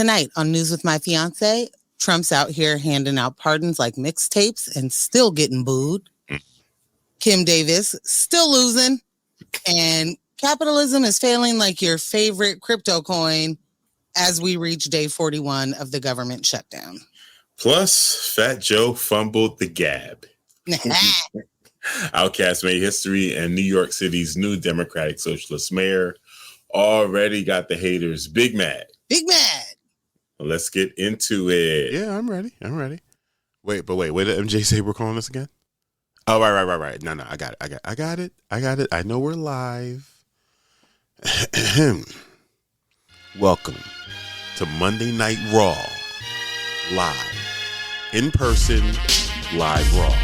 Tonight on News with My Fiance, Trump's out here handing out pardons like mixtapes and still getting booed. Kim Davis still losing. And capitalism is failing like your favorite crypto coin as we reach day 41 of the government shutdown. Plus, Fat Joe fumbled the gab. Outkast made history, and New York City's new Democratic Socialist mayor already got the haters big mad. Big mad. Well, let's get into it. Yeah, I'm ready. Wait, where did MJ say we're calling this again? Oh, right. No, I got it. I know we're live. Welcome to Monday Night Raw. Live. In person, live Raw.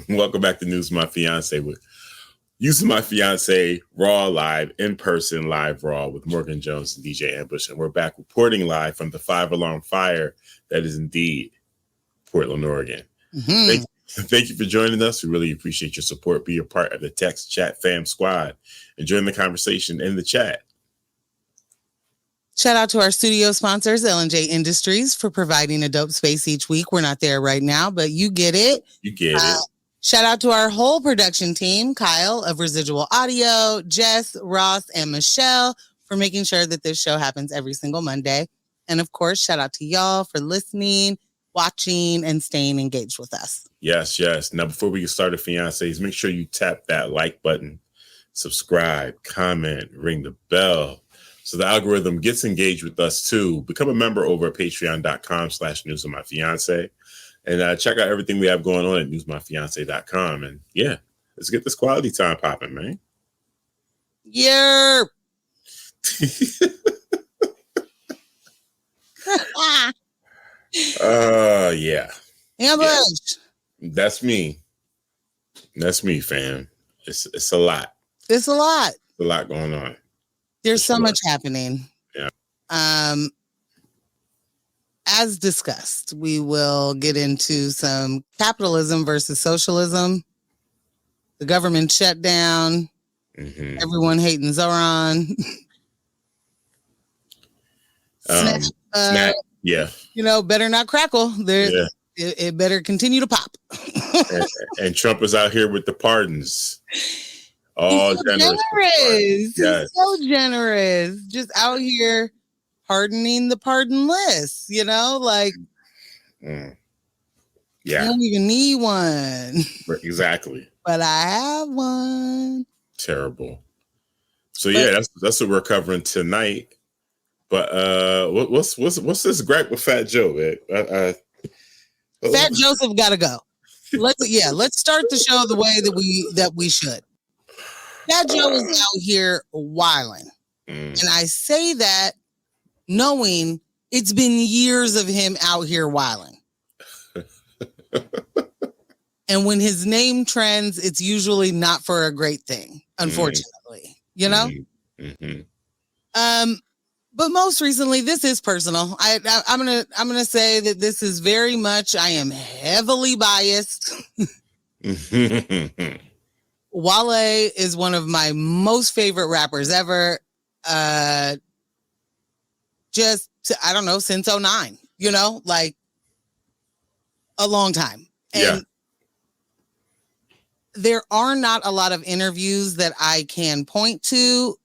Welcome back to News My Fiance with Using My Fiance Raw Live, in person live Raw with Morgan Jones and DJ Ambush. And we're back reporting live from the 5-alarm fire that is indeed Portland, Oregon. Mm-hmm. Thank you for joining us. We really appreciate your support. Be a part of the Text Chat Fam Squad and join the conversation in the chat. Shout out to our studio sponsors, L&J Industries, for providing a dope space each week. We're not there right now, but you get it. You get it. Shout out to our whole production team, Kyle of Residual Audio, Jess, Ross, and Michelle for making sure that this show happens every single Monday. And of course, shout out to y'all for listening, watching, and staying engaged with us. Yes. Now, before we get started, fiancés, make sure you tap that like button, subscribe, comment, ring the bell, so the algorithm gets engaged with us too. Become a member over at patreon.com/newsofmyfiance. And check out everything we have going on at newsmyfiance.com. And yeah, let's get this quality time popping, man. Yeah. Yeah. Ambush. Yeah. That's me, fam. It's a lot. It's a lot. There's a lot going on. There's so much happening. Yeah. As discussed, we will get into some capitalism versus socialism, the government shutdown, everyone hating Zoran. Snap. Yeah. Better not crackle. It better continue to pop. and Trump is out here with the pardons. All generous. Yes. He's so generous. Just out here pardoning the pardonless, like yeah. You don't even need one. Exactly. But I have one. Terrible. So that's what we're covering tonight. But what's this gripe with Fat Joe, man? Fat Joseph gotta go. Let's start the show the way that we should. Fat Joe is out here wilding. And I say that knowing it's been years of him out here wilding. And when his name trends, it's usually not for a great thing, unfortunately. But most recently, this is personal. I'm gonna say that this is very much. I am heavily biased. Wale is one of my most favorite rappers ever. I don't know, since 2009. Like a long time. And there are not a lot of interviews that I can point to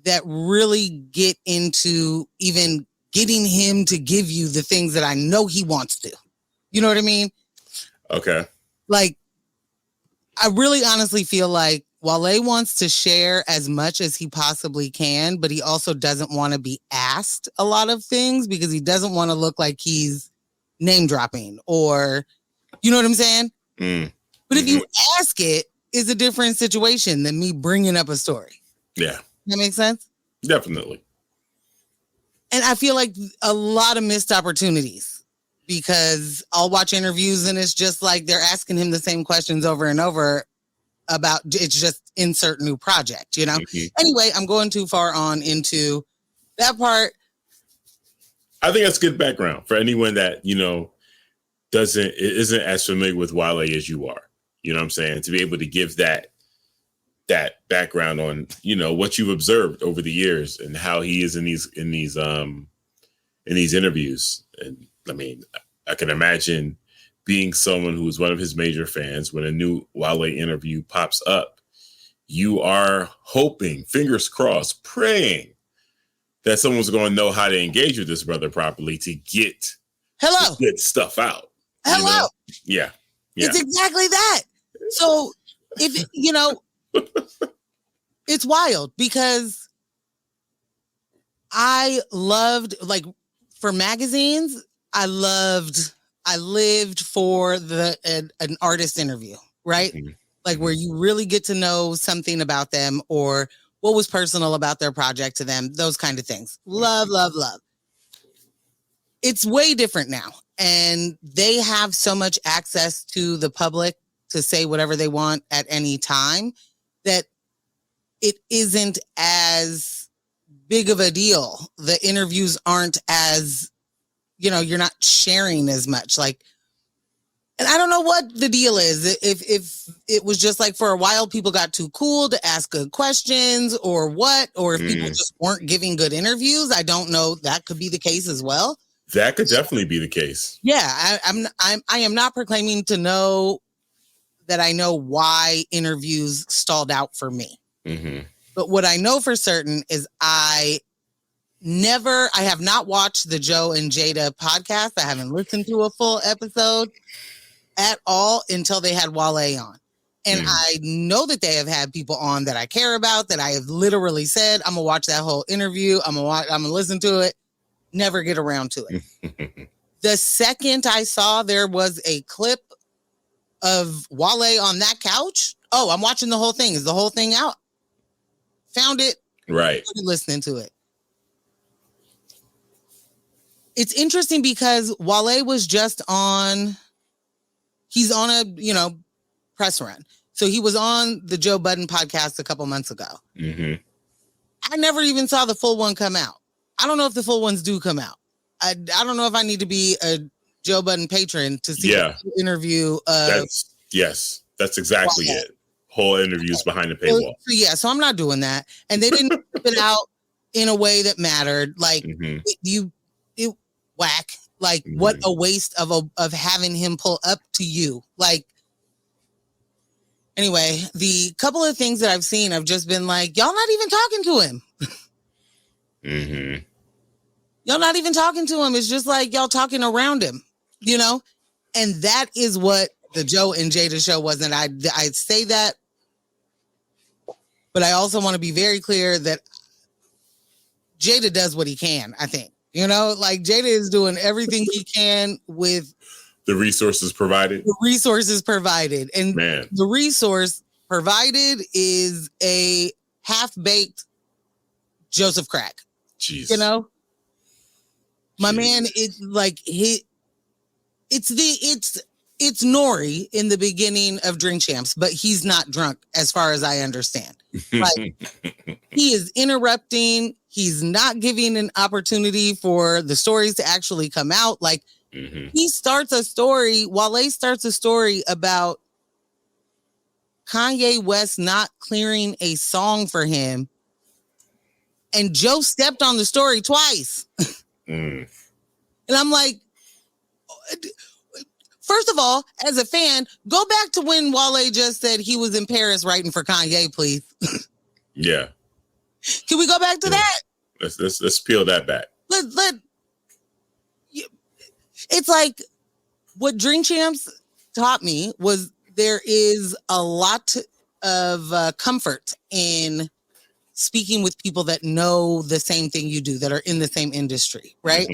that really get into even getting him to give you the things that I know he wants to. You know what I mean? Okay. Like, I really honestly feel like Wale wants to share as much as he possibly can, but he also doesn't want to be asked a lot of things because he doesn't want to look like he's name dropping or, you know what I'm saying? But if you ask it, it's a different situation than me bringing up a story. Yeah. That makes sense? Definitely. And I feel like a lot of missed opportunities because I'll watch interviews and it's just like they're asking him the same questions over and over about it's just insert new project, Anyway, I'm going too far on into that part. I think that's good background for anyone that, isn't as familiar with Wale as you are. You know what I'm saying? To be able to give that that background on, you know, what you've observed over the years and how he is in these interviews. And I mean, I can imagine being someone who is one of his major fans. When a new Wale interview pops up, you are hoping, fingers crossed, praying that someone's going to know how to engage with this brother properly to get good stuff out. Hello. You know? Yeah. It's exactly that. So if, you know, it's wild because I loved, like, for magazines, I lived for an artist interview, right? Mm-hmm. Like where you really get to know something about them or what was personal about their project to them, those kind of things. Love. It's way different now. And they have so much access to the public to say whatever they want at any time that it isn't as big of a deal. The interviews aren't as, you know, you're not sharing as much. Like, and I don't know what the deal is. If it was just like for a while, people got too cool to ask good questions or what, or if people just weren't giving good interviews. I don't know. That could be the case as well. That could definitely be the case. Yeah. I am not proclaiming to know that I know why interviews stalled out for me. Mm-hmm. But what I know for certain is I have not watched the Joe and Jada podcast. I haven't listened to a full episode at all until they had Wale on. And I know that they have had people on that I care about, that I have literally said, I'm going to watch that whole interview. I'm going to listen to it. Never get around to it. The second I saw there was a clip of Wale on that couch, oh, I'm watching the whole thing. Is the whole thing out? Found it. Right. Listening to it. It's interesting because Wale was just on, he's on a, you know, press run. So he was on the Joe Budden podcast a couple months ago. Mm-hmm. I never even saw the full one come out. I don't know if the full ones do come out. I don't know if I need to be a Joe Budden patron to see the interview. That's exactly it. Whole interviews behind the paywall. So I'm not doing that. And they didn't put it out in a way that mattered. Like it whack. Like what a waste of having him pull up to you. Like, anyway, the couple of things that I've seen, I've just been like, y'all not even talking to him. Y'all not even talking to him. It's just like y'all talking around him, you know? And that is what the Joe and Jada show was. And I say that, but I also want to be very clear that Jada does what he can, I think. You know, like Jada is doing everything he can with the resources provided. And the resource provided is a half-baked Joseph Crack. Jeez. You know? My man, it's like it's Nori in the beginning of Drink Champs, but he's not drunk as far as I understand. Like he is interrupting. He's not giving an opportunity for the stories to actually come out. Like he starts a story, Wale starts a story about Kanye West not clearing a song for him. And Joe stepped on the story twice. And I'm like, first of all, as a fan, go back to when Wale just said he was in Paris writing for Kanye, please. Yeah. Can we go back to that? Let's peel that back. It's like what Drink Champs taught me was there is a lot of comfort in speaking with people that know the same thing you do, that are in the same industry, right?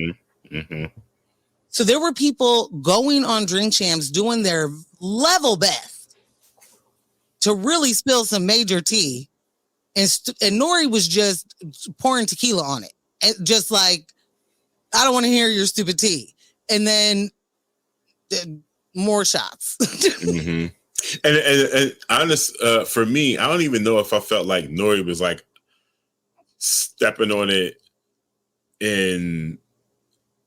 So there were people going on Drink Champs doing their level best to really spill some major tea. And Nori was just pouring tequila on it. And just like, I don't want to hear your stupid tea. And then more shots. And honest, for me, I don't even know if I felt like Nori was like stepping on it in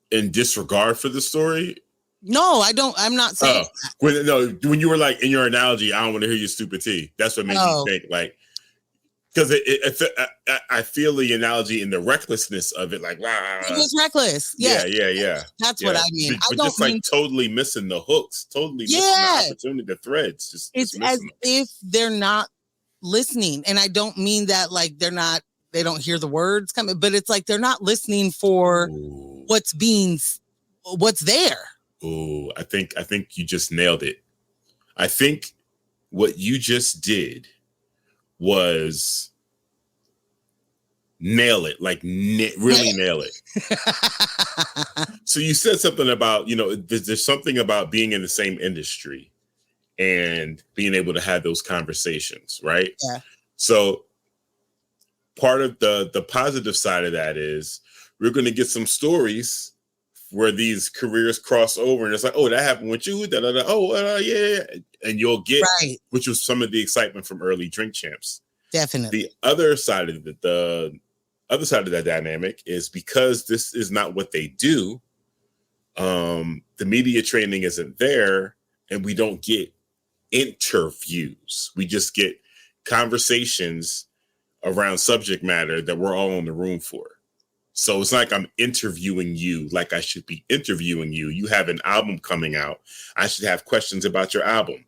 disregard for the story. No, I don't. I'm not saying. When you were like in your analogy, I don't want to hear your stupid tea. That's what made me think like Because I feel the analogy in the recklessness of it, like, wow. It was reckless. Yeah. That's what I mean. But I just like totally missing the hooks, totally missing the opportunity, the threads. Just as them. if they're not listening. And I don't mean that like they don't hear the words coming, but it's like they're not listening for what's there. Ooh, I think you just nailed it. I think what you just did was nail it, like really nail it. So you said something about, there's something about being in the same industry and being able to have those conversations, right? Yeah. So part of the positive side of that is we're going to get some stories where these careers cross over and it's like, oh, that happened with you. Yeah. And you'll get, which was some of the excitement from early Drink Champs. Definitely. The other side of the other side of that dynamic is because this is not what they do. The media training isn't there and we don't get interviews. We just get conversations around subject matter that we're all in the room for. So it's like I'm interviewing you like I should be interviewing you. You have an album coming out. I should have questions about your album.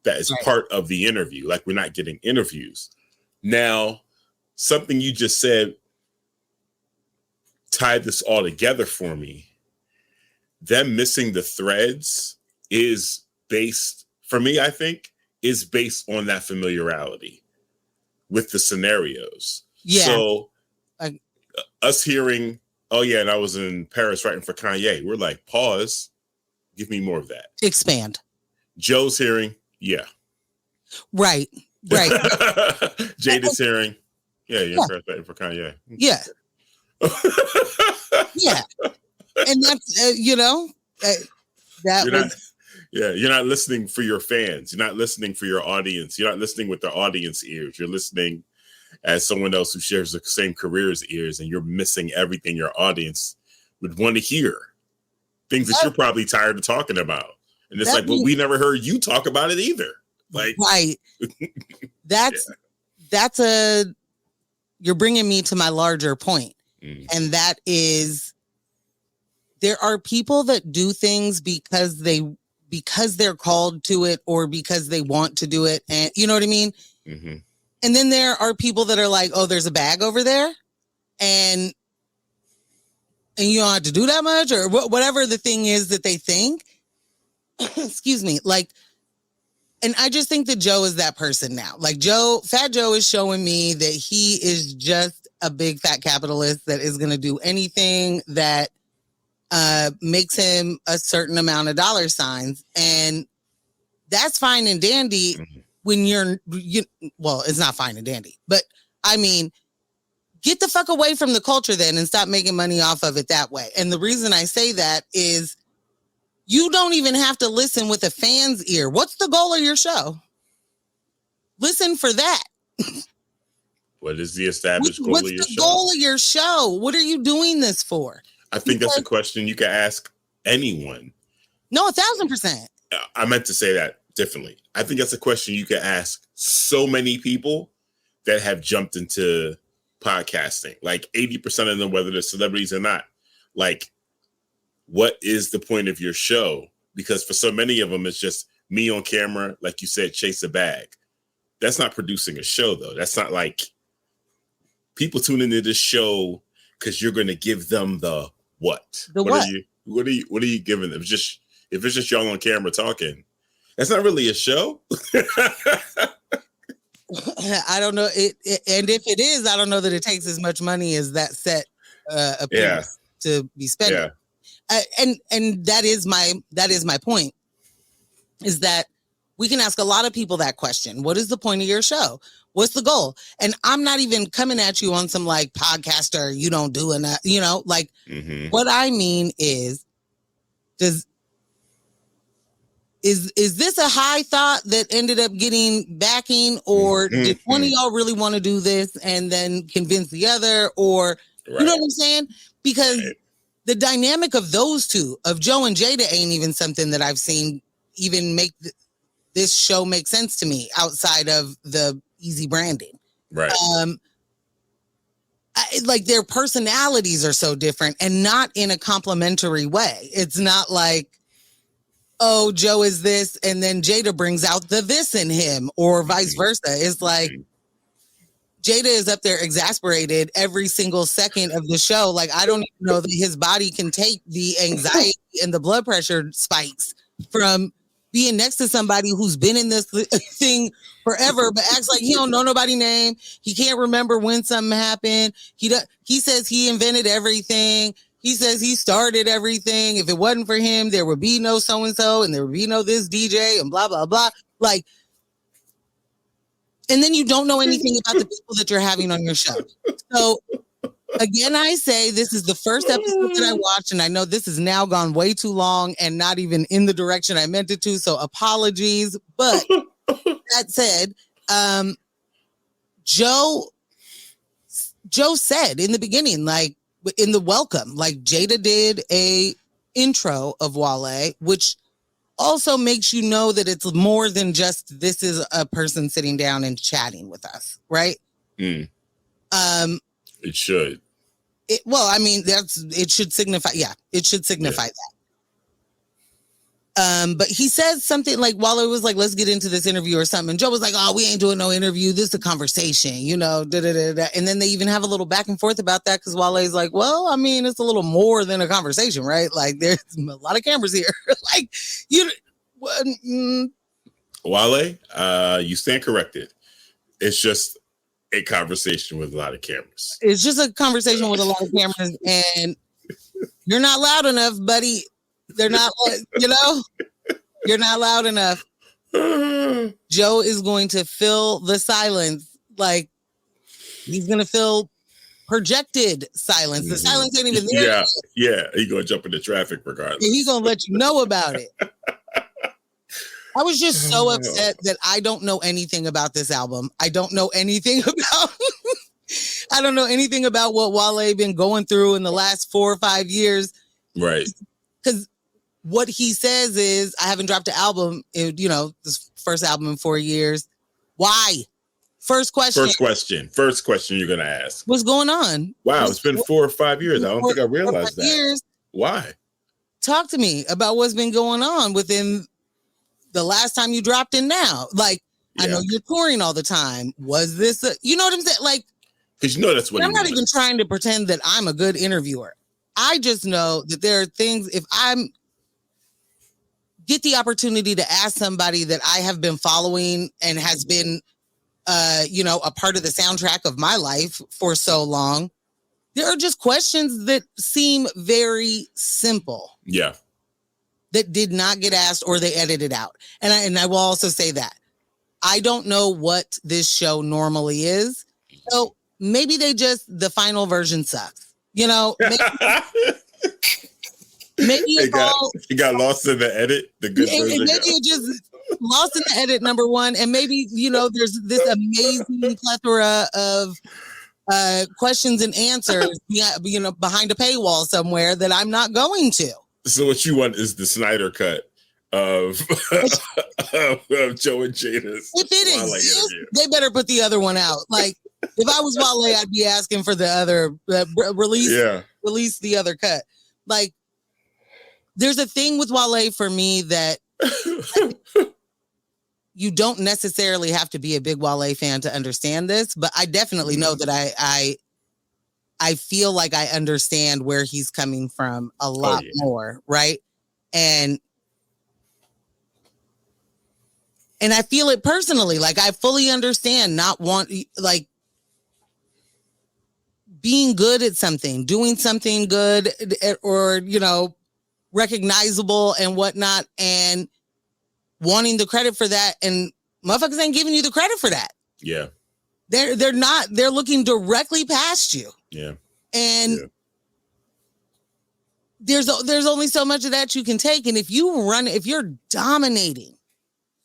That is part of the interview. Like we're not getting interviews. Now, something you just said tied this all together for me. Them missing the threads is based, for me, I think, is based on that familiarity with the scenarios. Yeah. So us hearing, oh yeah, and I was in Paris writing for Kanye. We're like, pause. Give me more of that. Expand. Joe's hearing, yeah. Right. Jada's hearing, yeah, you're in Paris writing for Kanye. Yeah. Yeah. And that's, you're not listening for your fans. You're not listening for your audience. You're not listening with the audience ears. You're listening as someone else who shares the same career's ears, and you're missing everything your audience would want to hear. Things that you're probably tired of talking about. And it's like, well, we never heard you talk about it either. Like, right. You're bringing me to my larger point. And that is, there are people that do things because they're called to it or because they want to do it. And you know what I mean? Mm-hmm. And then there are people that are like, oh, there's a bag over there. And you don't have to do that much or whatever the thing is that they think. Excuse me. Like, and I just think that Joe is that person now. Like Fat Joe is showing me that he is just a big fat capitalist that is going to do anything that makes him a certain amount of dollar signs. And that's fine and dandy when it's not fine and dandy, but I mean, get the fuck away from the culture then and stop making money off of it that way. And the reason I say that is you don't even have to listen with a fan's ear. What's the goal of your show? Listen for that. What is the established goal of your show? What's the goal of your show? What are you doing this for? I think that's a question you can ask anyone. No, 1,000%. I meant to say that differently. I think that's a question you can ask so many people that have jumped into podcasting. Like 80% of them, whether they're celebrities or not. Like, what is the point of your show? Because for so many of them, it's just me on camera, like you said, chase a bag. That's not producing a show, though. That's not like people tune into this show because you're going to give them the what? What are you giving them? If it's just y'all on camera talking, that's not really a show. I don't know. And if it is, I don't know that it takes as much money as that set appears to be spending. Yeah. And that is my point, is that we can ask a lot of people that question. What is the point of your show? What's the goal? And I'm not even coming at you on some like podcaster, you don't do enough, what I mean is, is this a high thought that ended up getting backing, or did one of y'all really want to do this and then convince the other, or you know what I'm saying? Because the dynamic of those two, of Joe and Jada, ain't even something that I've seen even make this show make sense to me outside of the easy branding. Right. Like their personalities are so different and not in a complimentary way. It's not like, oh, Joe is this, and then Jada brings out the this in him, or vice versa. It's like Jada is up there exasperated every single second of the show. Like, I don't even know that his body can take the anxiety and the blood pressure spikes from being next to somebody who's been in this thing forever, but acts like he don't know nobody's name. He can't remember when something happened. He says he invented everything. He says he started everything. If it wasn't for him, there would be no so-and-so and there would be no this DJ and blah, blah, blah. Like, and then you don't know anything about the people that you're having on your show. So again, I say this is the first episode that I watched, and I know this has now gone way too long and not even in the direction I meant it to. So apologies. But that said, Joe said in the beginning, like in the welcome, like Jada did a intro of Wale, which also makes you know that it's more than just this is a person sitting down and chatting with us, right? It should. I mean, it should signify, it should signify that. But he says something like, Wale was like, let's get into this interview or something. And Joe was like, oh, we ain't doing no interview. This is a conversation, you know, da-da-da-da. And then they even have a little back and forth about that because Wale's like, well, I mean, it's a little more than a conversation, right? Like, there's a lot of cameras here. Like, Wale, you stand corrected. It's just a conversation with a lot of cameras. It's just a conversation with a lot of cameras, and you're not loud enough, buddy. They're not, you're not loud enough. Joe is going to fill the silence. Like, he's going to fill projected silence. The silence ain't even there. Yeah. He's going to jump into traffic regardless. And he's going to let you know about it. I was just so upset that I don't know anything about this album. I don't know anything about I don't know anything about what Wale been going through in the last 4 or 5 years. Right. Because what he says is, I haven't dropped an album, this first album in 4 years. Why? First question you're going to ask. What's going on? Wow, it's been 4 or 5 years. I don't think I realized that. Years. Why? Talk to me about what's been going on within the last time you dropped in now. Like, I know you're touring all the time. Was this you know what I'm saying? Like, because that's what I'm not even trying to pretend that I'm a good interviewer. I just know that there are things, if I'm get the opportunity to ask somebody that I have been following and has been, a part of the soundtrack of my life for so long, there are just questions that seem very simple. Yeah. That did not get asked or they edited out. And I will also say that I don't know what this show normally is. So maybe the final version sucks. Maybe it got lost in the edit. The good version. Maybe it just lost in the edit, number one. And maybe, there's this amazing plethora of questions and answers, behind a paywall somewhere that I'm not going to. So what you want is the Snyder cut of Joe and Jada's. If it exists, they better put the other one out. Like, if I was Wale, I'd be asking for the other release the other cut. Like, there's a thing with Wale for me that you don't necessarily have to be a big Wale fan to understand this, but I definitely know that I feel like I understand where he's coming from a lot more, right? And I feel it personally. Like, I fully understand being good at something, doing something good, or, recognizable and whatnot, and wanting the credit for that. And motherfuckers ain't giving you the credit for that. Yeah. They're looking directly past you. Yeah. And there's only so much of that you can take. And if you're dominating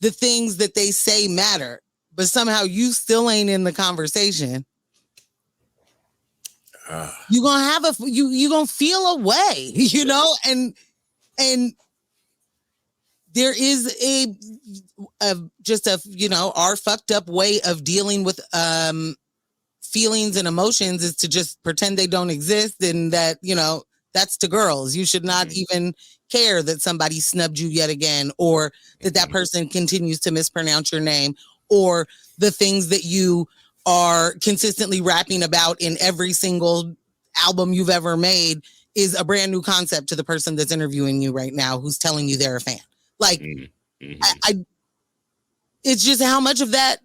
the things that they say matter, but somehow you still ain't in the conversation, you're gonna you're gonna feel a way, and there is our fucked up way of dealing with feelings and emotions is to just pretend they don't exist, and that, that's to girls. You should not even care that somebody snubbed you yet again, or that person continues to mispronounce your name, or the things that you are consistently rapping about in every single album you've ever made is a brand new concept to the person that's interviewing you right now, who's telling you they're a fan. Like, it's just how much of that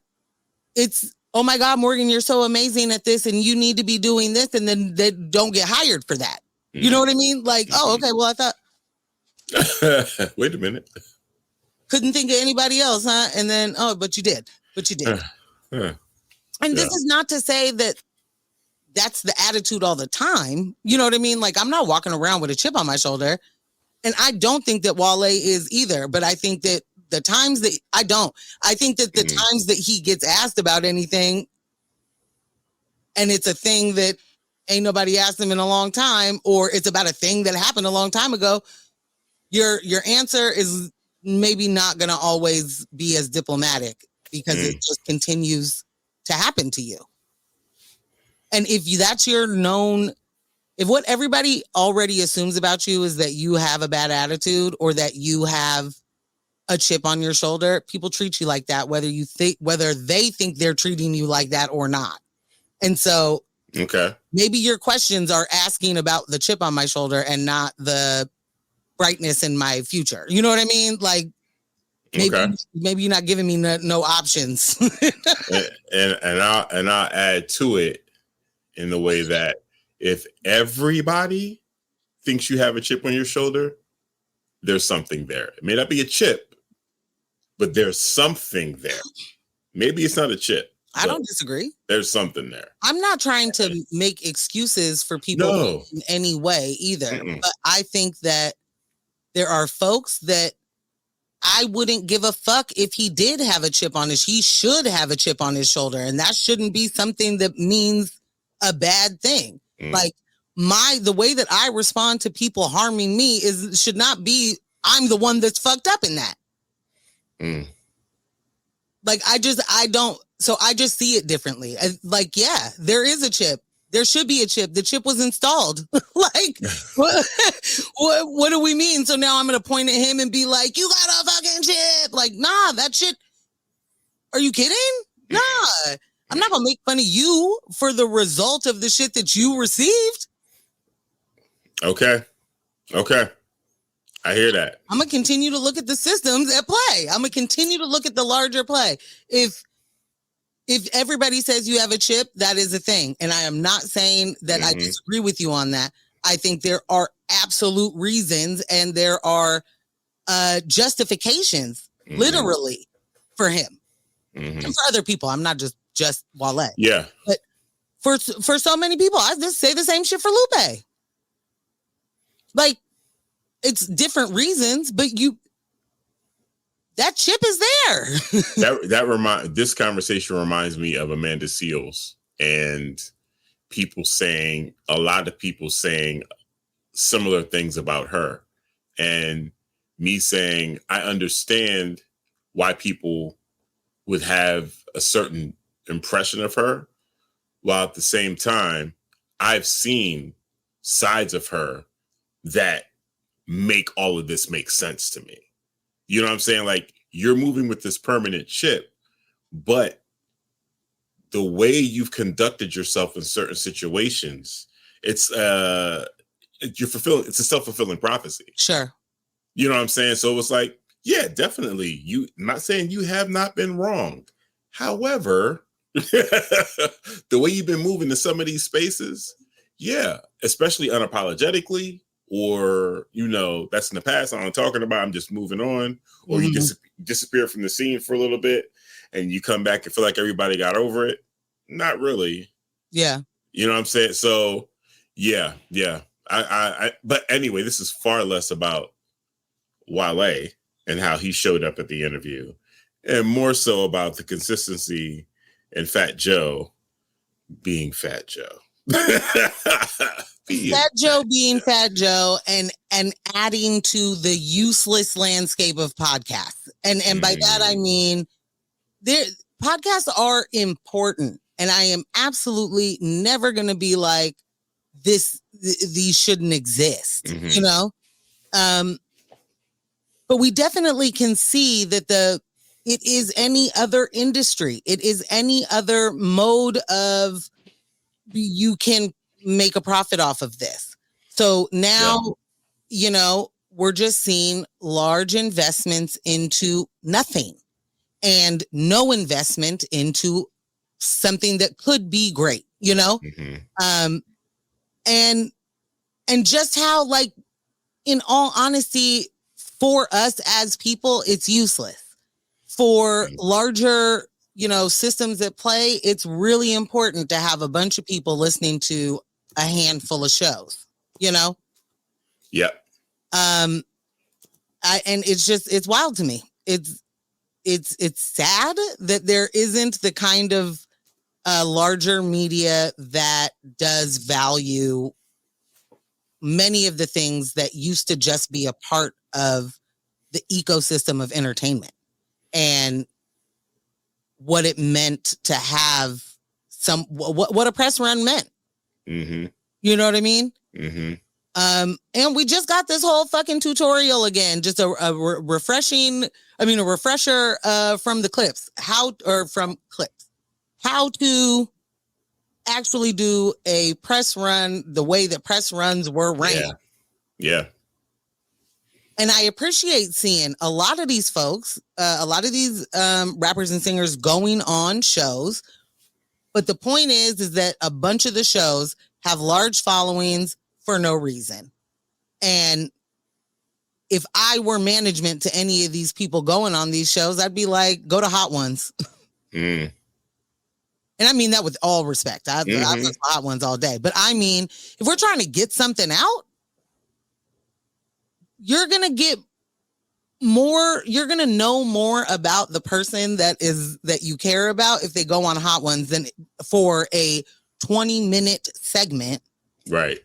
it's, oh my God, Morgan, you're so amazing at this and you need to be doing this. And then they don't get hired for that. You know what I mean? Like, oh, okay, well, I thought. Wait a minute. Couldn't think of anybody else, huh? And then, but you did. And this is not to say that that's the attitude all the time. You know what I mean? Like, I'm not walking around with a chip on my shoulder. And I don't think that Wale is either. But I think that the times that I think that the times that he gets asked about anything, and it's a thing that ain't nobody asked him in a long time, or it's about a thing that happened a long time ago, your answer is maybe not going to always be as diplomatic, because it just continues to happen to you. And if that's your known, if what everybody already assumes about you is that you have a bad attitude or that you have a chip on your shoulder, people treat you like that, whether they think they're treating you like that or not. And so maybe your questions are asking about the chip on my shoulder and not the brightness in my future. You know what I mean? Like, maybe you're not giving me no options. and I'll add to it in the way that if everybody thinks you have a chip on your shoulder, there's something there. It may not be a chip, but there's something there. Maybe it's not a chip. I don't disagree. There's something there. I'm not trying to make excuses for people in any way either. But I think that there are folks that I wouldn't give a fuck if he did have a chip on he should have a chip on his shoulder. And that shouldn't be something that means a bad thing. Like, the way that I respond to people harming me should not be, I'm the one that's fucked up in that. Like, I just see it differently. Like, yeah, there is a chip. There should be a chip. The chip was installed. Like, what do we mean? So now I'm going to point at him and be like, you got a fucking chip. Like, nah, that shit. Are you kidding? Nah. I'm not going to make fun of you for the result of the shit that you received. Okay. I hear that. I'm going to continue to look at the systems at play. I'm going to continue to look at the larger play. If everybody says you have a chip, that is a thing. And I am not saying that I disagree with you on that. I think there are absolute reasons and there are justifications, literally, for him. And for other people. I'm not just Wale. Yeah. But for so many people, I just say the same shit for Lupe. Like, it's different reasons, but that chip is there. This conversation reminds me of Amanda Seales and a lot of people saying similar things about her, and me saying, I understand why people would have a certain impression of her, while at the same time, I've seen sides of her that make all of this make sense to me. You know what I'm saying? Like, you're moving with this permanent chip, but the way you've conducted yourself in certain situations, it's a self-fulfilling prophecy. Sure. You know what I'm saying? So it's like, yeah, definitely. I'm not saying you have not been wrong. However, the way you've been moving in some of these spaces, yeah, especially unapologetically, or, that's in the past. I'm talking about, I'm just moving on, or you disappear from the scene for a little bit and you come back and feel like everybody got over it. Not really. Yeah. You know what I'm saying? So yeah. But anyway, this is far less about Wale and how he showed up at the interview, and more so about the consistency and Fat Joe being Fat Joe. Fat Joe being Fat Joe and adding to the useless landscape of podcasts. And by that I mean, podcasts are important. And I am absolutely never going to be like, these shouldn't exist, you know? But we definitely can see that it is any other industry. It is any other mode of, you can make a profit off of this. So now, you know, we're just seeing large investments into nothing and no investment into something that could be great, you know? And just how, like, in all honesty, for us as people, it's useless. For larger, you know, systems at play, it's really important to have a bunch of people listening to a handful of shows, you know? Yep. And it's wild to me. It's sad that there isn't the kind of larger media that does value many of the things that used to just be a part of the ecosystem of entertainment and what it meant to have what a press run meant. You know what I mean? And we just got this whole fucking tutorial again, just a refresher from the clips, how to actually do a press run the way that press runs were ran. Yeah. And I appreciate seeing a lot of these folks, a lot of these rappers and singers going on shows. But the point is that a bunch of the shows have large followings for no reason. And if I were management to any of these people going on these shows, I'd be like, go to Hot Ones. And I mean that with all respect. I've listened to Hot Ones all day. But I mean, if we're trying to get something out, you're going to get more, you're going to know more about the person that you care about if they go on Hot Ones than for a 20-minute segment. Right.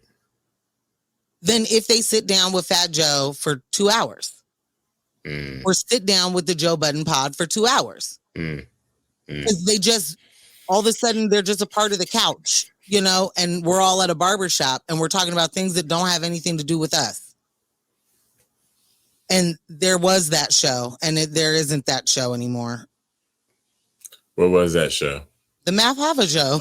Than if they sit down with Fat Joe for 2 hours. Or sit down with the Joe Budden pod for 2 hours. Because they just, all of a sudden, they're just a part of the couch, you know, and we're all at a barbershop and we're talking about things that don't have anything to do with us. And there was that show, and there isn't that show anymore. What was that show? The Math Hava show.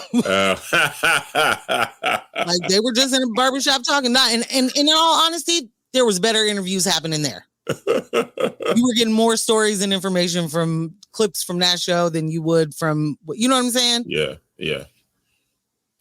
Like they were just in a barbershop talking. And in all honesty, there was better interviews happening there. You were getting more stories and information from clips from that show than you would from, you know what I'm saying? Yeah.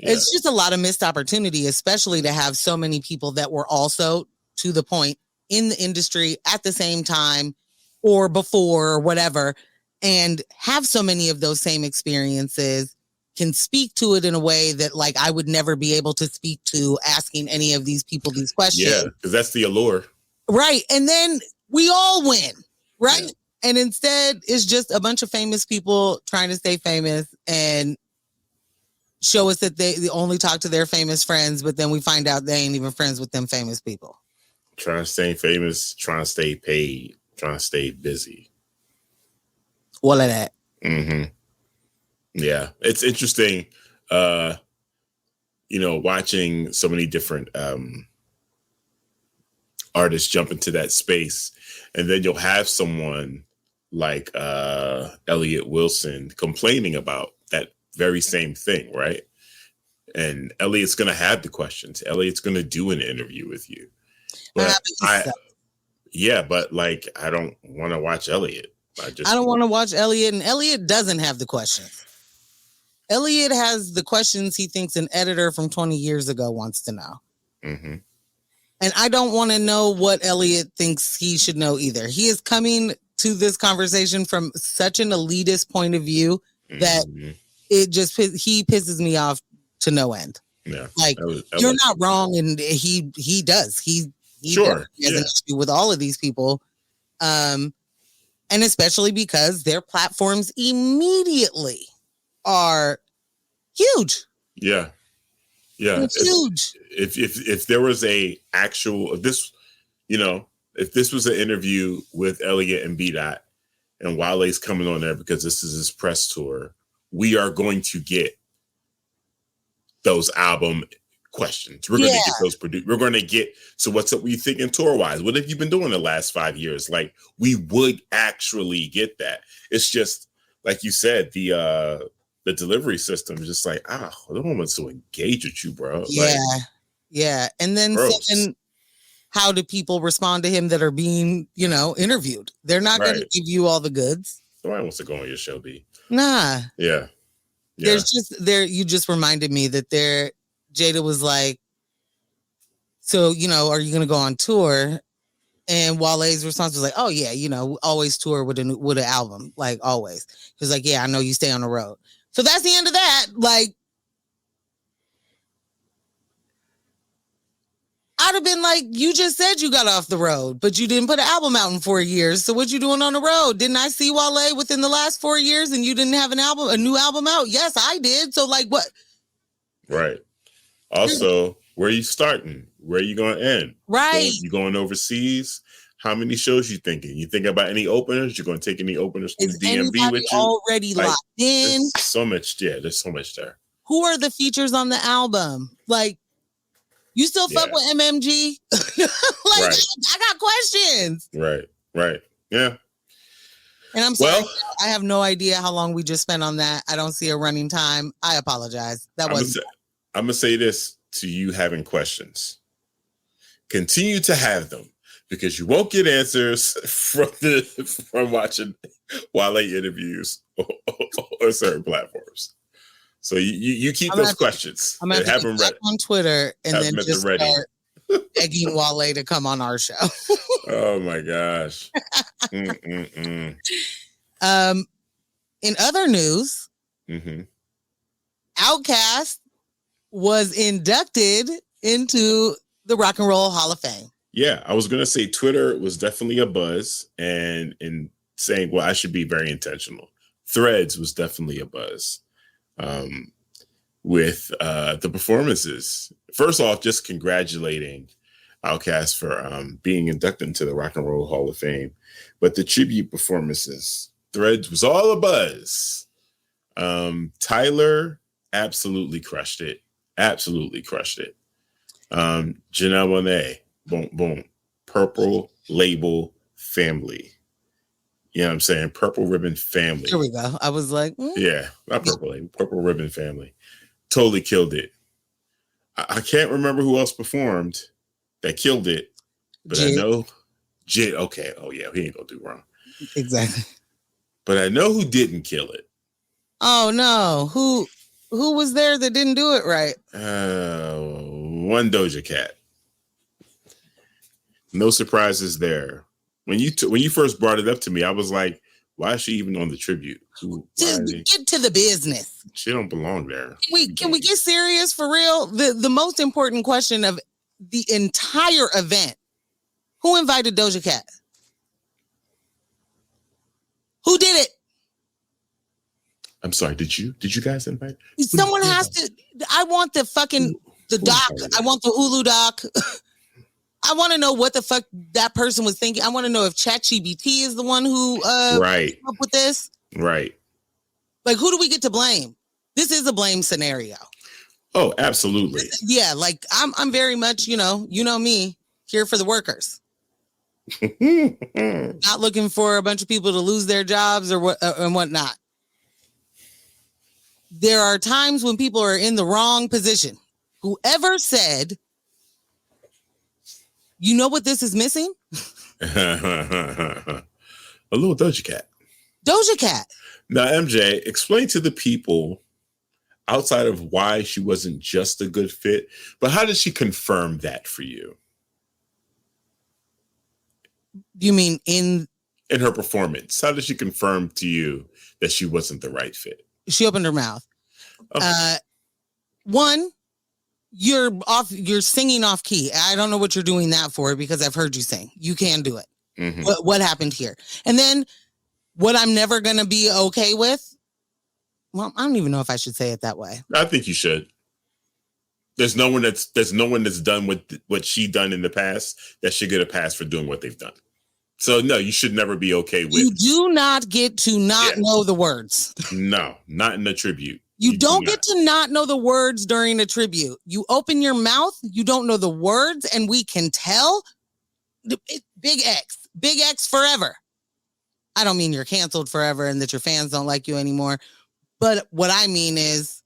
It's just a lot of missed opportunity, especially to have so many people that were also, to the point, in the industry at the same time or before or whatever, and have so many of those same experiences, can speak to it in a way that, like, I would never be able to speak to asking any of these people these questions. Yeah, because that's the allure. Right. And then we all win, right? Yeah. And instead, it's just a bunch of famous people trying to stay famous and show us that they only talk to their famous friends, but then we find out they ain't even friends with them famous people. Trying to stay famous, trying to stay paid, trying to stay busy. All of that. Yeah, it's interesting, watching so many different artists jump into that space. And then you'll have someone like Elliott Wilson complaining about that very same thing, right? And Elliott's going to have the questions. Elliott's going to do an interview with you. But I don't want to watch Elliott. I don't want to watch Elliott, and Elliott doesn't have the questions. Elliott has the questions he thinks an editor from 20 years ago wants to know. And I don't want to know what Elliott thinks he should know either. He is coming to this conversation from such an elitist point of view that he pisses me off to no end. Yeah, like you're not wrong, and he does. He has an issue with all of these people, and especially because their platforms immediately are huge. Yeah. It's huge. If there was if this was an interview with Elliott and B-Dot and Wale's coming on there because this is his press tour, we are going to get those album questions. We're going to get those produced. We're going to get, so what's up? What you thinking tour wise? What have you been doing the last 5 years? Like, we would actually get that. It's just, like you said, the delivery system is just like, no one wants to engage with you, bro. Yeah. And then how do people respond to him that are being, interviewed? They're not going to give you all the goods. Nobody wants to go on your show, B. Nah. Yeah. You just reminded me that Jada was like, so, are you going to go on tour? And Wale's response was like, oh yeah, always tour with an album, like always. He was like, yeah, I know you stay on the road. So that's the end of that. Like, I'd have been like, you just said you got off the road, but you didn't put an album out in 4 years. So what you doing on the road? Didn't I see Wale within the last 4 years and you didn't have a new album out? Yes, I did. So like what? Right. Also, where are you starting? Where are you going to end? Right. You going overseas? How many shows you thinking? You thinking about any openers? You're going to take any openers from the DMV with you? Already locked in? There's so much there. Who are the features on the album? Like, you still fuck with MMG? I got questions. Right. Yeah. And I'm sorry, I have no idea how long we just spent on that. I don't see a running time. I apologize. I'm going to say this to you having questions. Continue to have them, because you won't get answers from watching Wale interviews or certain platforms. So you keep those questions. I'm going to have them ready on Twitter and then just start begging Wale to come on our show. Oh my gosh. In other news, Outkast was inducted into the Rock and Roll Hall of Fame. Yeah, I was going to say Twitter was definitely a buzz, and in saying, well, I should be very intentional. Threads was definitely a buzz with the performances. First off, just congratulating Outkast for being inducted into the Rock and Roll Hall of Fame. But the tribute performances, Threads was all a buzz. Tyler absolutely crushed it. Janelle Monáe, boom, boom. Purple Label Family. You know what I'm saying? Purple Ribbon Family. Here we go. I was like, yeah, not Purple Label, Purple Ribbon Family. Totally killed it. I can't remember who else performed that killed it, but I know Jid. Okay. Oh yeah, he ain't gonna do wrong. Exactly. But I know who didn't kill it. Oh no. Who was there that didn't do it right? One Doja Cat. No surprises there. When you first brought it up to me, I was like, why is she even on the tribute? Get to the business. She don't belong there. Can we get serious for real? The most important question of the entire event: who invited Doja Cat? Who did it? I'm sorry. Did you guys invite? Someone has to. I want the doc. I want the Hulu doc. I want to know what the fuck that person was thinking. I want to know if ChatGPT is the one who came up with this. Right. Like, who do we get to blame? This is a blame scenario. Oh, absolutely. Yeah, like I'm very much, you know me, here for the workers. Not looking for a bunch of people to lose their jobs or what and whatnot. There are times when people are in the wrong position. Whoever said, you know what this is missing? A little Doja Cat. Doja Cat. Now, MJ, explain to the people, outside of why she wasn't just a good fit, but how did she confirm that for you? You mean in her performance? How did she confirm to you that she wasn't the right fit? She opened her mouth. Okay. One, you're singing off key. I don't know what you're doing that for, because I've heard you sing. You can do it. Mm-hmm. What happened here? And then what I'm never going to be okay with. Well, I don't even know if I should say it that way. I think you should. There's no one that's done what she done in the past that should get a pass for doing what they've done. So no, you should never be okay with. You do not get to not know the words. No, not in a tribute. You don't get to not know the words during a tribute. You open your mouth, you don't know the words, and we can tell. Big X forever. I don't mean you're canceled forever and that your fans don't like you anymore. But what I mean is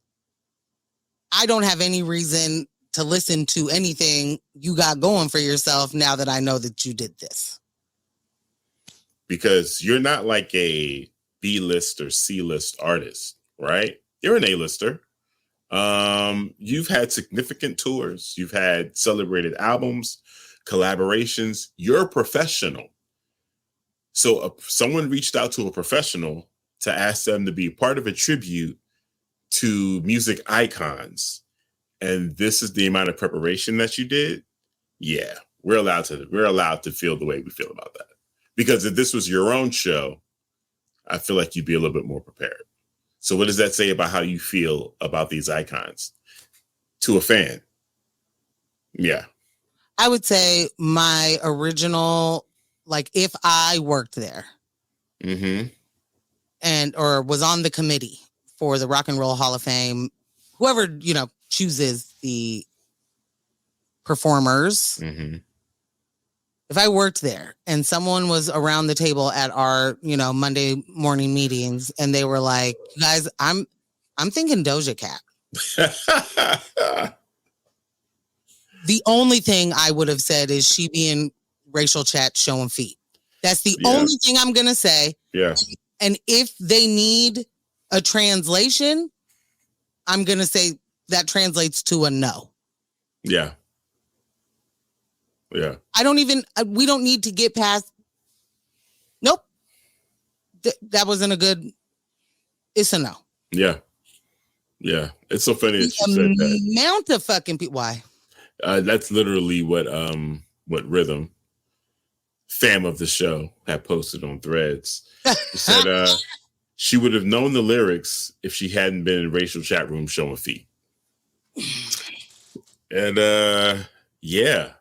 I don't have any reason to listen to anything you got going for yourself now that I know that you did this. Because you're not like a B-list or C-list artist, right? You're an A-lister. You've had significant tours. You've had celebrated albums, collaborations. You're a professional. So if someone reached out to a professional to ask them to be part of a tribute to music icons, and this is the amount of preparation that you did. Yeah, we're allowed to feel the way we feel about that. Because if this was your own show, I feel like you'd be a little bit more prepared. So what does that say about how you feel about these icons to a fan? Yeah. I would say my original, like if I worked there or was on the committee for the Rock and Roll Hall of Fame, whoever, chooses the performers. If I worked there and someone was around the table at our, Monday morning meetings and they were like, guys, I'm thinking Doja Cat. The only thing I would have said is she be in racial chat showing feet. That's the only thing I'm going to say. Yeah. And if they need a translation, I'm going to say that translates to a no. Yeah. Yeah. We don't need to get past. Nope. That wasn't a good. It's a no. Yeah. Yeah. It's so funny that you said that. Amount of fucking people. Why? That's literally what Rhythm, fam of the show, had posted on Threads. She said she would have known the lyrics if she hadn't been in racial chat room showing feet. And yeah.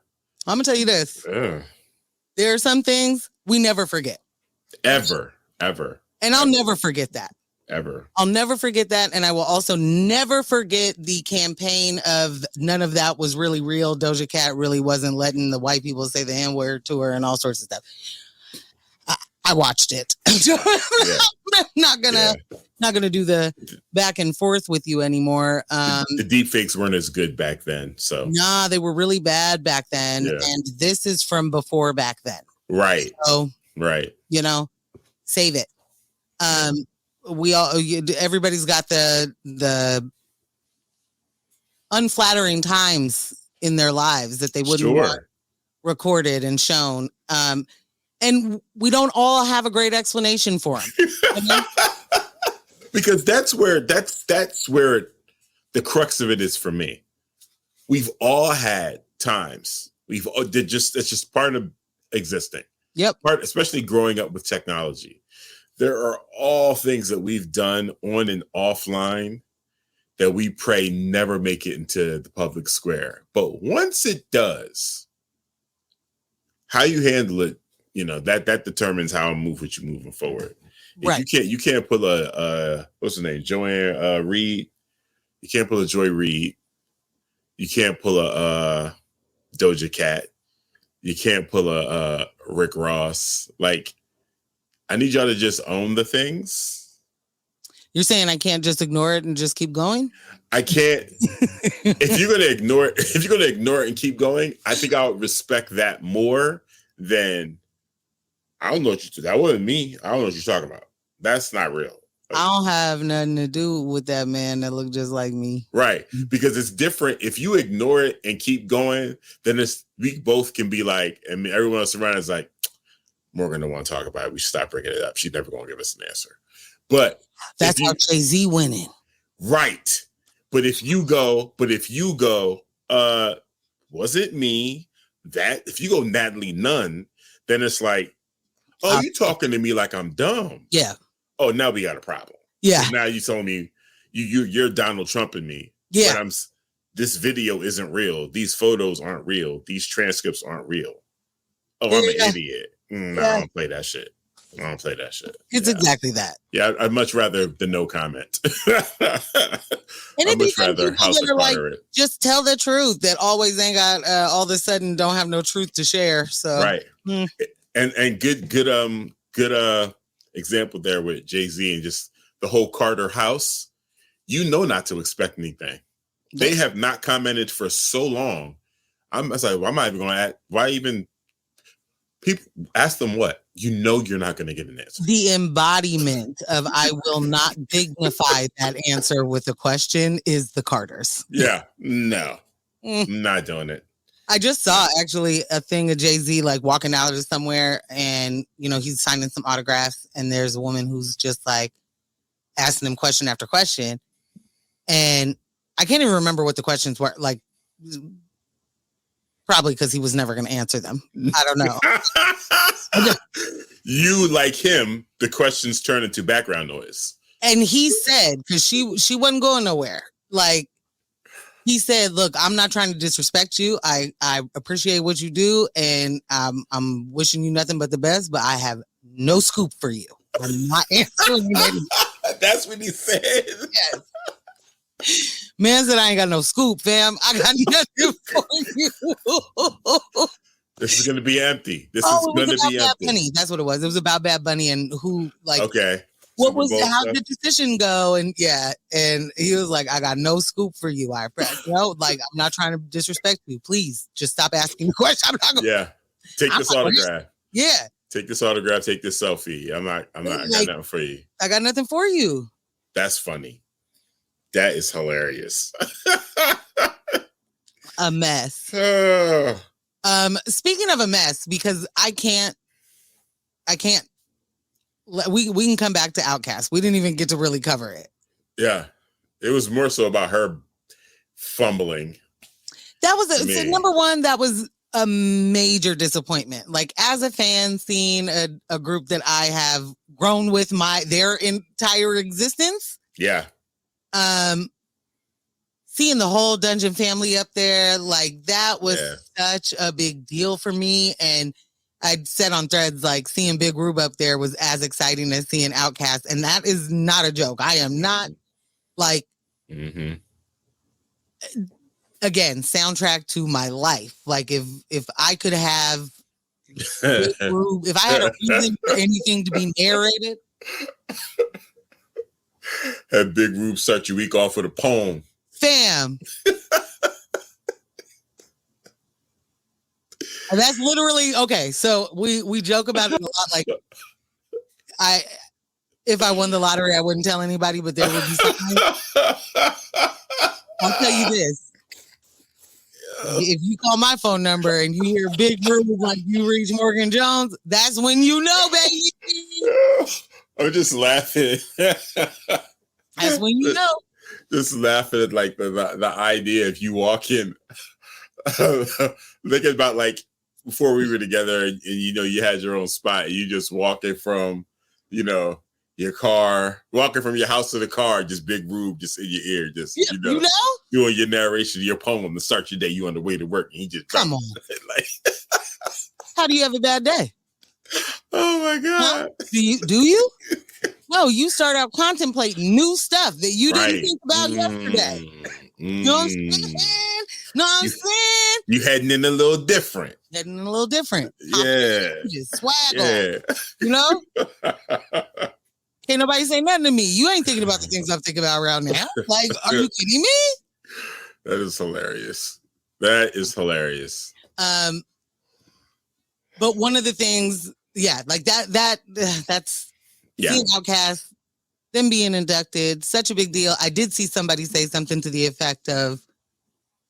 I'm gonna tell you this. There are some things we never forget. Ever. And I'll never forget that. Ever. I'll never forget that. And I will also never forget the campaign of none of that was really real. Doja Cat really wasn't letting the white people say the N-word to her and all sorts of stuff. I watched it. I'm not gonna do the back and forth with you anymore. The deep fakes weren't as good back then. So nah, they were really bad back then. Yeah. And this is from before back then. Right. So right. Save it. Everybody's got the unflattering times in their lives that they wouldn't want recorded and shown. And we don't all have a great explanation for them. Because that's where the crux of it is for me. We've all had times. It's just part of existing. Yep. Especially growing up with technology. There are all things that we've done on and offline that we pray never make it into the public square. But once it does, how you handle it, that determines how I move with you moving forward. Right. You can't pull a what's her name? Joanne Reed. You can't pull a Joy Reid. You can't pull a Doja Cat. You can't pull a Rick Ross. Like, I need y'all to just own the things. You're saying I can't just ignore it and just keep going? I can't. If you're gonna ignore it and keep going, I think I'll respect that more than I don't know what you. That wasn't me. I don't know what you're talking about. That's not real. I don't have nothing to do with that man that looked just like me. Right. Because it's different. If you ignore it and keep going, then we both can be like, and everyone else around is like, Morgan don't want to talk about it. We should stop bringing it up. She's never going to give us an answer. But that's how Jay-Z winning. Right. But if you go, was it me? That if you go Natalie Nunn, then it's like, oh, you talking to me like I'm dumb. Yeah. Oh, now we got a problem. Yeah. So now you told me you're Donald Trump and me. Yeah. But this video isn't real. These photos aren't real. These transcripts aren't real. Oh, I'm an idiot. No, I don't play that shit. I don't play that shit. It's exactly that. Yeah, I'd much rather the no comment. And I'd much rather House of Carter it. Just tell the truth that always ain't got all of a sudden don't have no truth to share. So right. And good example there with Jay-Z and just the whole Carter house. You know not to expect anything. They have not commented for so long. I was like, well, I'm not even going to ask. Why even? People ask them what? You know you're not going to get an answer. The embodiment of I will not dignify that answer with a question is the Carters. Yeah. No. Not doing it. I just saw actually a thing of Jay-Z like walking out of somewhere and, you know, he's signing some autographs and there's a woman who's just like asking him question after question. And I can't even remember what the questions were. Like, probably because he was never going to answer them. I don't know. You, like him, the questions turn into background noise. And he said, because she wasn't going nowhere. Like, he said, look, I'm not trying to disrespect you. I appreciate what you do. And I'm wishing you nothing but the best. But I have no scoop for you. I'm not answering you. That's what he said. Yes. Man said, I ain't got no scoop, fam. I got nothing for you. This is going to be empty. This is going to be empty. Bunny. That's what it was. It was about Bad Bunny and who, like, okay. What was how did the decision go? And yeah, and he was like, I got no scoop for you. I'm not trying to disrespect you. Please just stop asking the question. Take this autograph. Yeah. Take this autograph, take this selfie. I got nothing for you. I got nothing for you. That's funny. That is hilarious. A mess. Speaking of a mess, because I can't. We can come back to Outkast. We didn't even get to really cover it. Yeah, it was more so about her fumbling. That was so number one. That was a major disappointment. Like, as a fan, seeing a group that I have grown with their entire existence. Yeah. Seeing the whole Dungeon family up there, like, that was such a big deal for me. And I said on Threads, like, seeing Big Rube up there was as exciting as seeing Outkast. And that is not a joke. I am not like, again, soundtrack to my life. Like, if I could have Big Rube, if I had a reason for anything to be narrated, have Big Rube start your week off with a poem. Fam. And that's literally okay. So we joke about it a lot. Like, if I won the lottery, I wouldn't tell anybody, but there would be something. I'll tell you this. If you call my phone number and you hear Big Rube like you reach Morgan Jones, that's when you know, baby. I'm just laughing. That's when you know. Just laughing at like the idea if you walk in. Thinking about like before we were together and you know you had your own spot and you just walking from, you know, your car, walking from your house to the car, just Big Rube just in your ear, just you know doing your narration of your poem to start your day. You on the way to work and he just come on. Like, how do you have a bad day? Oh my God. Huh? Do you? No, you start out contemplating new stuff that you didn't think about yesterday. You know what I'm saying? No, I'm saying you heading in a little different. Yeah. Just swag on. You know? Can't nobody say nothing to me. You ain't thinking about the things I'm thinking about around now. Like, are you kidding me? That is hilarious. But one of the things, like that's seeing Outkast, them being inducted, such a big deal. I did see somebody say something to the effect of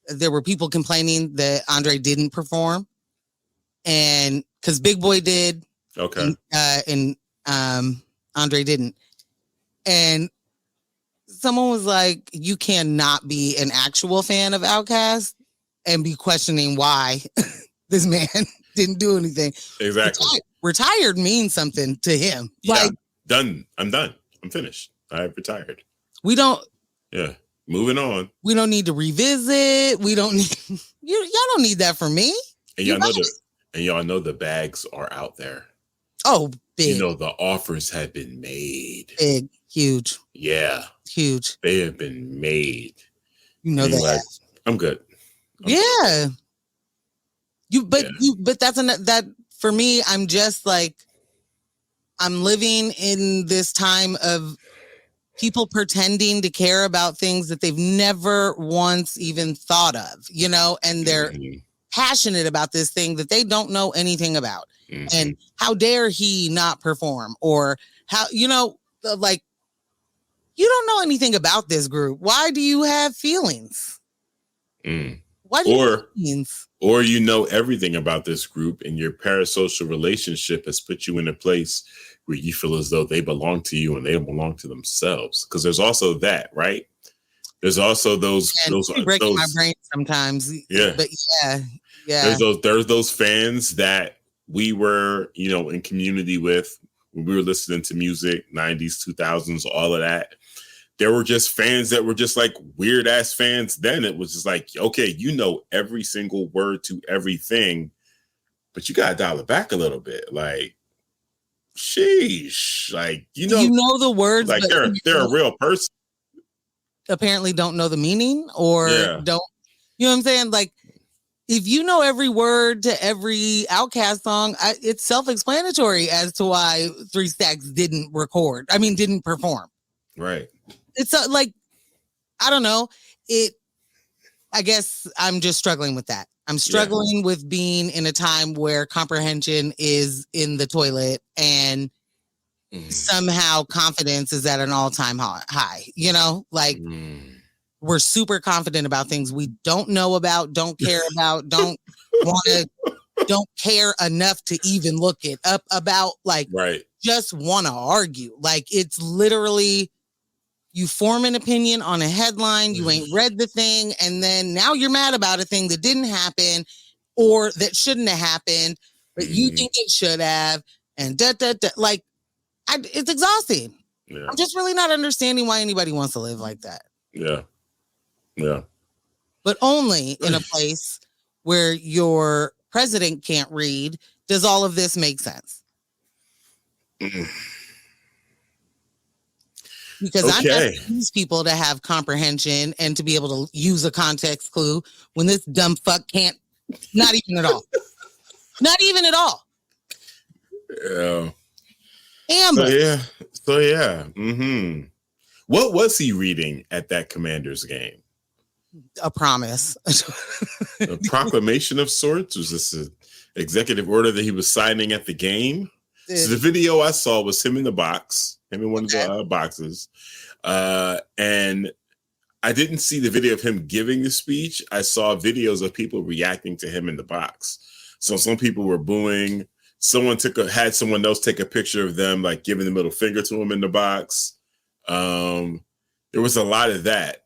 there were people complaining that Andre didn't perform, and because Big Boy did, and Andre didn't, and someone was like, "You cannot be an actual fan of Outkast and be questioning why this man didn't do anything." Exactly. Retired means something to him. Yeah. Like, done. I'm done. I'm finished. I've retired. We don't. Yeah. Moving on. We don't need to revisit. We don't need. Y'all don't need that from me. And y'all know the bags are out there. Oh, big. You know, the offers have been made. Big, huge. Yeah. Huge. They have been made. You know that. Like, I'm good. Yeah. Good. But that's that for me, I'm just like, I'm living in this time of people pretending to care about things that they've never once even thought of, you know, and they're passionate about this thing that they don't know anything about. And how dare he not perform, or how, you know, like, you don't know anything about this group. Why do you have feelings? Why do you have feelings? Or you know everything about this group, and your parasocial relationship has put you in a place where you feel as though they belong to you and they belong to themselves. Because there's also that, right? There's also those breaking my brain sometimes. Yeah, but yeah. There's those fans that we were, you know, in community with when we were listening to music, 90s, 2000s, all of that. There were just fans that were just like weird ass fans. Then it was just like, okay, you know every single word to everything, but you gotta dial it back a little bit. Like, sheesh, like you know the words, like but they're a real person. Apparently, don't know the meaning, or don't. You know what I'm saying? Like, if you know every word to every Outkast song, it's self-explanatory as to why 3 Stacks didn't perform. Right. It's like, I don't know. I guess I'm just struggling with that. I'm struggling with being in a time where comprehension is in the toilet and somehow confidence is at an all-time high. You know, like we're super confident about things we don't know about, don't care about, don't care enough to even look it up about, like, just want to argue. Like, it's literally, you form an opinion on a headline, you ain't read the thing, and then now you're mad about a thing that didn't happen or that shouldn't have happened, but you think it should have, and like, it's exhausting. Yeah. I'm just really not understanding why anybody wants to live like that. Yeah. But only in a place where your president can't read does all of this make sense. Because I'm asking these people to have comprehension and to be able to use a context clue when this dumb fuck can't, not even at all. Not even at all. Yeah. Amber. So yeah. What was he reading at that Commanders game? A promise. A proclamation of sorts? Was this an executive order that he was signing at the game? So the video I saw was him in the box, him in one of the boxes. And I didn't see the video of him giving the speech. I saw videos of people reacting to him in the box. So some people were booing. Someone had someone else take a picture of them, like giving the middle finger to him in the box. There was a lot of that.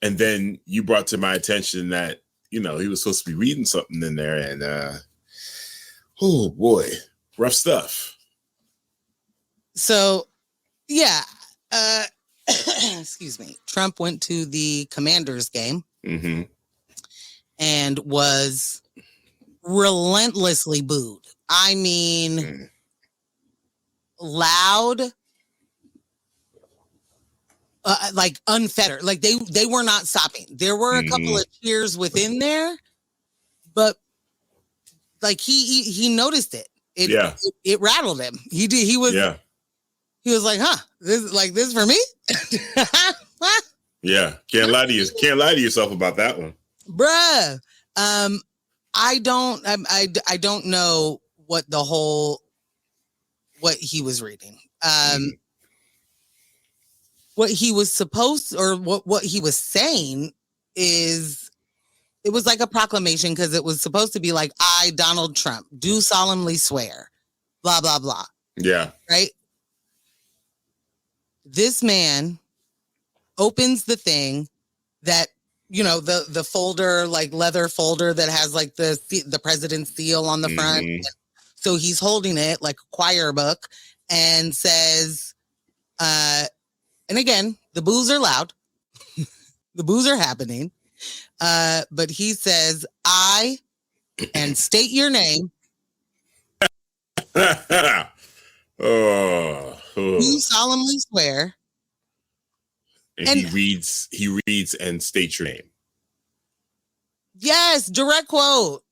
And then you brought to my attention that, you know, he was supposed to be reading something in there, and oh boy, rough stuff. So, yeah, excuse me. Trump went to the Commanders game and was relentlessly booed. I mean, loud, like unfettered. Like they were not stopping. There were a couple of cheers within there, but like he noticed it. It rattled him. He did. He was like, huh, this for me? Yeah. Can't lie to yourself about that one. Bruh. I don't know what he was reading. What he was supposed, or what he was saying is, it was like a proclamation, because it was supposed to be like, I, Donald Trump, do solemnly swear, blah, blah, blah. Yeah. Right? This man opens the thing that, you know, the folder, like leather folder that has like the president's seal on the front. So he's holding it like a choir book and says, and again, the boos are loud. The boos are happening. But he says, I, and state your name. Oh, You solemnly swear. and he reads and states your name. Yes, direct quote.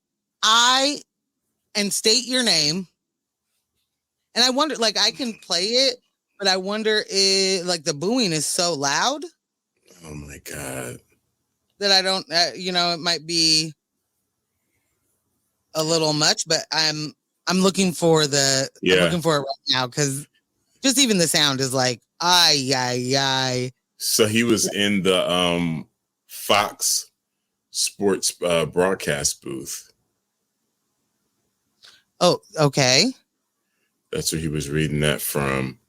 And state your name. And I wonder, like, I can play it, but I wonder if, like, the booing is so loud Oh my God. that I don't, it might be a little much, but I'm looking for I'm looking for it right now because just even the sound is like, ay. So he was in the Fox Sports broadcast booth. Oh, okay. That's where he was reading that from.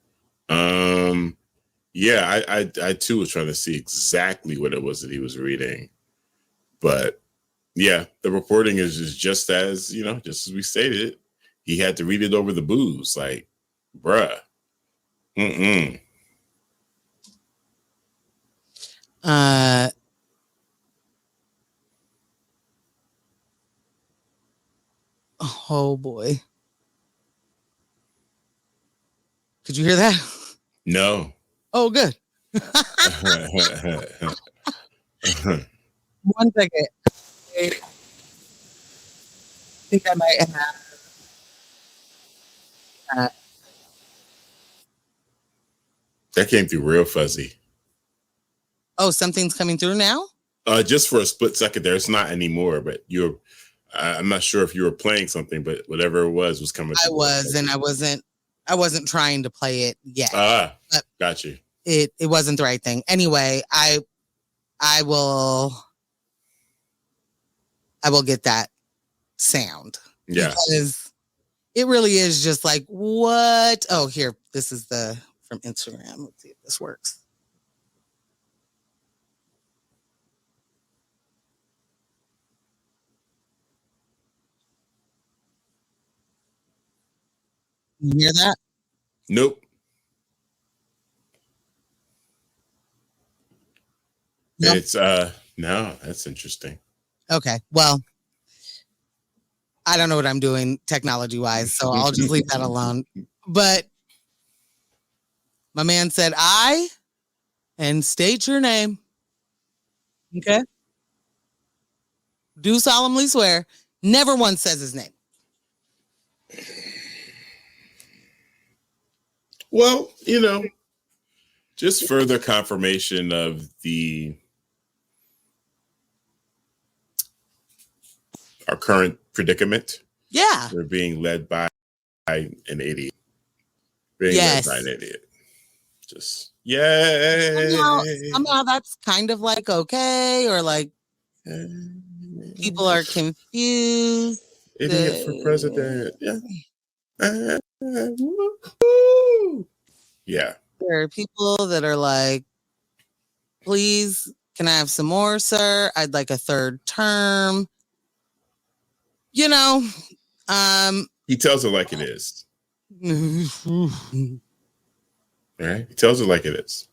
Yeah, I too was trying to see exactly what it was that he was reading, but yeah, the reporting is just as just as we stated. He had to read it over the booze, like, bruh. Oh boy. Could you hear that? No. Oh, good. 1 second. I think I might have. That came through real fuzzy. Oh, something's coming through now? Just for a split second there. It's not anymore, but I'm not sure if you were playing something, but whatever it was coming through. I was, and I wasn't trying to play it yet. Got you. It wasn't the right thing. Anyway, I will get that sound. Yeah. Because it really is just like, what? Oh, here. This is from Instagram. Let's see if this works. You hear that? Nope. Nope. It's no, that's interesting. Okay. Well, I don't know what I'm doing technology wise, so I'll just leave that alone. But my man said, and state your name. Okay. Do solemnly swear. Never once says his name. Well, just further confirmation of our current predicament. Yeah. We're being led by an idiot. Yes. Led by an idiot. Just, yay. Somehow that's kind of like okay, or like people are confused. Idiot for president. Yeah. Yeah. There are people that are like, please, can I have some more, sir? I'd like a third term. He tells it like it is. Right? He tells it like it is.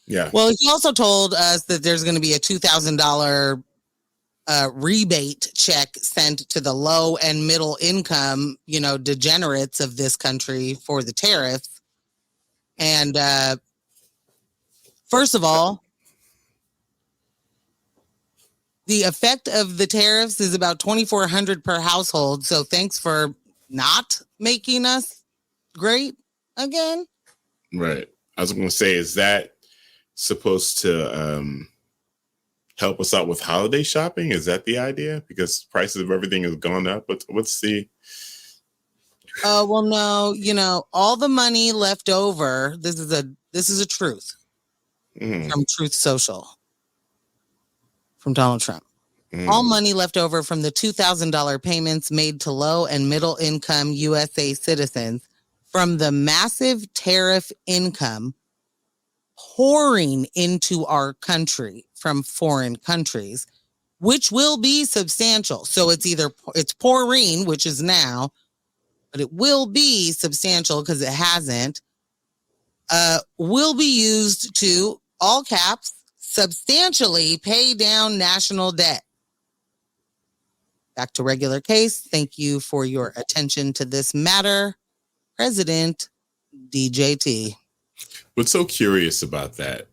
Yeah. Well, he also told us that there's going to be a $2,000 rebate check sent to the low and middle income, degenerates of this country for the tariffs. And first of all, the effect of the tariffs is about $2,400 per household. So thanks for not making us great again. Right. I was going to say, is that supposed to help us out with holiday shopping? Is that the idea? Because prices of everything has gone up. What's the... Well, no, all the money left over. This is a truth from Truth Social, from Donald Trump. All money left over from the $2,000 payments made to low and middle income USA citizens from the massive tariff income pouring into our country from foreign countries, which will be substantial. So it's pouring, which is now, but it will be substantial because it hasn't, will be used to, all caps, substantially pay down national debt. Back to regular case. Thank you for your attention to this matter. President DJT. What's so curious about that?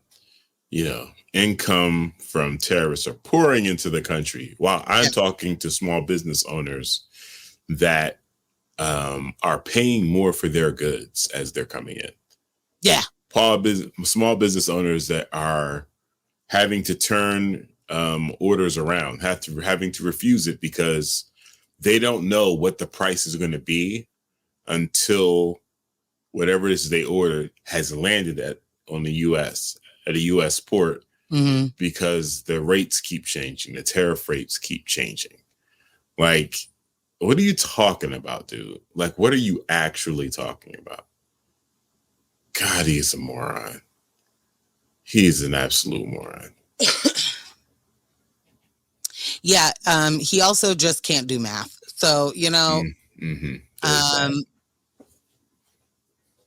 Income from terrorists are pouring into the country while I'm talking to small business owners that are paying more for their goods as they're coming in. Yeah. Small business owners that are having to turn orders around, having to refuse it because they don't know what the price is going to be until whatever it is they ordered has landed at a U.S. port, because the rates keep changing, the tariff rates keep changing. Like, what are you talking about, dude? Like, what are you actually talking about? God, he's a moron. He's an absolute moron. Yeah. He also just can't do math. So,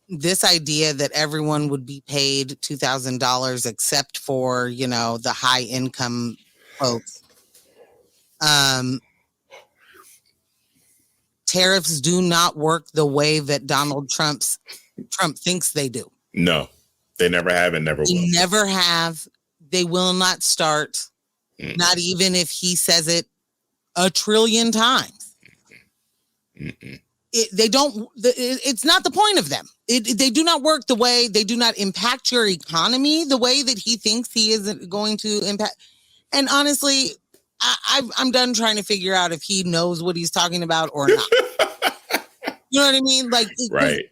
this idea that everyone would be paid $2,000 except for, the high income folks. Tariffs do not work the way that Trump thinks they do. No, they never have and never will. They never have. They will not start. Not even if he says it 1 trillion times. They don't. It's not the point of them. They do not work the way. They do not impact your economy the way that he thinks he isn't going to impact. And honestly, I'm done trying to figure out if he knows what he's talking about or not. You know what I mean? Like, right.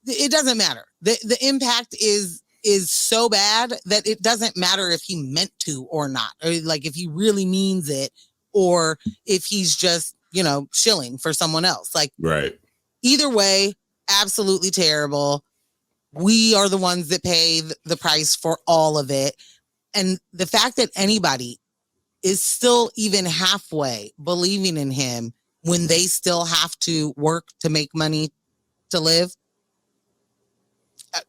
It doesn't matter. The impact is so bad that it doesn't matter if he meant to or not, or like if he really means it, or if he's just, shilling for someone else. Like, right. Either way, absolutely terrible. We are the ones that pay the price for all of it. And the fact that anybody is still even halfway believing in him when they still have to work to make money to live,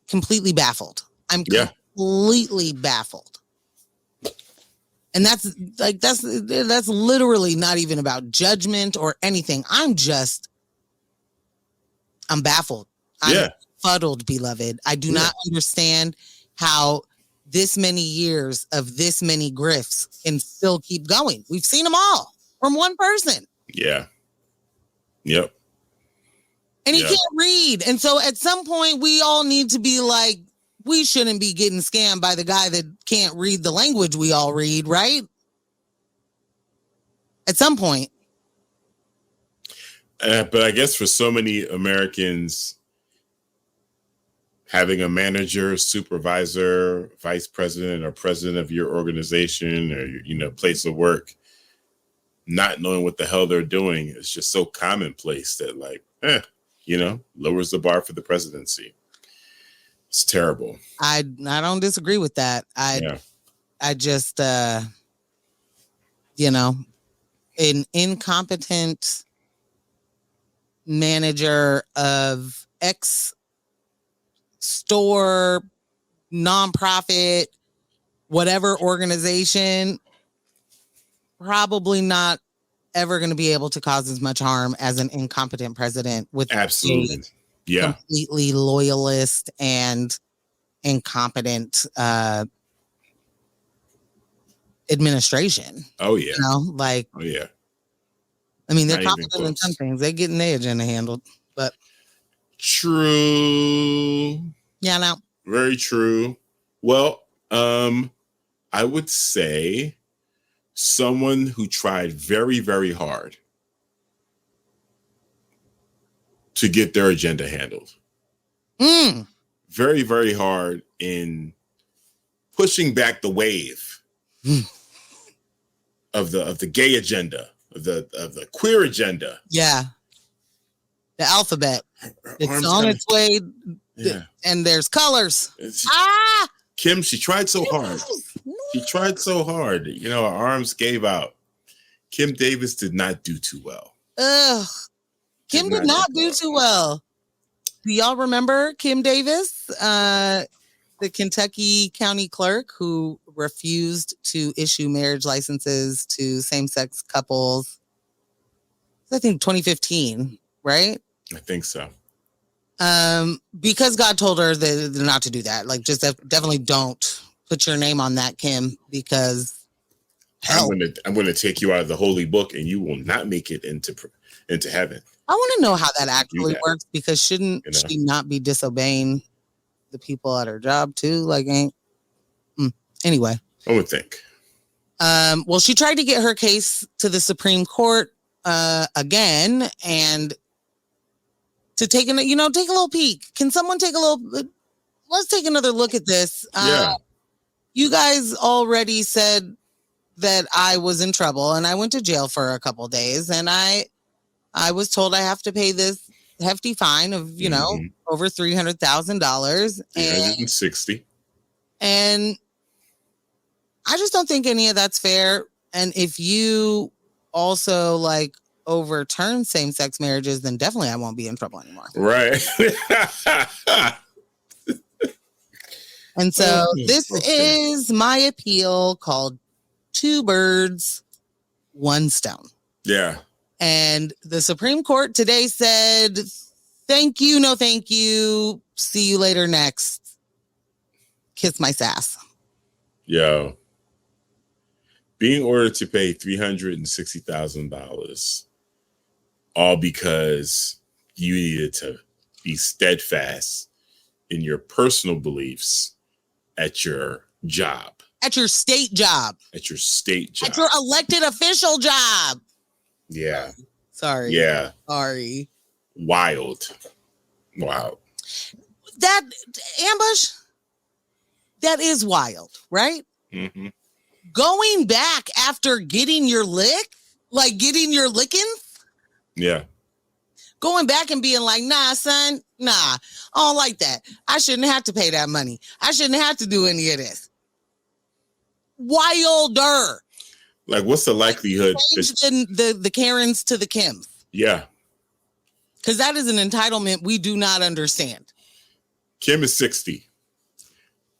completely baffled. I'm completely baffled. And that's literally not even about judgment or anything. I'm baffled. I'm fuddled, beloved. I do not understand how this many years of this many grifts can still keep going. We've seen them all from one person. Yeah. Yep. And he can't read. And so at some point we all need to be like, we shouldn't be getting scammed by the guy that can't read the language we all read, right? At some point. But I guess for so many Americans, having a manager, supervisor, vice president, or president of your organization or, place of work, not knowing what the hell they're doing is just so commonplace that lowers the bar for the presidency. It's terrible. I don't disagree with that. I just, an incompetent manager of X store, nonprofit, whatever organization, probably not ever going to be able to cause as much harm as an incompetent president with absolutely completely loyalist and incompetent administration. Oh yeah. Oh yeah. I mean, they're competent in some things. They're getting their agenda handled, but true. Yeah, no. Very true. Well, I would say someone who tried very, very hard to get their agenda handled. Very, very hard in pushing back the wave of the gay agenda, of the queer agenda. Yeah. The alphabet. It's on its way. Yeah. And there's colors. Kim, she tried so hard. She tried so hard. Her arms gave out. Kim Davis did not do too well. Kim did not do too well. Do y'all remember Kim Davis, the Kentucky county clerk who refused to issue marriage licenses to same-sex couples? I think 2015, right? I think so. Because God told her that not to do that. Like, just definitely don't put your name on that, Kim, because hell. I'm gonna take you out of the holy book, and you will not make it into heaven. I want to know how that actually works, because shouldn't she not be disobeying the people at her job too? Like, anyway. I would think. Well, she tried to get her case to the Supreme Court again, and to take a little peek. Can someone let's take another look at this. Yeah. You guys already said that I was in trouble and I went to jail for a couple of days, and I was told I have to pay this hefty fine of, over $300,000. 360. And I just don't think any of that's fair. And if you also like overturn same-sex marriages, then definitely I won't be in trouble anymore. Right. And so this is my appeal called Two Birds, One Stone. Yeah. And the Supreme Court today said, thank you, no thank you. See you later next. Kiss my sass. Yo. Being ordered to pay $360,000 all because you needed to be steadfast in your personal beliefs at your job. At your state job. At your state job. At your elected official job. Yeah. Sorry. Yeah. Sorry. Wild. Wow. That ambush, that is wild, right? Mm-hmm. Going back after getting your lick, like getting your lickings. Yeah. Going back and being like, nah, son, nah, I don't like that. I shouldn't have to pay that money. I shouldn't have to do any of this. Wilder. Like, what's the likelihood? Change the Karens to the Kims. Yeah. Because that is an entitlement we do not understand. Kim is 60.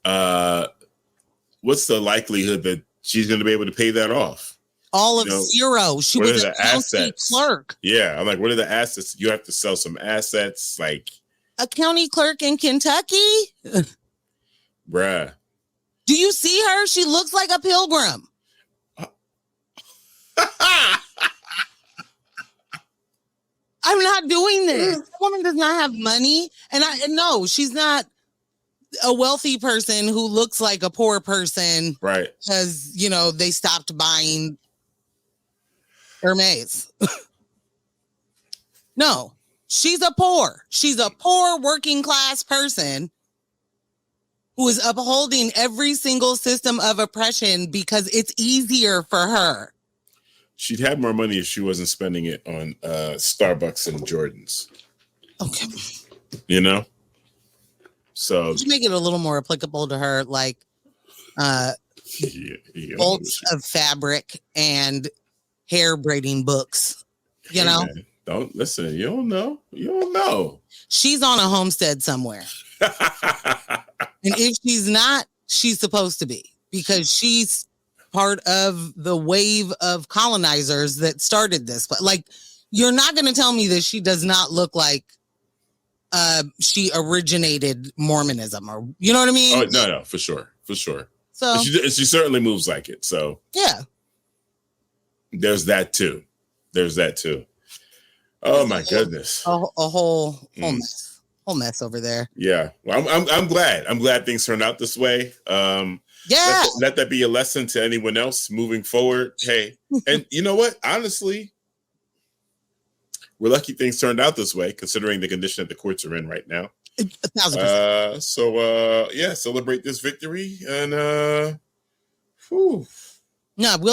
What's the likelihood that she's going to be able to pay that off? All of zero. She was a county clerk. Yeah. I'm like, what are the assets? You have to sell some assets. Like a county clerk in Kentucky? Bruh. Do you see her? She looks like a pilgrim. I'm not doing this. This woman does not have money. And no, she's not a wealthy person who looks like a poor person. Right. Because, they stopped buying Hermes. No, she's a poor working class person who is upholding every single system of oppression because it's easier for her. She'd have more money if she wasn't spending it on Starbucks and Jordans. Okay. So you make it a little more applicable to her, like bolts of fabric and hair braiding books. Man, don't listen. You don't know. She's on a homestead somewhere. And if she's not, she's supposed to be, because she's part of the wave of colonizers that started this. But like, you're not going to tell me that she does not look like she originated Mormonism, or you know what I mean? Oh, no, for sure. So she certainly moves like it. So yeah, there's that too. Oh my goodness, a whole mess over there. Yeah, well, I'm glad things turned out this way. Yeah, let that be a lesson to anyone else moving forward. Hey, and you know what? Honestly, we're lucky things turned out this way, considering the condition that the courts are in right now. 1,000%. So celebrate this victory, and no, we'll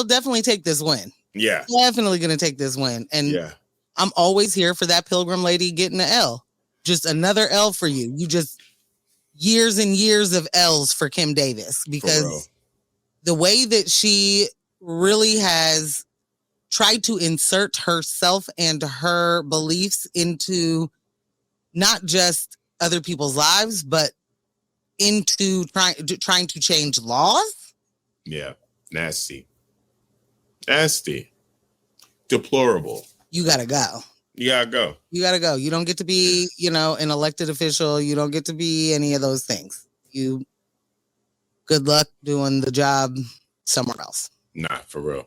definitely take this win. Yeah, definitely gonna take this win, and yeah, I'm always here for that pilgrim lady getting an L. Just another L for you. You just years and years of L's for Kim Davis, because the way that she really has tried to insert herself and her beliefs into not just other people's lives, but into trying to change laws. Yeah. Nasty. Deplorable. You gotta go. You gotta go. You gotta go. You don't get to be, an elected official. You don't get to be any of those things. Good luck doing the job somewhere else. Nah, for real.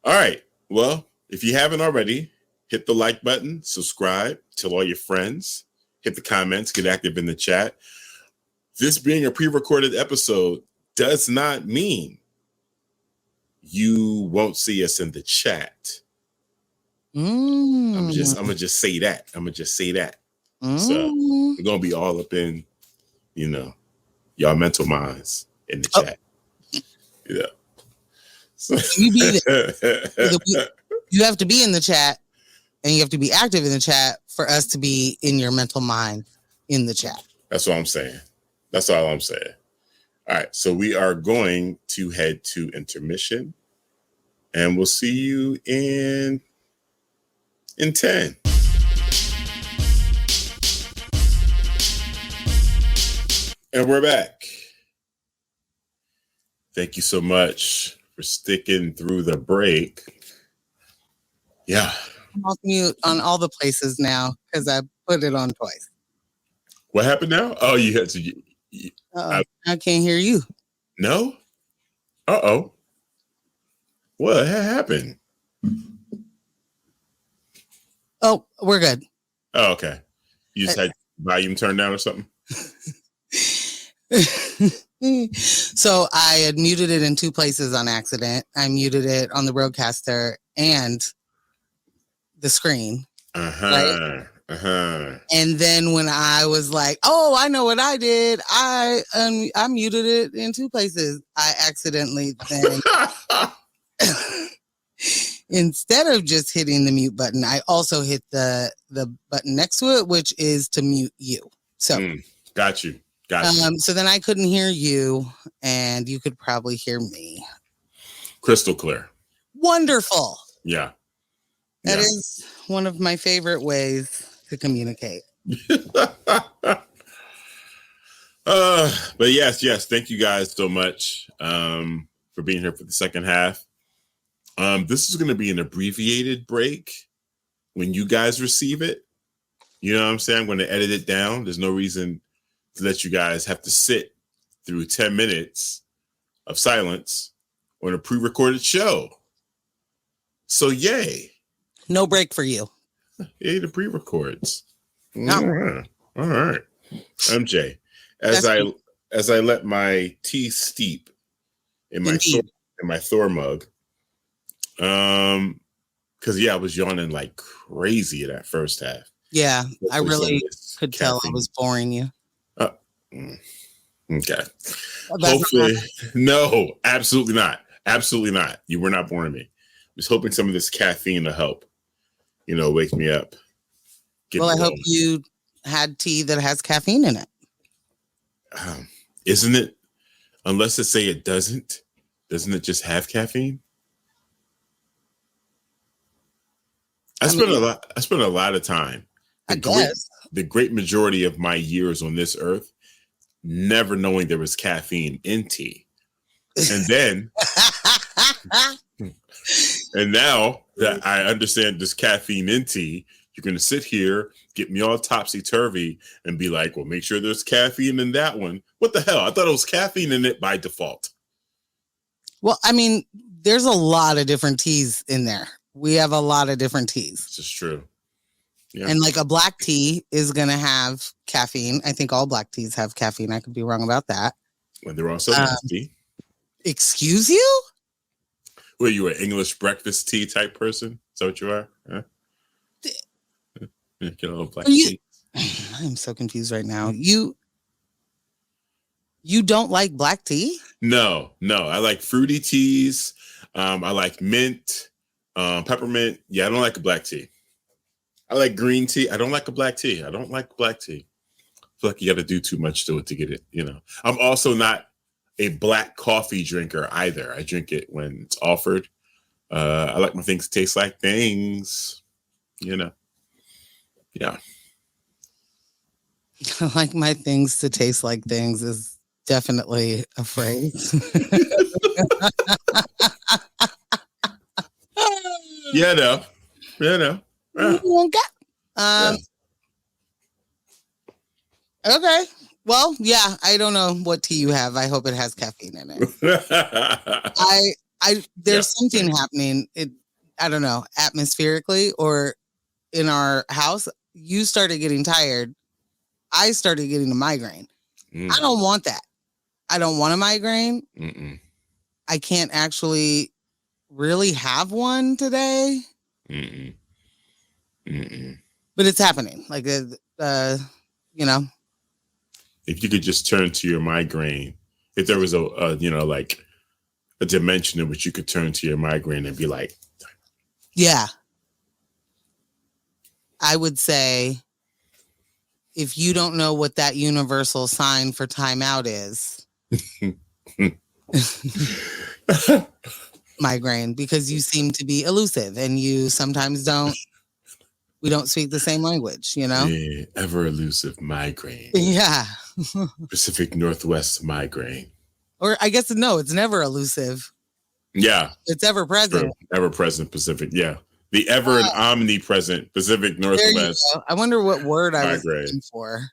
All right. Well, if you haven't already, hit the like button, subscribe, tell all your friends, hit the comments, get active in the chat. This being a pre-recorded episode does not mean you won't see us in the chat. I'm gonna just say that. So we're gonna be all up in, y'all mental minds in the chat. Yeah. So. You be there. You have to be in the chat, and you have to be active in the chat for us to be in your mental mind in the chat. That's what I'm saying. That's all I'm saying. All right. So we are going to head to intermission, and we'll see you in 10. And we're back. Thank you so much for sticking through the break. Yeah. I'm off mute on all the places now because I put it on twice. What happened now? Oh, you had to. I can't hear you. No? Uh-oh. What happened? Oh, we're good. Oh, okay. You just had volume turned down or something? So I had muted it in two places on accident. I muted it on the broadcaster and the screen. Right? And then when I was like, oh, I know what I did. I muted it in two places. I accidentally then, instead of just hitting the mute button, I also hit the button next to it, which is to mute you. So got you. So then I couldn't hear you, and you could probably hear me. Crystal clear. Wonderful. Yeah. That is one of my favorite ways to communicate. But yes. Thank you guys so much for being here for the second half. This is going to be an abbreviated break when you guys receive it. You know what I'm saying? I'm going to edit it down. There's no reason to let you guys have to sit through 10 minutes of silence on a pre-recorded show. So yay. No break for you. Yay, the pre-records. No. All right. MJ, as I let my tea steep in my Thor mug, because I was yawning like crazy in that first half. Yeah, I really could tell I was boring you. Okay. Hopefully, no, absolutely not. Absolutely not. You were not boring me. I was hoping some of this caffeine to help, wake me up. Well, I hope you had tea that has caffeine in it. Isn't it? Unless it say it doesn't it just have caffeine? I spent a lot of time. The great majority of my years on this earth, never knowing there was caffeine in tea. And then, and now that I understand there's caffeine in tea, you're going to sit here, get me all topsy-turvy and be like, well, make sure there's caffeine in that one. What the hell? I thought it was caffeine in it by default. Well, I mean, there's a lot of different teas in there. We have a lot of different teas. This is true. Yeah. And like a black tea is going to have caffeine. I think all black teas have caffeine. I could be wrong about that. When they're also nasty. Excuse you? Were you an English breakfast tea type person? Is that what you are? Huh? Get a little black tea. I'm so confused right now. You don't like black tea? No. I like fruity teas. I like mint, peppermint. Yeah, I don't like a black tea. I like green tea. I don't like a black tea. I don't like black tea. I feel like you got to do too much to it to get it, I'm also not a black coffee drinker either. I drink it when it's offered. I like my things to taste like things, Yeah. I like my things to taste like things is definitely a phrase. Yeah, no. Yeah. Okay. Well, yeah, I don't know what tea you have. I hope it has caffeine in it. There's something happening. I don't know, atmospherically or in our house. You started getting tired. I started getting a migraine. I don't want that. I don't want a migraine. Mm-mm. I can't actually really have one today. Mm-mm. Mm-mm. But it's happening. Like, you know. If you could just turn to your migraine, if there was like a dimension in which you could turn to your migraine and be like, yeah, I would say, if you don't know what that universal sign for timeout is, migraine, because you seem to be elusive and you sometimes we don't speak the same language, Yeah, ever elusive migraine. Yeah. Pacific Northwest migraine. Or I guess, no, it's never elusive. Yeah. It's ever present. Ever present Pacific. Yeah. The ever and omnipresent Pacific Northwest. I wonder what word I was looking for.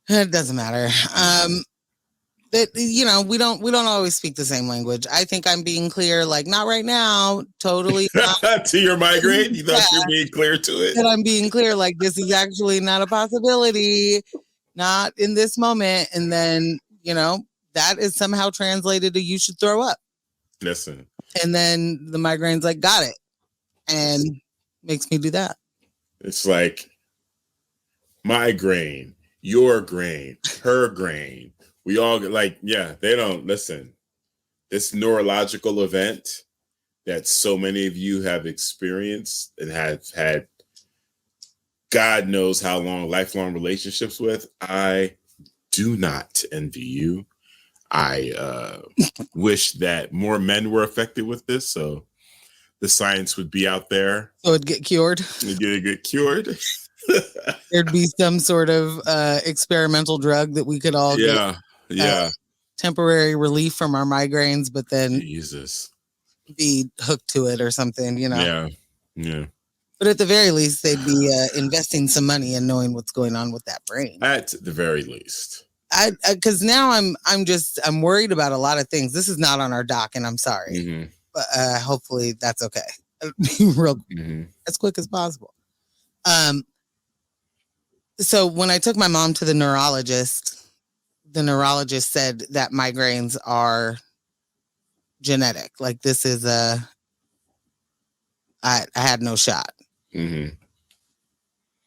It doesn't matter. That we don't always speak the same language. I think I'm being clear, like not right now, totally not. To your migraine, you thought you're being clear to it. That I'm being clear, like this is actually not a possibility, not in this moment. And then that is somehow translated to you should throw up. Listen. And then the migraine's like, got it, and makes me do that. It's like migraine, your grain, her grain. We all like, yeah, they don't listen. This neurological event that so many of you have experienced and have had God knows how long lifelong relationships with. I do not envy you. I wish that more men were affected with this, so the science would be out there. So it'd get cured. It'd get cured. There'd be some sort of experimental drug that we could all get. Temporary relief from our migraines, but then Jesus be hooked to it or something, Yeah. But at the very least, they'd be investing some money and knowing what's going on with that brain. At the very least, because now I'm worried about a lot of things. This is not on our doc, and I'm sorry, but hopefully that's okay. Real as quick as possible. So when I took my mom to the neurologist said that migraines are genetic. Like this is I had no shot.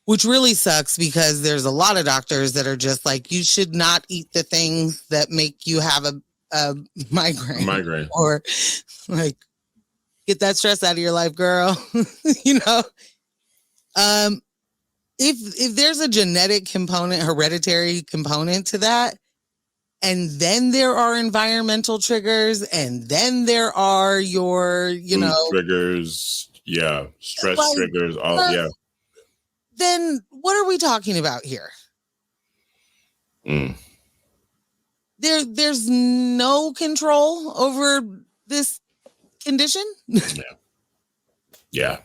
Which really sucks because there's a lot of doctors that are just like, you should not eat the things that make you have a migraine. Or like, get that stress out of your life, girl. If there's a genetic component, hereditary component to that, and then there are environmental triggers, and then there are your, triggers, stress triggers, then what are we talking about here? There's no control over this condition. Yeah.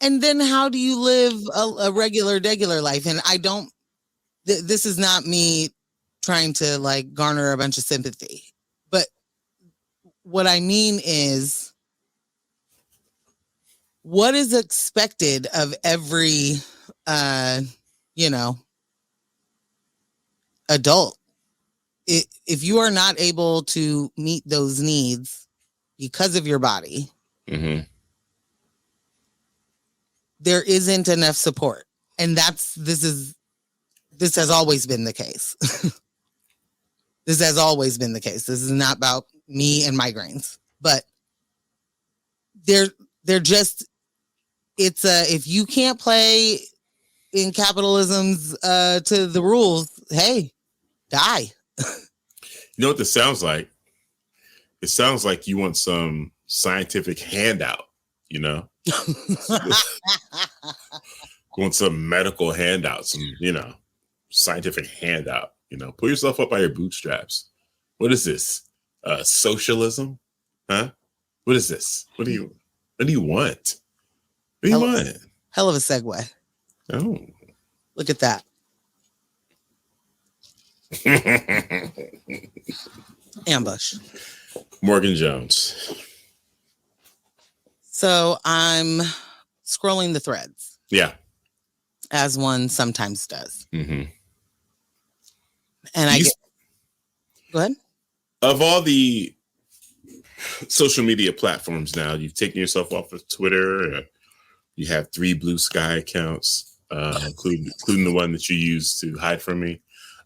And then how do you live a regular life? And I don't. This is not me trying to like garner a bunch of sympathy, but what I mean is, what is expected of every, adult? If you are not able to meet those needs because of your body, there isn't enough support. And this has always been the case. This has always been the case. This is not about me and migraines, but they're just, if you can't play in capitalism's to the rules, hey, die. You know what this sounds like? It sounds like you want some scientific handout, want some medical handout, some, scientific handout, pull yourself up by your bootstraps. What is this? Socialism? Huh? What is this? What do you want? He won. Hell of a segue. Oh. Look at that. Ambush. Morgan Jones. So I'm scrolling the threads. Yeah. As one sometimes does. Mm-hmm. And go ahead. Of all the social media platforms now, you've taken yourself off of Twitter. You have 3 Blue Sky accounts, including the one that you use to hide from me.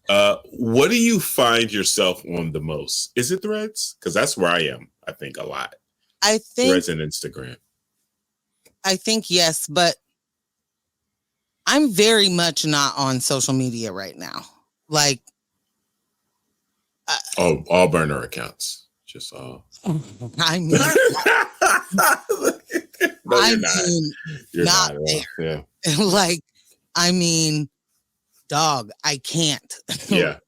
What do you find yourself on the most? Is it Threads? Because that's where I am, I think, a lot. I think Threads and Instagram. I think yes, but I'm very much not on social media right now. Like, all burner accounts. Just all. I mean, You're not there. Yeah. Like, I mean, dog, I can't. Yeah.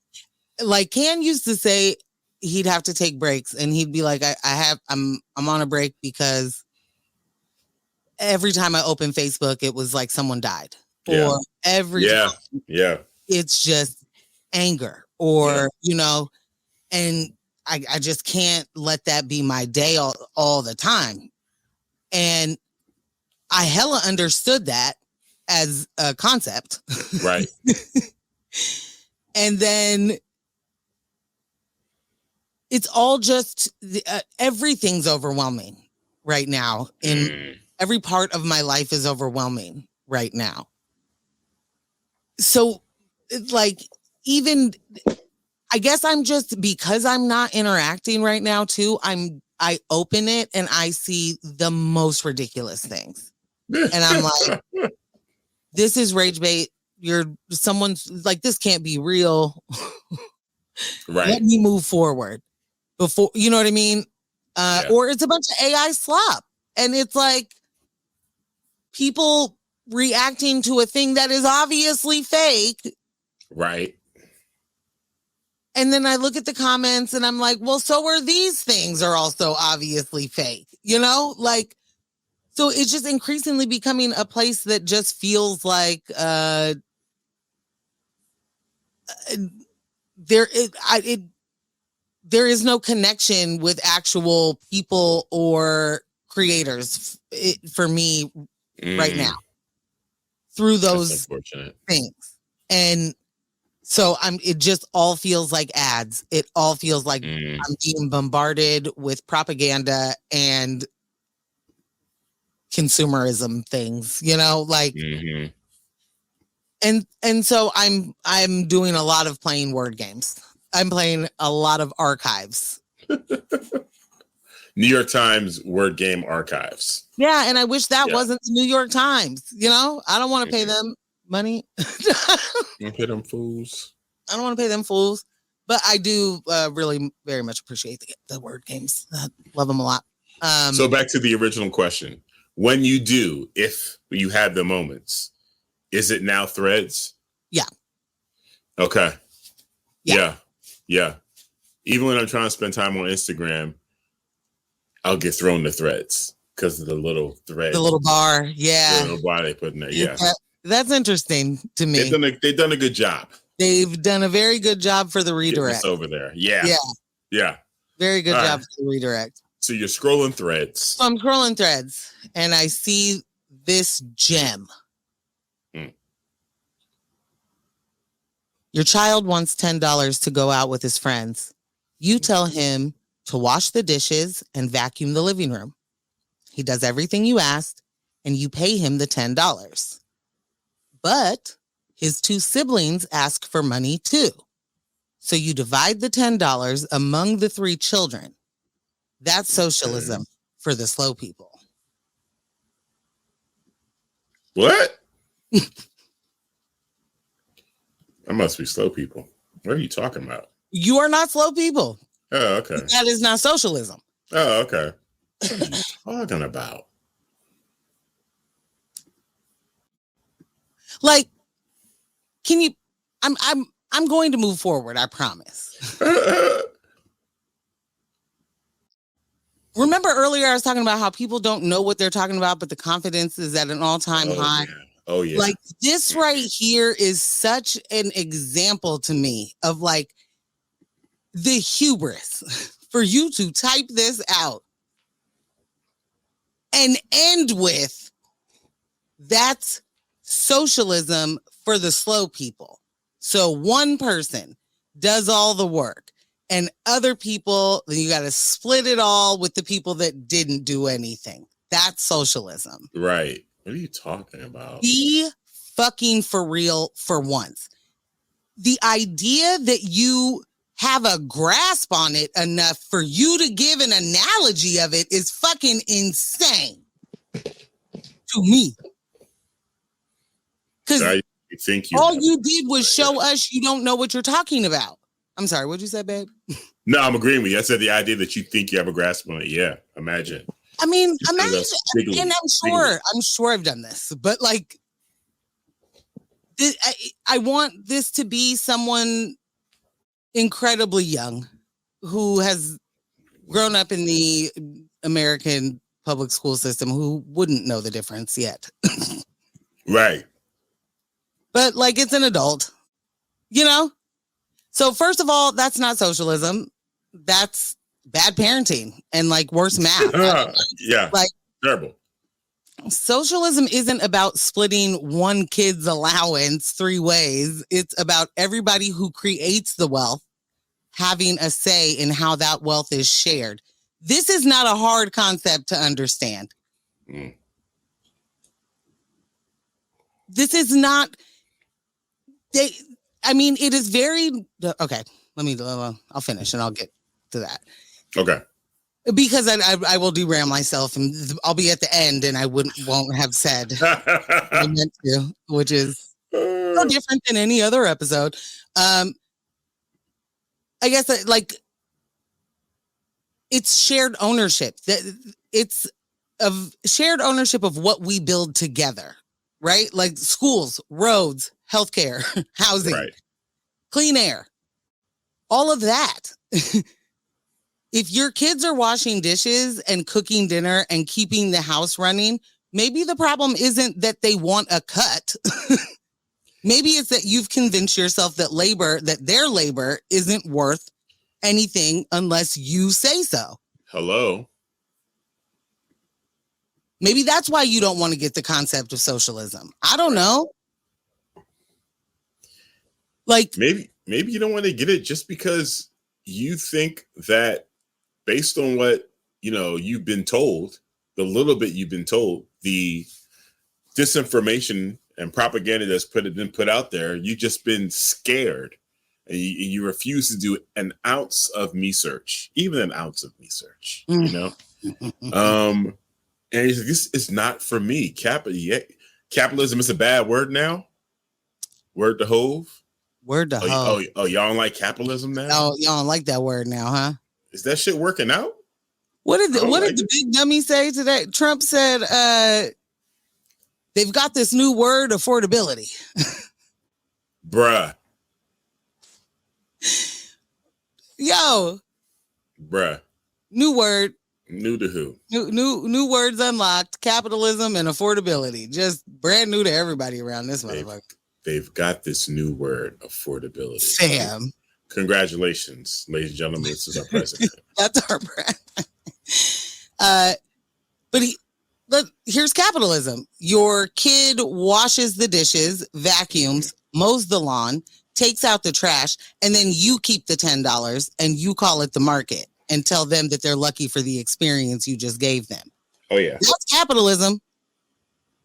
Like, Can used to say he'd have to take breaks, and he'd be like, I'm on a break because every time I open Facebook, it was like someone died. Yeah. Or every time it's just anger, or and I just can't let that be my day all the time. And I hella understood that as a concept. Right. And then it's all just everything's overwhelming right now. In every part of my life is overwhelming right now. So like, even I guess I'm just, because I'm not interacting right now too, I open it and I see the most ridiculous things. And I'm like, this is rage bait. Someone's like, this can't be real. Right. Let me move forward before, you know what I mean? Or it's a bunch of AI slop. And it's like people reacting to a thing that is obviously fake. Right. And then I look at the comments and I'm like, well, so are these things are also obviously fake, like, so it's just increasingly becoming a place that just feels like there is no connection with actual people or creators for me right now through those things. And so it just all feels like ads. It all feels like I'm being bombarded with propaganda and consumerism things, like, and so I'm doing a lot of playing word games. I'm playing a lot of archives. New York Times word game archives. Yeah, and I wish that wasn't the New York Times. I don't want to pay them money. You pay them fools. I don't want to pay them fools, but I do really very much appreciate the word games. Love them a lot. So back to the original question. When you do, if you have the moments, is it now Threads? Yeah. Okay. Yeah. Even when I'm trying to spend time on Instagram, I'll get thrown to Threads because of the little thread. The little bar. Yeah. The little bar they put in there. Yeah. That's interesting to me. They've done a good job. They've done a very good job for the redirect. Over there. Yeah. Very good job for the redirect. So you're scrolling Threads. So I'm scrolling Threads and I see this gem. Your child wants $10 to go out with his friends. You tell him to wash the dishes and vacuum the living room. He does everything you asked and you pay him the $10. But his 2 siblings ask for money too. So you divide the $10 among the 3 children. That's socialism for the slow people. What? I must be slow people. What are you talking about? You are not slow people. Oh, okay. That is not socialism. Oh, okay. What are you talking about? Like, can you? I'm going to move forward. I promise. Remember earlier I was talking about how people don't know what they're talking about, but the confidence is at an all-time high. Yeah. Oh yeah. Like this right here is such an example to me of like the hubris for you to type this out and end with that's socialism for the slow people. So one person does all the work and other people, then you got to split it all with the people that didn't do anything. That's socialism. Right. What are you talking about? Be fucking for real for once. The idea that you have a grasp on it enough for you to give an analogy of it is fucking insane to me. Because all you did was show us you don't know what you're talking about. I'm sorry, what'd you say, babe? No, I'm agreeing with you. I said the idea that you think you have a grasp on it. Yeah, imagine. I mean, imagine, and I'm sure I've done this, but like, I want this to be someone incredibly young who has grown up in the American public school system who wouldn't know the difference yet. Right. But like, it's an adult, you know? So first of all, that's not socialism. That's bad parenting and like worse math. Yeah. Like terrible. Socialism isn't about splitting one kid's allowance 3 ways. It's about everybody who creates the wealth having a say in how that wealth is shared. This is not a hard concept to understand. This is not, it is very, okay, I'll finish and I'll get to that. Okay. Because I will derail myself and I'll be at the end and I won't have said what I meant to, which is no different than any other episode. I guess like it's shared ownership. It's of shared ownership of what we build together, right? Like schools, roads, healthcare, housing, right, clean air, all of that. If your kids are washing dishes and cooking dinner and keeping the house running, maybe the problem isn't that they want a cut. Maybe it's that you've convinced yourself that their labor isn't worth anything unless you say so. Hello. Maybe that's why you don't want to get the concept of socialism. I don't know. Like maybe you don't want to get it just because you think that based on what, you've been told, the little bit you've been told, the disinformation and propaganda that's been put out there, you've just been scared and you refuse to do an ounce of research, even an ounce of research, And he's like, this is not for me. Capitalism is a bad word now. Word to Hove. Word to Hove. Oh, y'all don't like capitalism now? Oh, y'all don't like that word now, huh? Is that shit working out? What did the big dummy say today? Trump said they've got this new word, affordability. Bruh. Yo. Bruh. New word. New to who? New words unlocked. Capitalism and affordability. Just brand new to everybody around this motherfucker. They've got this new word, affordability. Sam. Congratulations, ladies and gentlemen. This is our president. That's our president. But here's capitalism. Your kid washes the dishes, vacuums, mows the lawn, takes out the trash, and then you keep the $10 and you call it the market and tell them that they're lucky for the experience you just gave them. Oh, yeah. That's capitalism,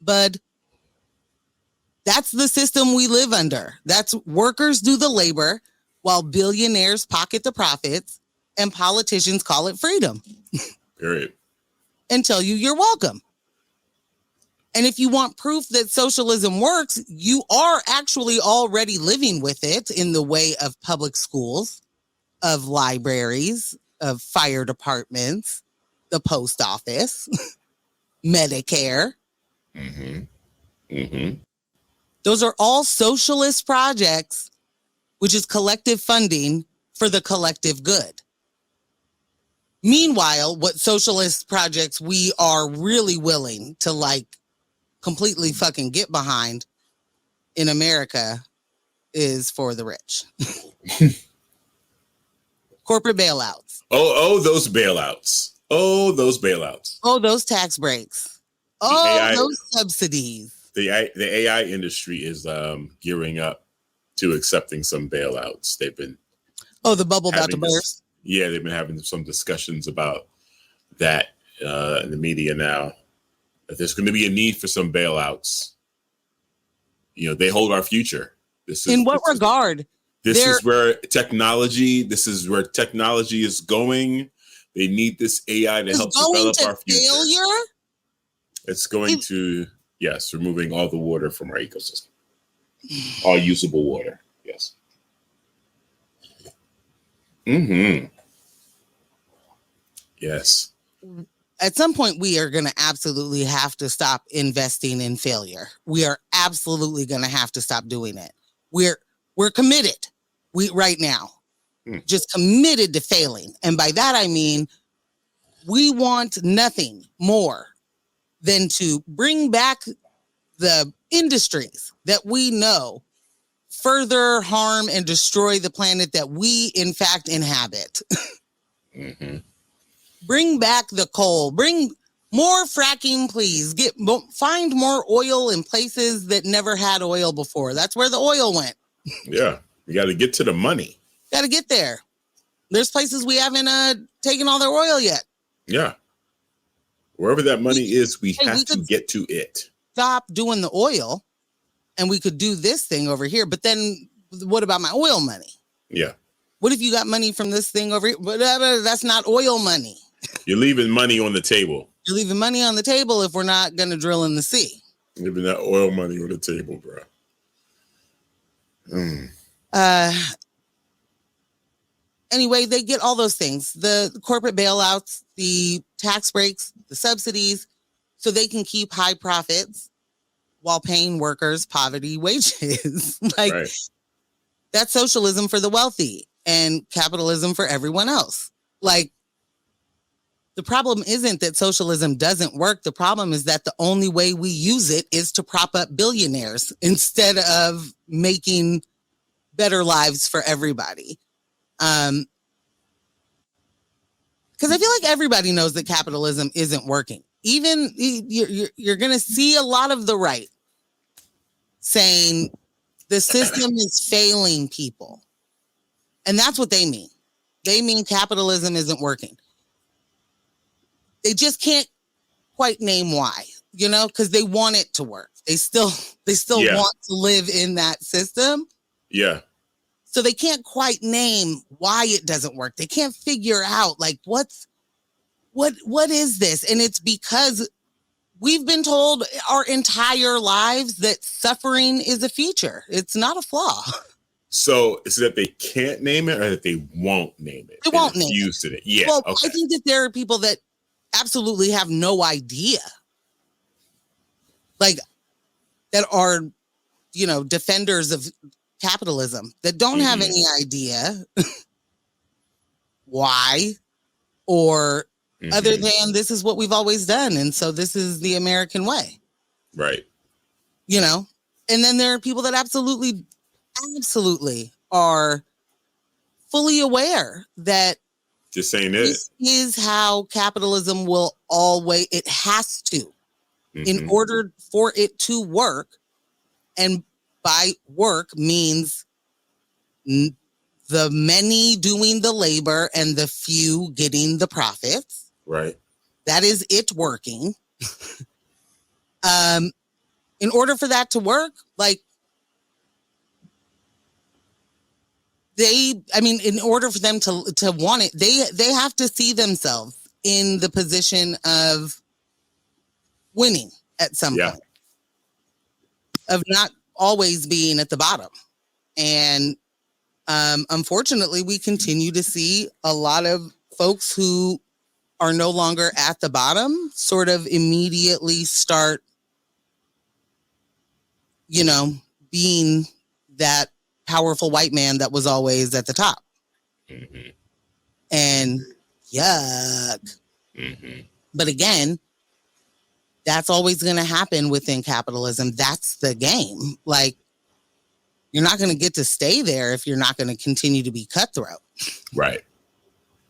bud. That's the system we live under. That's workers do the labor while billionaires pocket the profits and politicians call it freedom. Period. And tell you you're welcome. And if you want proof that socialism works, you are actually already living with it in the way of public schools, of libraries, of fire departments, the post office, Medicare. Mm-hmm. Mm-hmm. Those are all socialist projects, which is collective funding for the collective good. Meanwhile, what socialist projects we are really willing to like completely fucking get behind in America is for the rich. Corporate bailouts. Oh, those bailouts. Oh, those bailouts. Oh, those tax breaks. Those subsidies. The AI industry is gearing up to accepting some bailouts. They've been the bubble about to burst. Yeah, they've been having some discussions about that in the media now. That there's going to be a need for some bailouts. You know, they hold our future. In what regard? This is where technology is going. They need this AI to help develop our future. Failure? It's going to, yes, removing all the water from our ecosystem. All usable water. Yes. Mm-hmm. Yes. At some point, we are going to absolutely have to stop investing in failure. We are absolutely going to have to stop doing it. We're committed. Right now, just committed to failing. And by that, I mean, we want nothing more than to bring back the industries that we know further harm and destroy the planet that we, in fact, inhabit. Mm-hmm. Bring back the coal. Bring more fracking, please. Find more oil in places that never had oil before. That's where the oil went. Yeah. You got to get to the money. Got to get there. There's places we haven't taken all their oil yet. Yeah. Wherever that money is, we have to get to it. Stop doing the oil and we could do this thing over here. But then what about my oil money? Yeah. What if you got money from this thing over here? Whatever. That's not oil money. You're leaving money on the table. You're leaving money on the table if we're not going to drill in the sea. Leaving that oil money on the table, bro. Anyway, they get all those things, the corporate bailouts, the tax breaks, the subsidies, so they can keep high profits while paying workers poverty wages. That's socialism for the wealthy and capitalism for everyone else. The problem isn't that socialism doesn't work. The problem is that the only way we use it is to prop up billionaires instead of making better lives for everybody. Because I feel like everybody knows that capitalism isn't working. Even you're going to see a lot of the right saying the system is failing people. And that's what they mean. They mean capitalism isn't working. They just can't quite name why, because they want it to work. They still want to live in that system. Yeah. So they can't quite name why it doesn't work. They can't figure out what is this? And it's because we've been told our entire lives that suffering is a feature. It's not a flaw. So is it that they can't name it or that they won't name it? They won't name it. To it. Yeah. Well, okay. I think that there are people that absolutely have no idea. That are, defenders of capitalism that don't have any idea why or other than this is what we've always done. And so this is the American way. Right. And then there are people that absolutely are fully aware that this ain't this is how capitalism will always, it has to, in order for it to work. And by work means the many doing the labor and the few getting the profits. Right. That is it working. In order for that to work, in order for them to want it, they have to see themselves in the position of winning at some point, of not always being at the bottom. And unfortunately, we continue to see a lot of folks who are no longer at the bottom sort of immediately start, being that powerful white man that was always at the top. And yuck. Mm-hmm. But again, that's always going to happen within capitalism. That's the game. Like, you're not going to get to stay there if you're not going to continue to be cutthroat. Right.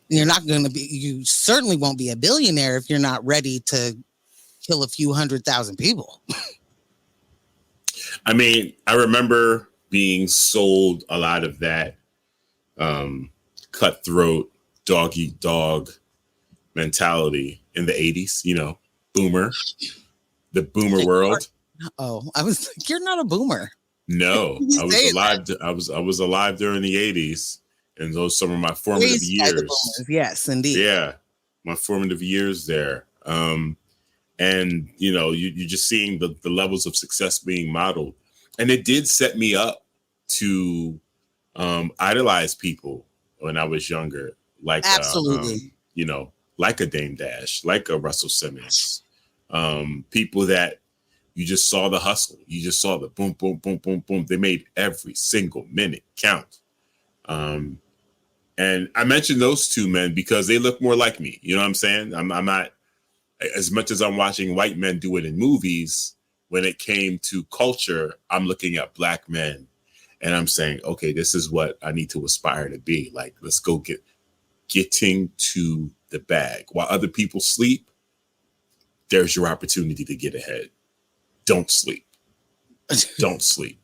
You certainly won't be a billionaire if you're not ready to kill a few 100,000 people. I mean, I remember being sold a lot of that cutthroat, dog eat dog mentality in the 80s, boomer, the boomer world. Oh, I was like, you're not a boomer. No, I was alive. I was alive during the 80s, and those some of my formative years. Yes, indeed. Yeah, my formative years there. And you're just seeing the levels of success being modeled, and it did set me up to idolize people when I was younger, like absolutely, like a Dame Dash, like a Russell Simmons, people that you just saw the hustle, you just saw the boom, boom, boom, boom, boom. They made every single minute count. And I mentioned those two men because they look more like me. You know what I'm saying? I'm not, as much as I'm watching white men do it in movies, when it came to culture, I'm looking at black men and I'm saying, okay, this is what I need to aspire to be. Like, let's go getting to the bag. While other people sleep, there's your opportunity to get ahead. Don't sleep. Don't sleep.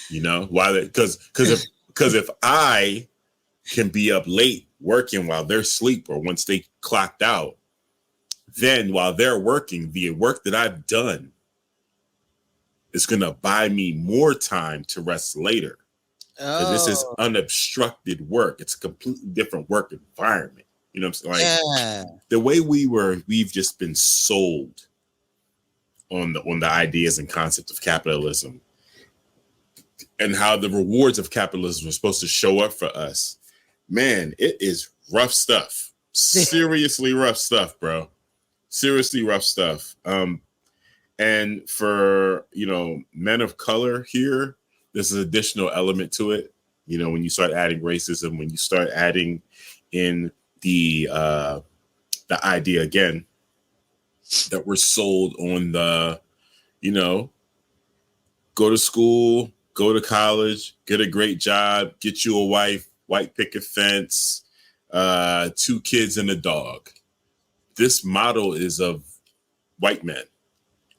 Why? Because if I can be up late working while they're asleep or once they clocked out, then while they're working, the work that I've done is going to buy me more time to rest later. Because this is unobstructed work. It's a completely different work environment. You know what I'm saying? Like, the way we've just been sold on the ideas and concepts of capitalism and how the rewards of capitalism are supposed to show up for us. Man, it is rough stuff. Seriously rough stuff, bro. Seriously rough stuff. And for, men of color here, there's an additional element to it. When you start adding racism, when you start adding in the idea again that we're sold on the, go to school, go to college, get a great job, get you a wife, white picket fence, 2 kids and a dog. This model is of white men,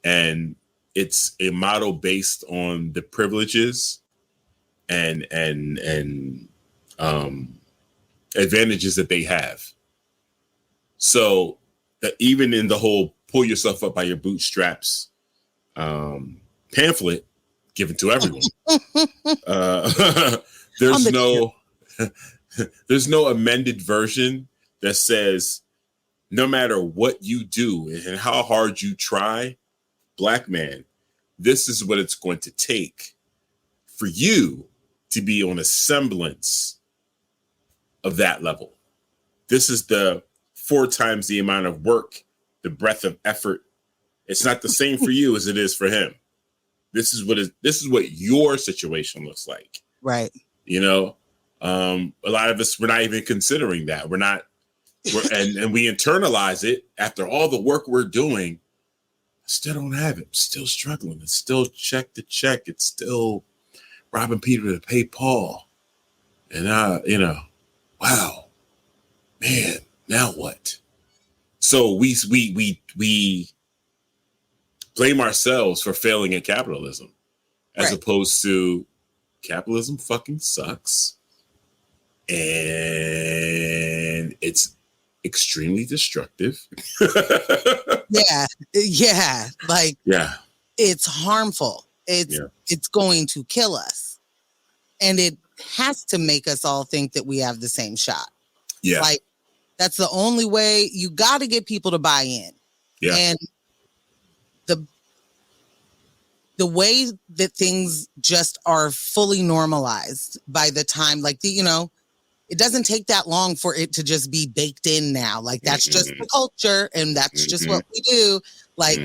and it's a model based on the privileges and advantages that they have. So that even in the whole pull yourself up by your bootstraps pamphlet given to everyone, there's no amended version that says no matter what you do and how hard you try, black man, this is what it's going to take for you to be on a semblance of that level. This is the 4 times the amount of work, the breadth of effort. It's not the same for you as it is for him. This is what your situation looks like. Right. A lot of us, we're not even considering that. And we internalize it after all the work we're doing. I still don't have it. I'm still struggling. It's still check to check. It's still robbing Peter to pay Paul. And wow, man, now what? So we blame ourselves for failing at capitalism, as opposed to capitalism fucking sucks. And it's extremely destructive. Yeah. Like, yeah, it's harmful. It's going to kill us. And it has to make us all think that we have the same shot. Yeah. Like, that's the only way. You got to get people to buy in. Yeah. And the way that things just are fully normalized by the time, like, it doesn't take that long for it to just be baked in now. Like, that's just the culture, and that's just what we do. Like,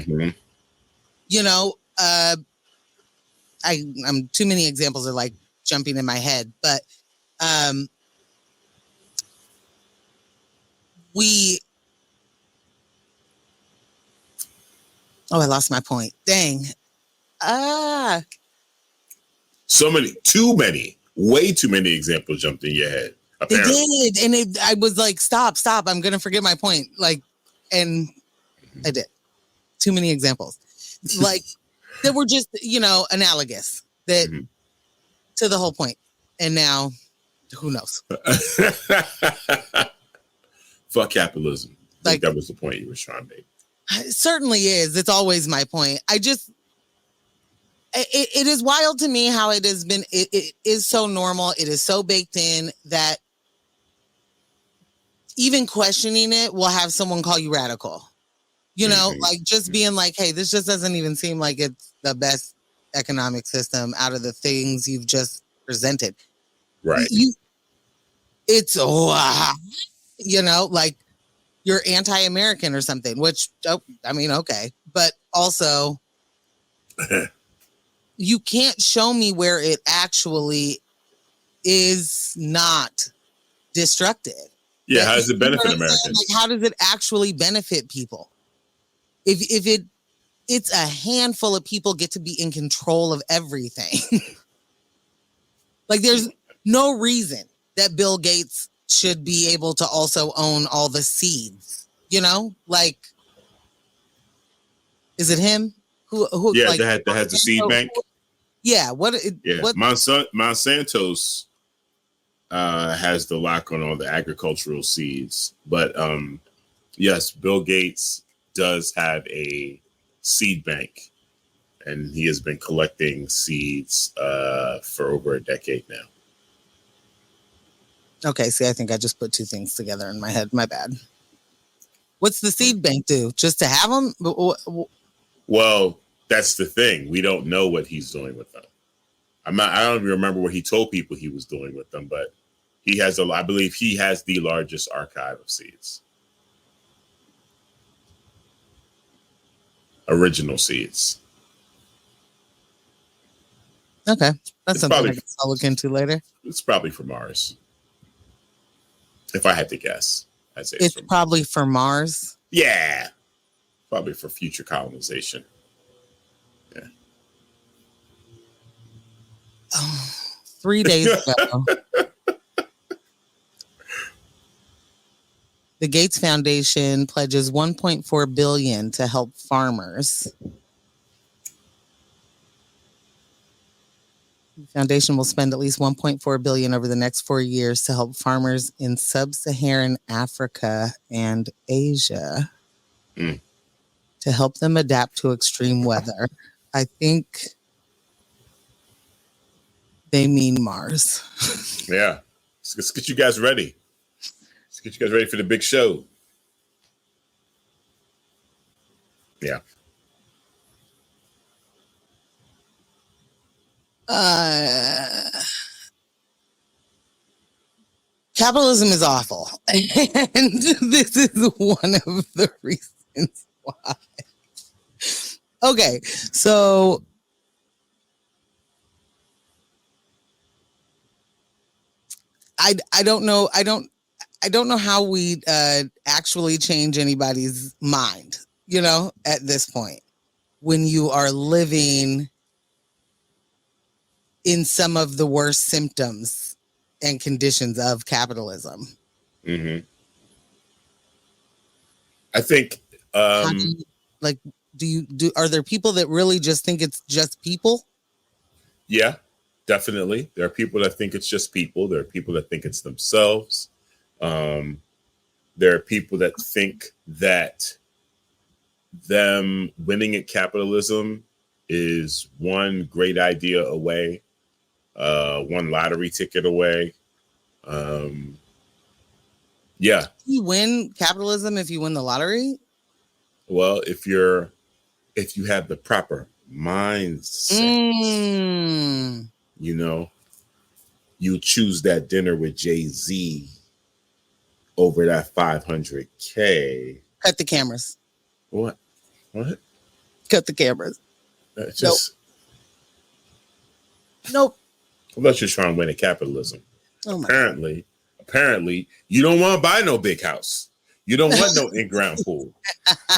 I'm too many examples are like jumping in my head, but we. Oh, I lost my point. Dang. Way too many examples jumped in your head. Apparently. They did, and I was like, stop. I'm gonna forget my point. Like, and I did. Too many examples, like that were just analogous that to the whole point. And now, who knows? Fuck capitalism. I think that was the point you were trying to make. It certainly is. It's always my point. It is wild to me how it has been. It is so normal. It is so baked in that even questioning it will have someone call you radical. Like just being like, hey, this just doesn't even seem like it's the best economic system out of the things you've just presented. Right. It's like you're anti-American or something, which, okay. But also, you can't show me where it actually is not destructive. Yeah, how does it benefit Americans? Like, how does it actually benefit people? If it's a handful of people get to be in control of everything. Like, there's no reason that Bill Gates should be able to also own all the seeds. Like, is it him? Who? Yeah, like, that has the seed bank. Yeah. What? Monsanto's has the lock on all the agricultural seeds, but yes, Bill Gates does have a seed bank, and he has been collecting seeds for over a decade now. Okay, see, I think I just put two things together in my head. My bad. What's the seed bank do? Just to have them? Well, that's the thing. We don't know what he's doing with them. I don't even remember what he told people he was doing with them, but he has I believe he has the largest archive of seeds. Original seeds. Okay. That's something I guess I'll look into later. It's probably from Mars. If I had to guess, I'd say it's probably for Mars. Yeah. Probably for future colonization. Yeah. 3 days ago, the Gates Foundation pledges $1.4 billion to help farmers. The foundation will spend at least $1.4 billion over the next 4 years to help farmers in sub-Saharan Africa and Asia to help them adapt to extreme weather. I think they mean Mars. Yeah. Let's get you guys ready. Let's get you guys ready for the big show. Yeah. Capitalism is awful. And this is one of the reasons why. Okay, so I don't know. I don't know how we actually change anybody's mind, at this point, when you are living in some of the worst symptoms and conditions of capitalism. Mm-hmm. I think, are there people that really just think it's just people? Yeah, definitely. There are people that think it's just people. There are people that think it's themselves. There are people that think that them winning at capitalism is one great idea away, one lottery ticket away. Yeah. You win capitalism if you win the lottery? Well, if you have the proper mindset, you choose that dinner with Jay-Z over that $500K. Cut the cameras. What? Cut the cameras. Nope. I thought you were trying to win at capitalism. Oh Apparently, you don't want to buy no big house. You don't want no in-ground pool.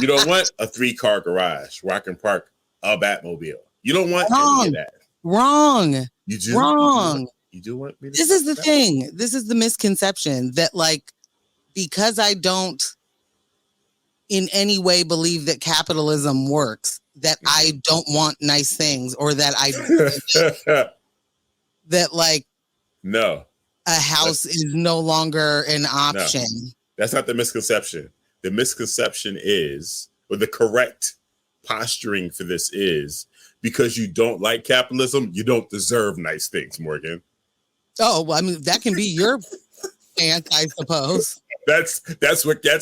You don't want a 3-car garage where I can park a Batmobile. You don't want any of that. Wrong. You do. Wrong. You do want me to. This is the thing. This is the misconception that, like, because I don't in any way believe that capitalism works, that I don't want nice things, or that that like no, a house is no longer an option. No, that's not the misconception. The misconception is, or the correct posturing for this is, because you don't like capitalism, you don't deserve nice things, Morgan. Oh, well, I mean, that can be your stance, I suppose. That's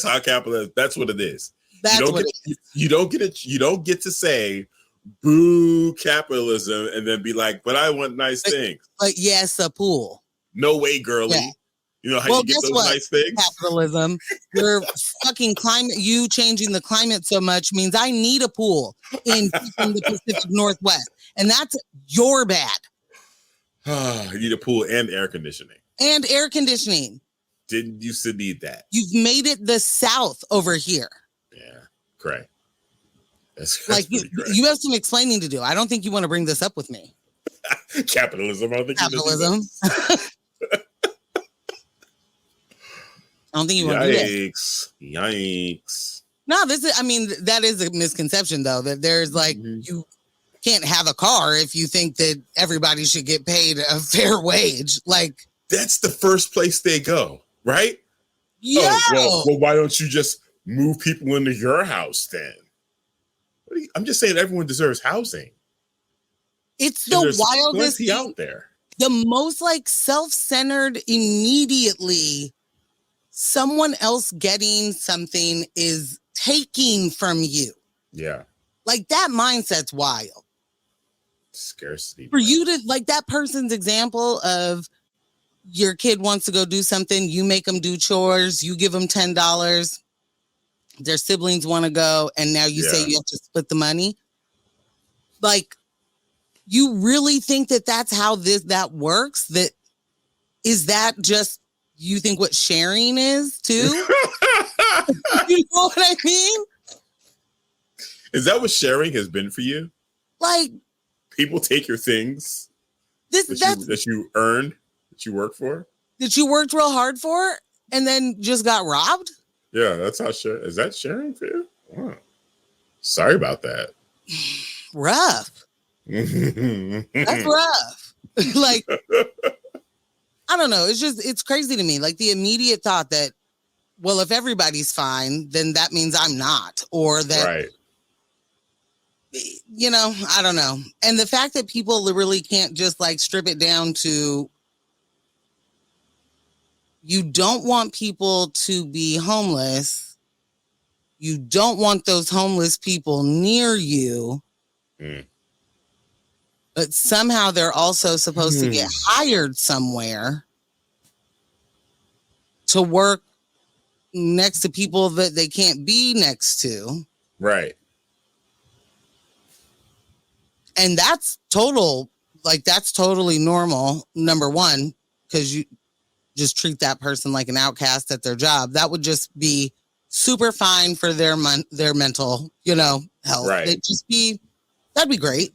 how capitalism. That's what it is. You don't get to say boo capitalism and then be like, but I want nice things. But yes, a pool. No way, girly. Yeah. You know how you get those nice things? Capitalism. Your fucking climate, you changing the climate so much means I need a pool in the Pacific Northwest. And that's your bad. You need a pool and air conditioning. And air conditioning. Didn't used to need that. You've made it the South over here. Yeah, cray. That's like you have some explaining to do. I don't think you want to bring this up with me. Capitalism. I don't think capitalism. I don't think you want to do that. Yikes. No, that is a misconception, though, that there's like, you can't have a car if you think that everybody should get paid a fair wage. Like, that's the first place they go, right? Yeah. Oh, well, why don't you just move people into your house then? I'm just saying everyone deserves housing. It's the wildest thing out there. The most like self-centered, immediately someone else getting something is taking from you. Yeah. Like that mindset's wild. Scarcity. For you to, like that person's example of your kid wants to go do something, you make them do chores, you give them $10, their siblings want to go, and now you say you have to split the money. Like, you really think that that's how that works? That is that just you think what sharing is too? You know what I mean? Is that what sharing has been for you? Like, people take your things that you earned, that you worked for, that you worked real hard for, and then just got robbed. Yeah, that's how share. Is that sharing for you? Wow. Sorry about that. Rough. That's rough. Like, I don't know. It's crazy to me. Like the immediate thought that, well, if everybody's fine, then that means I'm not, or that, right. You know, I don't know. And the fact that people literally can't just like strip it down to, you don't want people to be homeless. You don't want those homeless people near you. But somehow they're also supposed to get hired somewhere to work next to people that they can't be next to. Right. And that's totally normal, number one, because you just treat that person like an outcast at their job. That would just be super fine for their mental, health. Right. That'd be great.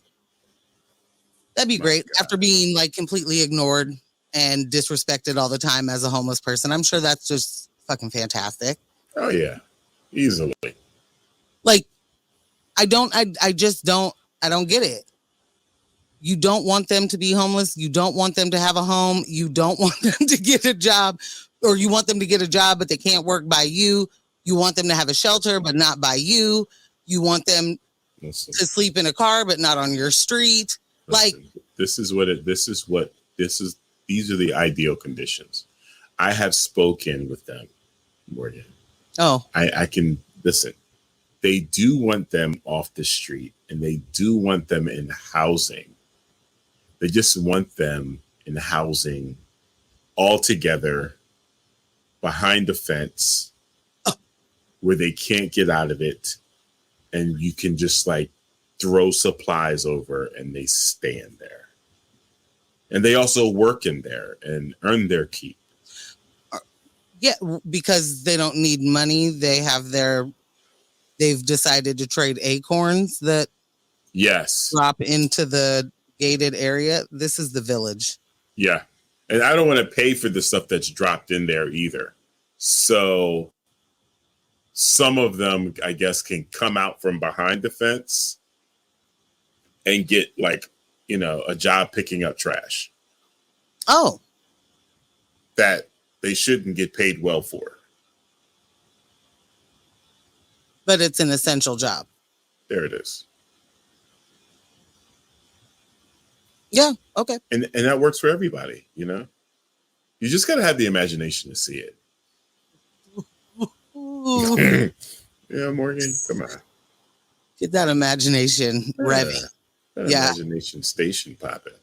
That'd be great. God. After being like completely ignored and disrespected all the time as a homeless person. I'm sure that's just fucking fantastic. Oh yeah. Easily. Like, I don't get it. You don't want them to be homeless. You don't want them to have a home. You don't want them to get a job, or you want them to get a job, but they can't work by you. You want them to have a shelter, but not by you. You want them to sleep in a car, but not on your street. Like, these are the ideal conditions. I have spoken with them, Morgan. Oh, I can listen. They do want them off the street, and they do want them in housing. They just want them in housing all together behind the fence where they can't get out of it. And you can just like throw supplies over and they stand there. And they also work in there and earn their keep. Yeah, because they don't need money. They've decided to trade acorns that Yes. drop into the gated area. This is the village. Yeah. And I don't want to pay for the stuff that's dropped in there either. So some of them, I guess, can come out from behind the fence and get like, a job picking up trash Oh, that they shouldn't get paid well for. but it's an essential job. There it is. Yeah. Okay. And that works for everybody, You just got to have the imagination to see it. Ooh, Yeah, Morgan, come on. get that imagination revving. That Yeah. imagination station popping.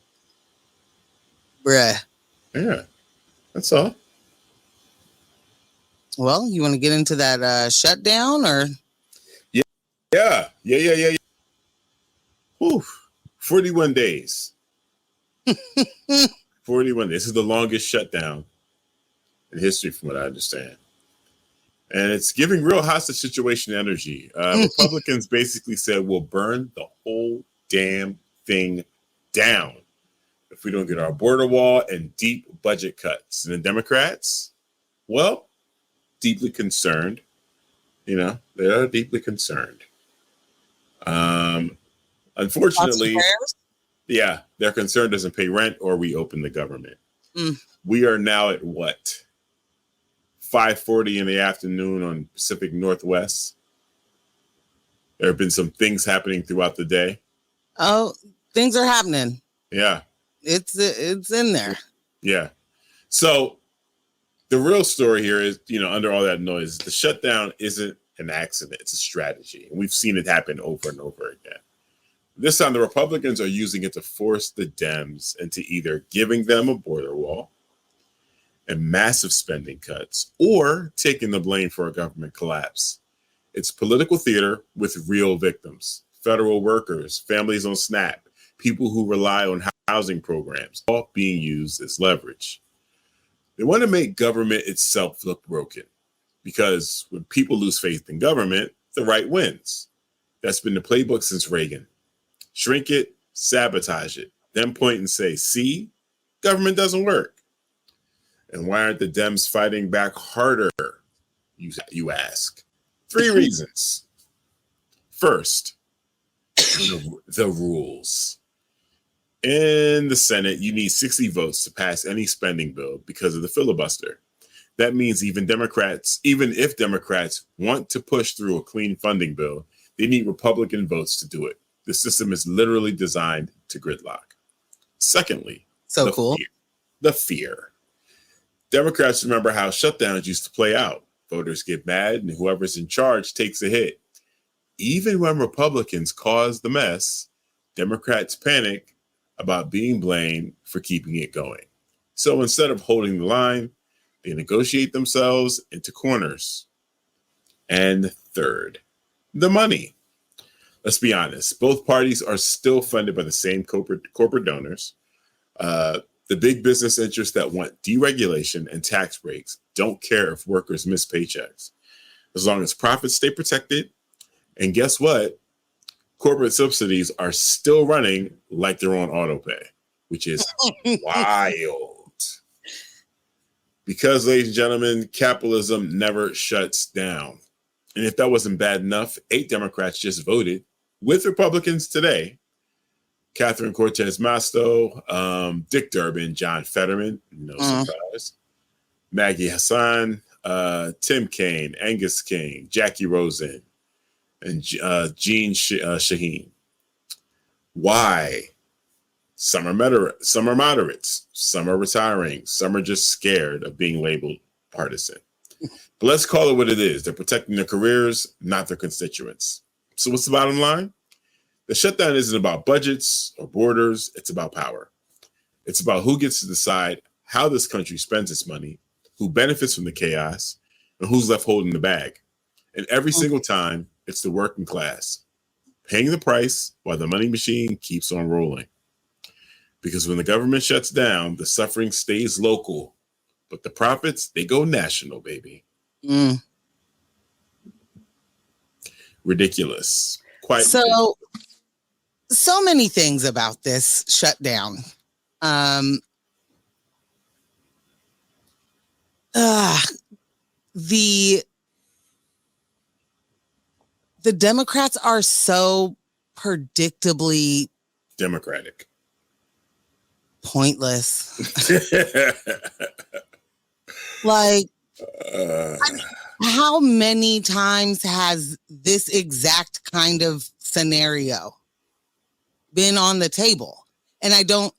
Bruh. Yeah, that's all. Well, you want to get into that shutdown or? Yeah. Whew. 41 days. 41. This is the longest shutdown in history, from what I understand. And it's giving real hostage situation energy. Republicans basically said we'll burn the whole damn thing down if we don't get our border wall and deep budget cuts. And the Democrats, well, deeply concerned. They are deeply concerned. Unfortunately, yeah, their concern doesn't pay rent or reopen the government. We are now at what? 5:40 in the afternoon on Pacific Northwest. There have been some things happening throughout the day. Oh, things are happening. Yeah. It's in there. Yeah. So the real story here is, under all that noise, the shutdown isn't an accident. It's a strategy. And we've seen it happen over and over again. This time, the Republicans are using it to force the Dems into either giving them a border wall and massive spending cuts or taking the blame for a government collapse. It's political theater with real victims, federal workers, families on SNAP, people who rely on housing programs, all being used as leverage. They want to make government itself look broken because when people lose faith in government, the right wins. That's been the playbook since Reagan. Shrink it, sabotage it, then point and say, see, government doesn't work. And why aren't the Dems fighting back harder, you ask? 3 reasons. First, the rules. In the Senate, you need 60 votes to pass any spending bill because of the filibuster. That means even if Democrats want to push through a clean funding bill, they need Republican votes to do it. The system is literally designed to gridlock. Secondly, the fear. Democrats remember how shutdowns used to play out. Voters get mad and whoever's in charge takes a hit. Even when Republicans cause the mess, Democrats panic about being blamed for keeping it going. So instead of holding the line, they negotiate themselves into corners. And third, the money. Let's be honest, both parties are still funded by the same corporate donors. The big business interests that want deregulation and tax breaks don't care if workers miss paychecks, as long as profits stay protected. And guess what? Corporate subsidies are still running like they're on autopay, which is wild. Because, ladies and gentlemen, capitalism never shuts down. And if that wasn't bad enough, 8 Democrats just voted with Republicans today. Catherine Cortez Masto, Dick Durbin, John Fetterman, no surprise. Maggie Hassan, Tim Kaine, Angus King, Jackie Rosen, and Jean Shaheen. Why? Some are moderates, some are retiring, some are just scared of being labeled partisan. But let's call it what it is. They're protecting their careers, not their constituents. So what's the bottom line? The shutdown isn't about budgets or borders. It's about power. It's about who gets to decide how this country spends its money, who benefits from the chaos, and who's left holding the bag. And every single time, it's the working class paying the price while the money machine keeps on rolling. Because when the government shuts down, the suffering stays local. but the profits, they go national, baby. Ridiculous. Quite so many things about this shutdown. The Democrats are so predictably Democratic. Pointless. Like, how many times has this exact kind of scenario been on the table? And I don't,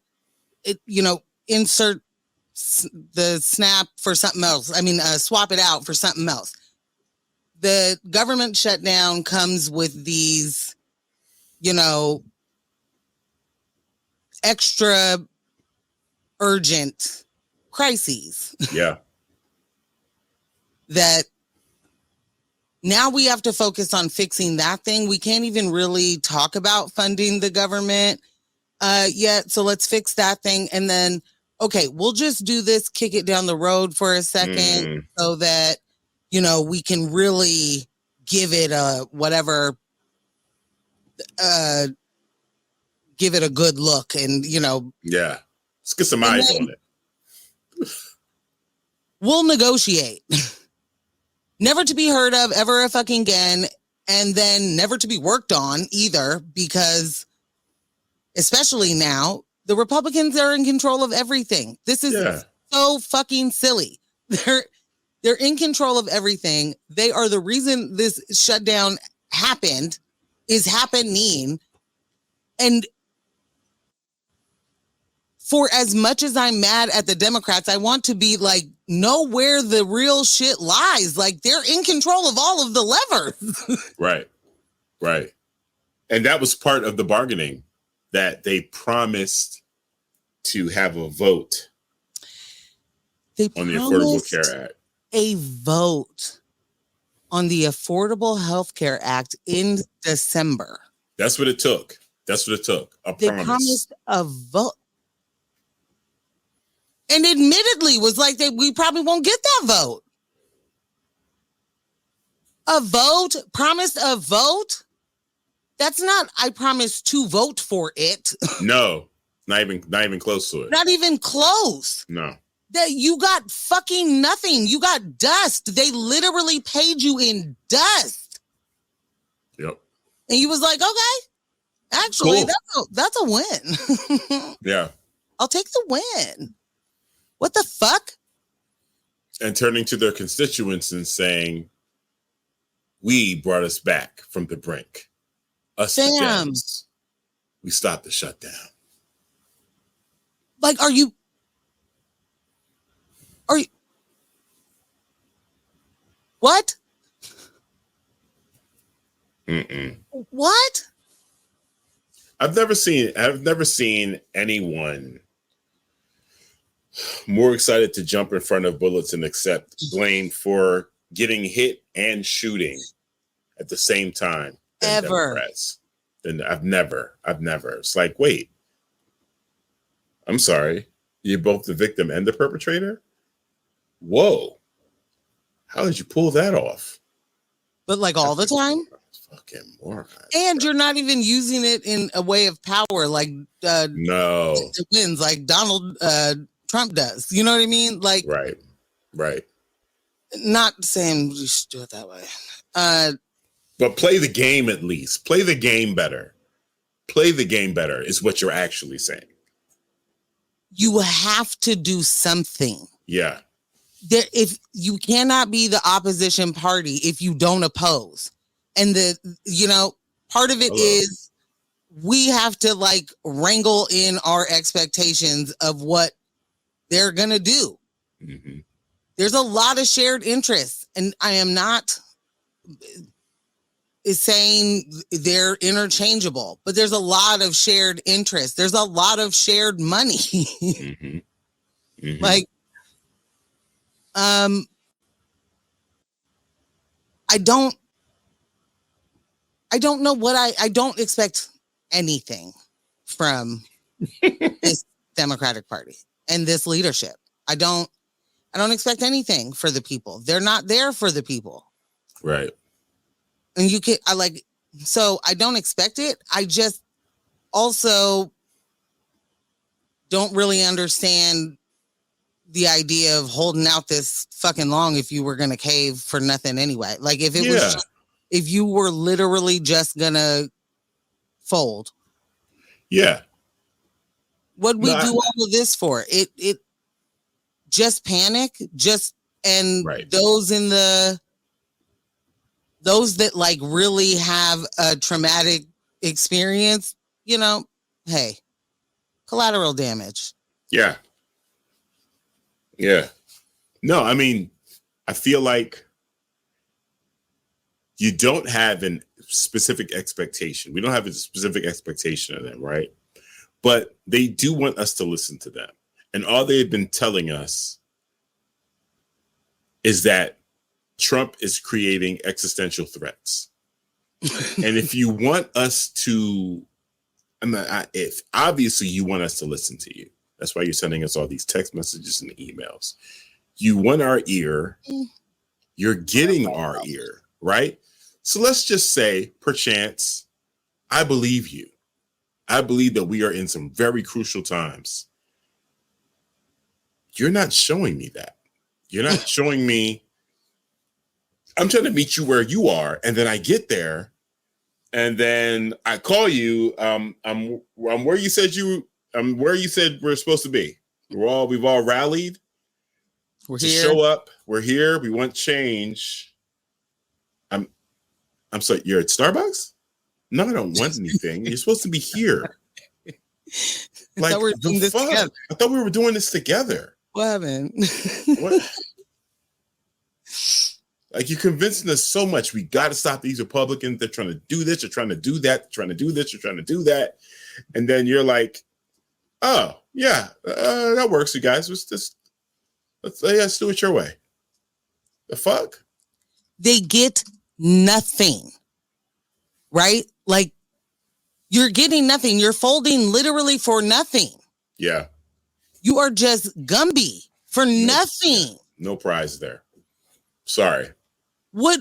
insert the snap for something else. I mean, swap it out for something else. The government shutdown comes with these, extra urgent crises. Yeah. That now we have to focus on fixing that thing. We can't even really talk about funding the government yet. So let's fix that thing. And then, okay, we'll just do this, kick it down the road for a second so that, we can really give it a whatever, give it a good look and, Yeah. Let's get some eyes on it. We'll negotiate. Never to be heard of ever fucking again. And then never to be worked on either, because especially now, the Republicans are in control of everything. This is so fucking silly. They're in control of everything. They are the reason this shutdown is happening. And for as much as I'm mad at the Democrats, I want to be like, know where the real shit lies. Like, they're in control of all of the levers. Right. And that was part of the bargaining, that they promised to have a vote on the Affordable Care Act. A vote on the Affordable Health Care Act in December. That's what it took. They promised a vote. And admittedly was like, we probably won't get that vote. A vote? Promised a vote? That's not, I promised to vote for it. No, not even close to it. Not even close. No. That you got fucking nothing. You got dust. They literally paid you in dust. Yep. And you was like, okay, actually, cool. that's a win. Yeah. I'll take the win. What the fuck? And turning to their constituents and saying, we brought us back from the brink. Us the Dems. We stopped the shutdown. Like, are you what? What? I've never seen anyone more excited to jump in front of bullets and accept blame for getting hit and shooting at the same time than ever. Democrats. Then I've never. It's like, wait, I'm sorry, you're both the victim and the perpetrator? Whoa. How did you pull that off? But like all the time? Fucking moron. And you're not even using it in a way of power like no wins like Donald Trump does. You know what I mean? Like right. Not saying you should do it that way. But play the game at least. Play the game better. Play the game better is what you're actually saying. You have to do something. Yeah. If you cannot be the opposition party if you don't oppose. And part of it is we have to like wrangle in our expectations of what they're going to do. Mm-hmm. There's a lot of shared interests, and I am not saying they're interchangeable, but there's a lot of shared interests. There's a lot of shared money. Mm-hmm. Mm-hmm. Like, I don't know what I don't expect anything from this Democratic Party and this leadership. I don't, I don't expect anything for the people. They're not there for the people. Right. And so I don't expect it. I just also don't really understand the idea of holding out this fucking long if you were going to cave for nothing anyway. Like if it was just, if you were literally just going to fold. Yeah. What'd we do all of this for? It just panic, right. Those that like really have a traumatic experience, hey, collateral damage. Yeah. Yeah. No, I mean, I feel like you don't have a specific expectation. We don't have a specific expectation of them, right? But they do want us to listen to them. And all they've been telling us is that Trump is creating existential threats. And if you want us to, if obviously you want us to listen to you, that's why you're sending us all these text messages and emails. You want our ear, you're getting our ear, right? So let's just say, perchance, I believe you. I believe that we are in some very crucial times. You're not showing me that. You're not showing me. I'm trying to meet you where you are, and then I get there, and then I call you. I'm where you said where you said we're supposed to be. We've all rallied. We're to here. show up. We're here. We want change. I'm sorry. You're at Starbucks? No, I don't want anything. You're supposed to be here. Like the fuck? I thought we were doing this together. What happened? What? Like you're convincing us so much. We got to stop these Republicans. They're trying to do this. They're trying to do that. They're trying to do this. They're trying to do that. And then you're like, oh yeah, that works, you guys. Let's do it your way. The fuck? They get nothing, right? Like you're getting nothing. You're folding literally for nothing. Yeah. You are just Gumby for nothing. No prize there. Sorry. What?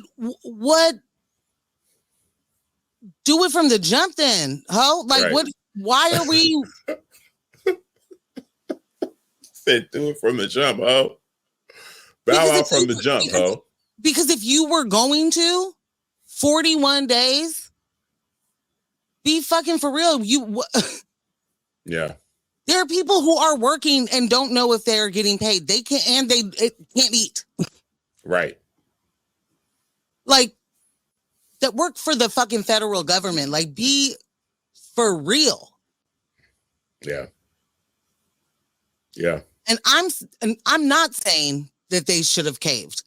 Do it from the jump then, ho? Like right. what? Why are we? Said do it from the jump, ho. Bow out from the jump, ho. Because if you were going to 41 days, be fucking for real. Yeah. There are people who are working and don't know if they're getting paid. They can't, and they can't eat. Right. Like that work for the fucking federal government. Like be for real. Yeah. Yeah. And I'm not saying that they should have caved.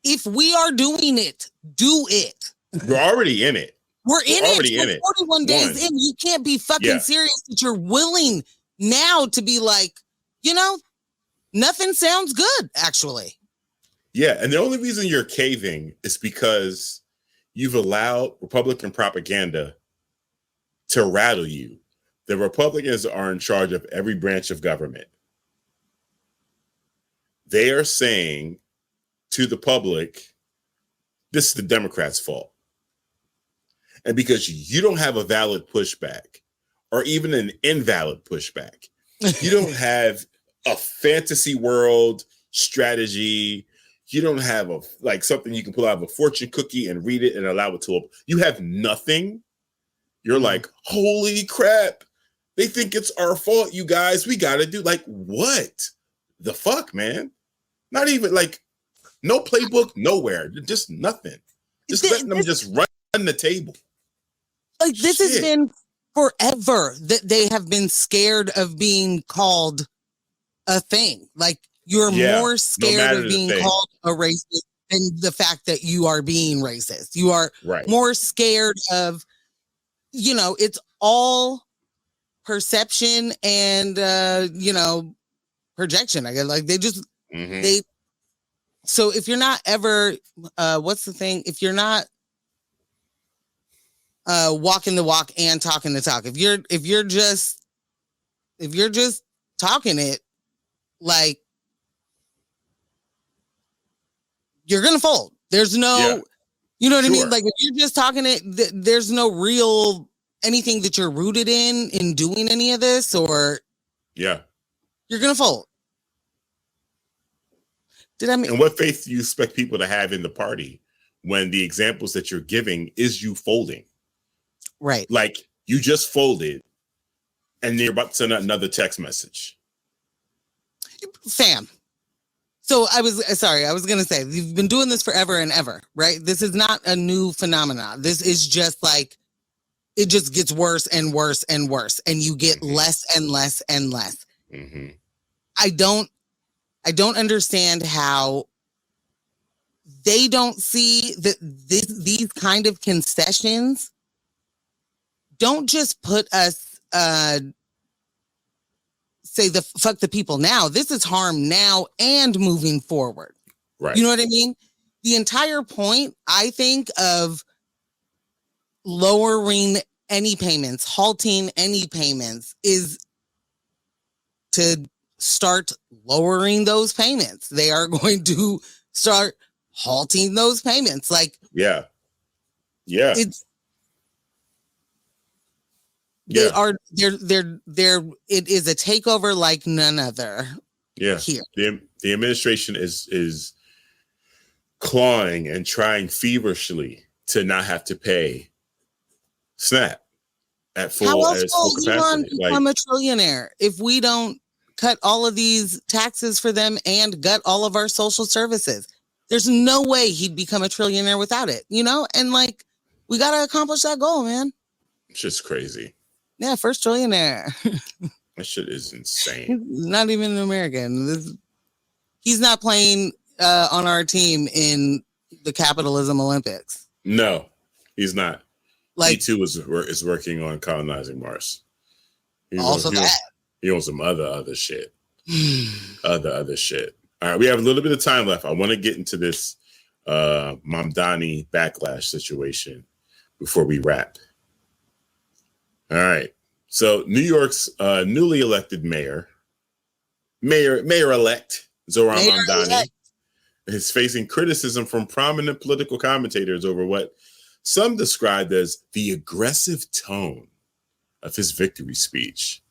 If we are doing it, do it. We're already in it. We're already in it. 41 days One. in. You can't be fucking serious that you're willing now to be like, nothing sounds good, actually. Yeah. And the only reason you're caving is because you've allowed Republican propaganda to rattle you. The Republicans are in charge of every branch of government. They are saying to the public, this is the Democrats' fault. And because you don't have a valid pushback or even an invalid pushback, you don't have a fantasy world strategy. You don't have something you can pull out of a fortune cookie and read it and allow it to. You have nothing. You're like, holy crap. They think it's our fault, you guys. We got to do what the fuck, man? Not even no playbook, nowhere. Just nothing. Just letting them just run the table. Like this has been forever that they have been scared of being called a thing. Like you're more scared of being called a racist than the fact that you are being racist. You are more scared of, it's all perception and, projection. I guess they just, so if you're not ever, what's the thing? If you're not walking the walk and talking the talk, if you're just talking it, like you're going to fold. There's no, Yeah. you know what I Sure. mean? Like if you're just talking it, there's no real anything that you're rooted in doing any of this, or Yeah. you're going to fold. And what faith do you expect people to have in the party when the examples that you're giving is you folding? Right. Like you just folded and you're about to send out another text message. Fam. So I was going to say, you've been doing this forever and ever, right? This is not a new phenomenon. This is just like, it just gets worse and worse and worse. And you get less and less and less. Mm-hmm. I don't understand how they don't see that these kind of concessions don't just put us, say fuck the people now. This is harm now and moving forward. Right. You know what I mean? The entire point, I think, of lowering any payments, halting any payments, is to start lowering those payments. They are going to start halting those payments. Like, yeah. They are it is a takeover like none other. Yeah. Here. The administration is clawing and trying feverishly to not have to pay SNAP at full capacity. Elon become a trillionaire if we don't cut all of these taxes for them and gut all of our social services? There's no way he'd become a trillionaire without it, you know? And like, we got to accomplish that goal, man. It's just crazy. Yeah, first trillionaire. That shit is insane. He's not even an American. He's not playing on our team in the capitalism Olympics. No, he's not. Like, he too is working on colonizing Mars. He owns some other shit. other shit. All right, we have a little bit of time left. I want to get into this Mamdani backlash situation before we wrap. All right. So New York's newly elected mayor-elect Zohran Mamdani is facing criticism from prominent political commentators over what some described as the aggressive tone of his victory speech.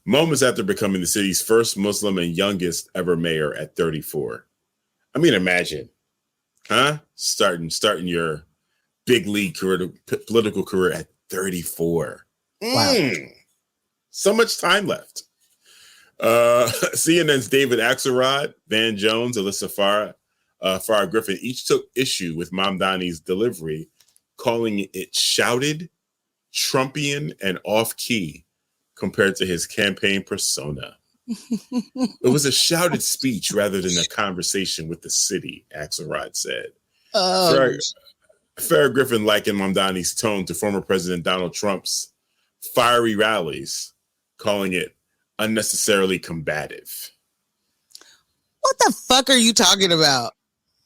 Moments after becoming the city's first Muslim and youngest ever mayor at 34. I mean, imagine, huh? Starting your big league career, political career at 34. Wow. So much time left. CNN's David Axelrod, Van Jones, Alyssa Farah Griffin each took issue with Mamdani's delivery, calling it shouted, Trumpian, and off-key compared to his campaign persona. It was a shouted speech rather than a conversation with the city, Axelrod said. Farah Griffin likened Mamdani's tone to former President Donald Trump's fiery rallies, calling it unnecessarily combative. What the fuck are you talking about?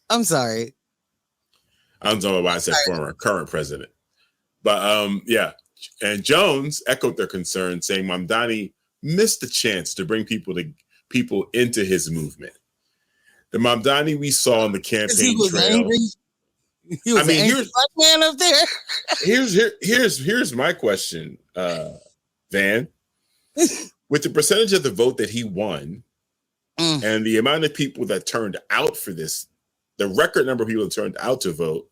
I'm sorry. I don't know why I said former, current president. But yeah. And Jones echoed their concern, saying Mamdani missed the chance to bring people into his movement. The Mamdani we saw on the campaign trail. Angry. He was an angry black man up there. here's my question, Van. With the percentage of the vote that he won and the amount of people that turned out for this, the record number of people that turned out to vote,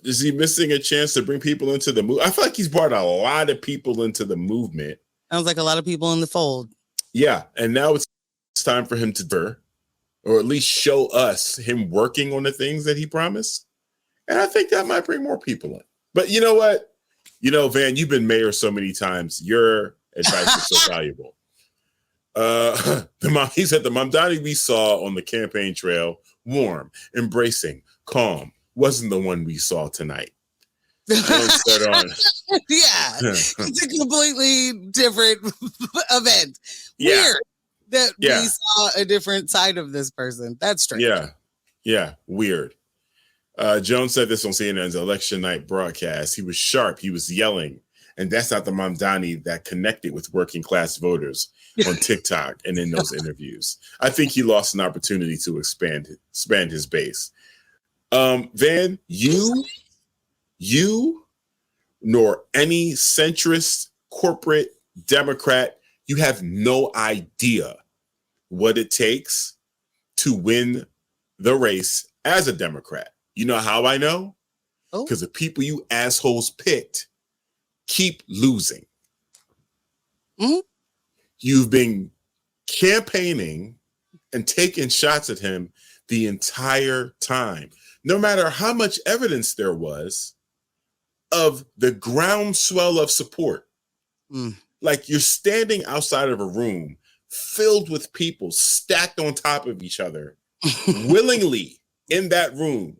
is he missing a chance to bring people into the movement? I feel like he's brought a lot of people into the movement. Sounds like a lot of people in the fold. Yeah, and now it's time for him to, or at least show us him working on the things that he promised. And I think that might bring more people in. But you know what? You know, Van, you've been mayor so many times. Your advice is so valuable. He said the Mamdani we saw on the campaign trail, warm, embracing, calm, wasn't the one we saw tonight. Yeah, it's a completely different event. Yeah. Weird that we saw a different side of this person. That's strange. Yeah, weird. Jones said this on CNN's election night broadcast. He was sharp. He was yelling And that's not the Mamdani that connected with working class voters on TikTok and in those interviews. I think he lost an opportunity to expand his base. Van, you nor any centrist corporate Democrat, you have no idea what it takes to win the race as a Democrat. You know how I know? Because the people you assholes picked keep losing. Mm-hmm. You've been campaigning and taking shots at him the entire time. No matter how much evidence there was of the groundswell of support. Like you're standing outside of a room filled with people stacked on top of each other, willingly in that room,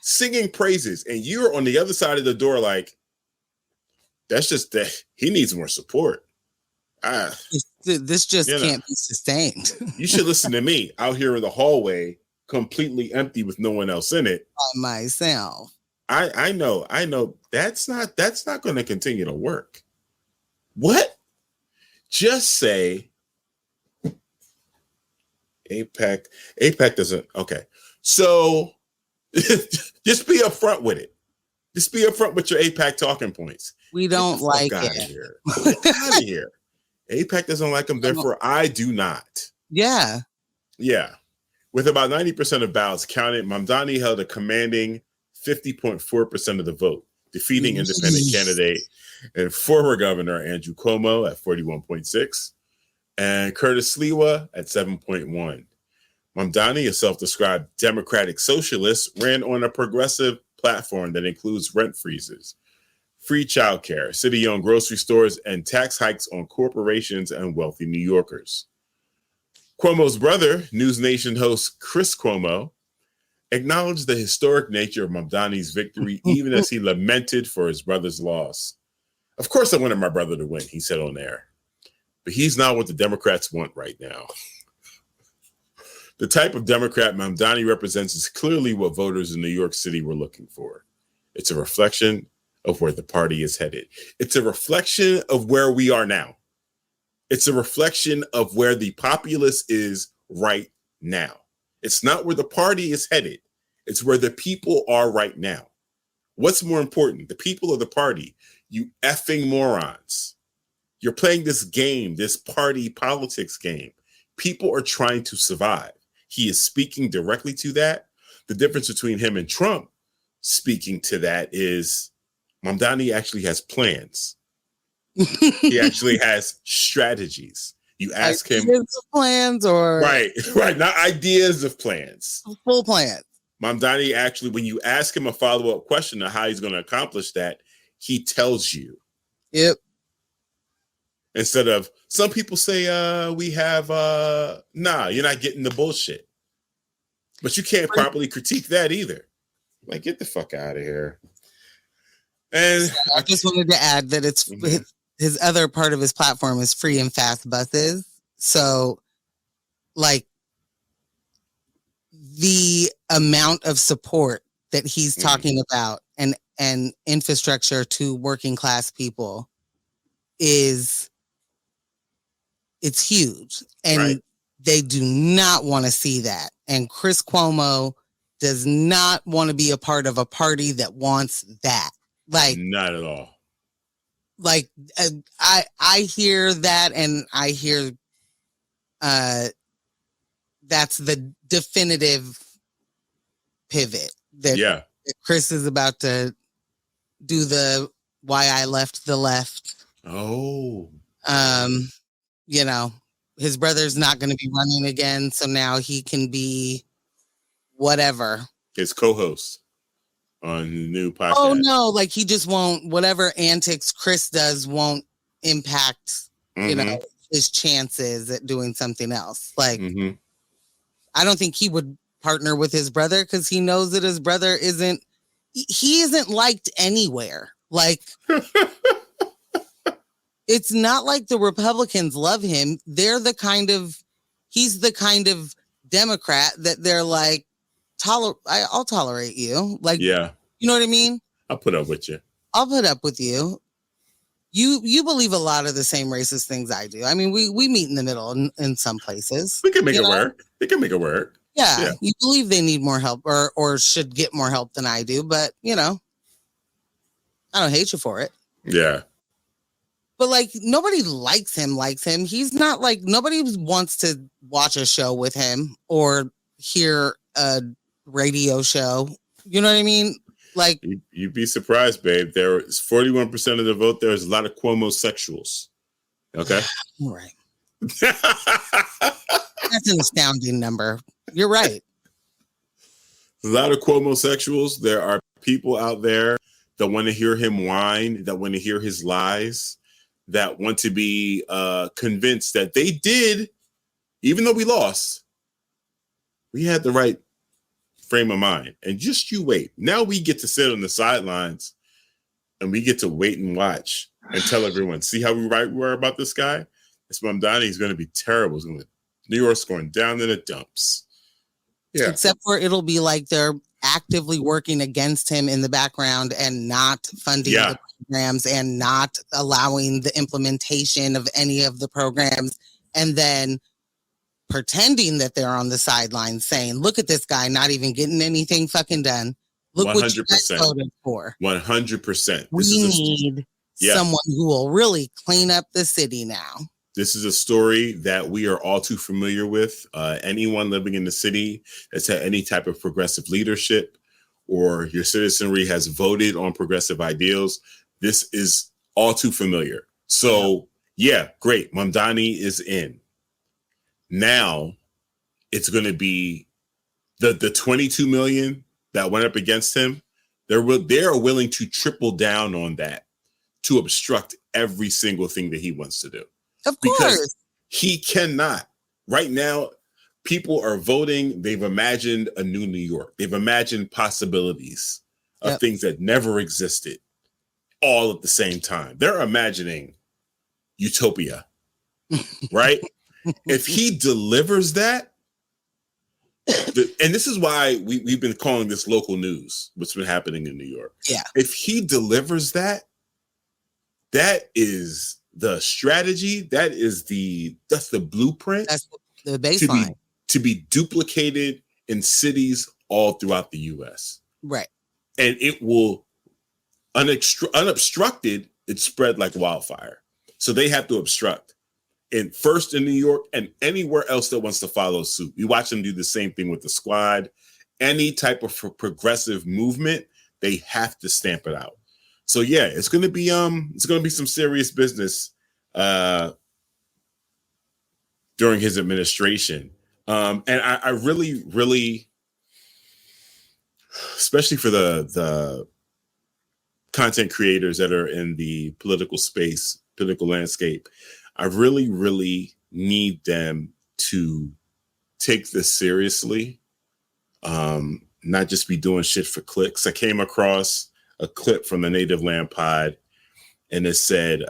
singing praises. And you're on the other side of the door like, that's just that he needs more support. This just can't be sustained. You should listen to me out here in the hallway, completely empty with no one else in it. By myself. I know. That's not going to continue to work. What? Just say APAC doesn't. Okay. So just be upfront with it. Just be upfront with your APAC talking points. We don't like it. Get out of here. APAC doesn't like them, therefore I do not. Yeah. Yeah. With about 90% of ballots counted, Mamdani held a commanding 50.4% of the vote, defeating independent candidate and former governor Andrew Cuomo at 41.6% and Curtis Sliwa at 7.1%. Mamdani, a self-described democratic socialist, ran on a progressive platform that includes rent freezes, free childcare, city-owned grocery stores, and tax hikes on corporations and wealthy New Yorkers. Cuomo's brother, News Nation host Chris Cuomo, acknowledged the historic nature of Mamdani's victory, even as he lamented for his brother's loss. Of course I wanted my brother to win, he said on air. But he's not what the Democrats want right now. The type of Democrat Mamdani represents is clearly what voters in New York City were looking for. It's a reflection of where the party is headed. It's a reflection of where we are now. It's a reflection of where the populace is right now. It's not where the party is headed. It's where the people are right now. What's more important, the people or the party? You effing morons. You're playing this game, this party politics game. People are trying to survive. He is speaking directly to that. The difference between him and Trump speaking to that is Mamdani actually has plans. He actually has strategies. You ask him plans or right, not ideas of plans. Full plans. Mamdani actually, when you ask him a follow-up question on how he's going to accomplish that, he tells you. Yep. Instead of some people say, we have nah, you're not getting the bullshit. But you can't properly critique that either. Like, get the fuck out of here. And I just wanted to add that it's his other part of his platform is free and fast buses. So, like, the amount of support that he's talking about and infrastructure to working class people it's huge. And they do not want to see that. And Chris Cuomo does not want to be a part of a party that wants that. Like, not at all. Like, I hear that, and I hear that's the definitive pivot that Chris is about to do, the why I left the left. Oh. You know, his brother's not going to be running again, so now he can be whatever. His co-host on the new podcast. Oh no, like he just won't, whatever antics Chris does won't impact, you know, his chances at doing something else. Like, I don't think he would partner with his brother because he knows that his brother isn't liked anywhere. Like, it's not like the Republicans love him. He's the kind of Democrat that they're like, I'll tolerate you. Like, you know what I mean? I'll put up with you. I'll put up with you. You believe a lot of the same racist things I do. I mean, we meet in the middle in some places. We can make it work. We can make it work. Yeah, you believe they need more help or should get more help than I do, but I don't hate you for it. Yeah. But like nobody likes him. He's not like nobody wants to watch a show with him or hear a radio show. You know what I mean? Like you'd be surprised, babe. There is 41% of the vote. There's a lot of Cuomo-sexuals. Okay. Right. That's an astounding number. You're right. A lot of Cuomo-sexuals. There are people out there that want to hear him whine, that want to hear his lies, that want to be convinced that they did, even though we lost, we had the right frame of mind. And just you wait. Now we get to sit on the sidelines and we get to wait and watch and tell everyone, see how right we were about this guy? This Mamdani is going to be terrible. New York's going down in the dumps. Yeah. Except for it'll be like they're actively working against him in the background and not funding the programs and not allowing the implementation of any of the programs, and then pretending that they're on the sidelines saying, look at this guy not even getting anything fucking done. Look 100%. What you guys voted for. 100%. We need someone who will really clean up the city now. This is a story that we are all too familiar with. Anyone living in the city that's had any type of progressive leadership or your citizenry has voted on progressive ideals, this is all too familiar. So, great. Mamdani is in. Now, it's going to be the 22 million that went up against him. They are willing to triple down on that to obstruct every single thing that he wants to do. Of course. Because he cannot. Right now, people are voting. They've imagined a new New York. They've imagined possibilities of things that never existed all at the same time. They're imagining utopia, right? If he delivers that, and this is why we've been calling this local news, what's been happening in New York. Yeah. If he delivers that, that is the strategy, that's the blueprint. That's the baseline. To be duplicated in cities all throughout the U.S. Right. And it will, unobstructed, it spread like wildfire. So they have to obstruct. And first in New York and anywhere else that wants to follow suit. We watch them do the same thing with the squad. Any type of progressive movement, they have to stamp it out. So it's going to be some serious business during his administration. And I really, really, especially for the content creators that are in the political landscape, I really, really need them to take this seriously, not just be doing shit for clicks. I came across a clip from the Native Land Pod, and it said,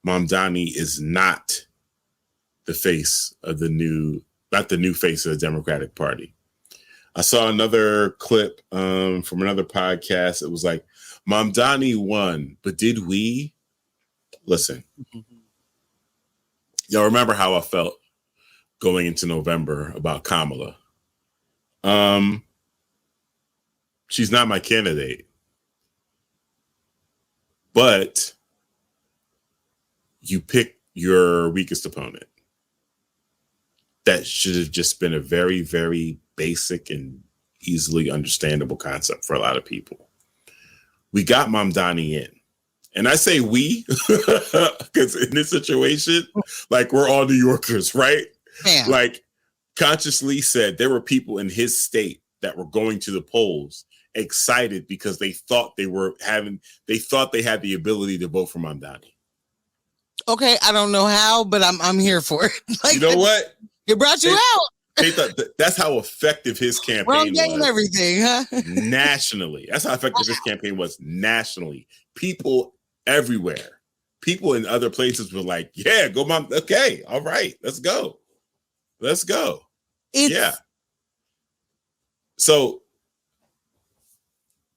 Mamdani is not the face of not the new face of the Democratic Party. I saw another clip from another podcast. It was like, Mamdani won, but did we? Listen, y'all remember how I felt going into November about Kamala. She's not my candidate, but you pick your weakest opponent. That should have just been a very, very basic and easily understandable concept for a lot of people. We got Mamdani in. And I say we, because in this situation, like we're all New Yorkers, right? Yeah. Like consciously said there were people in his state that were going to the polls excited because they thought they had the ability to vote for Mamdani. Okay, I don't know how, but I'm here for it. Like, you know what? It brought you out. They thought that's how effective his campaign Wrong game was. Everything, huh? Nationally. That's how effective his campaign was nationally. People everywhere. People in other places were like, yeah, go mom. Okay, all right, let's go. Let's go. Yeah. So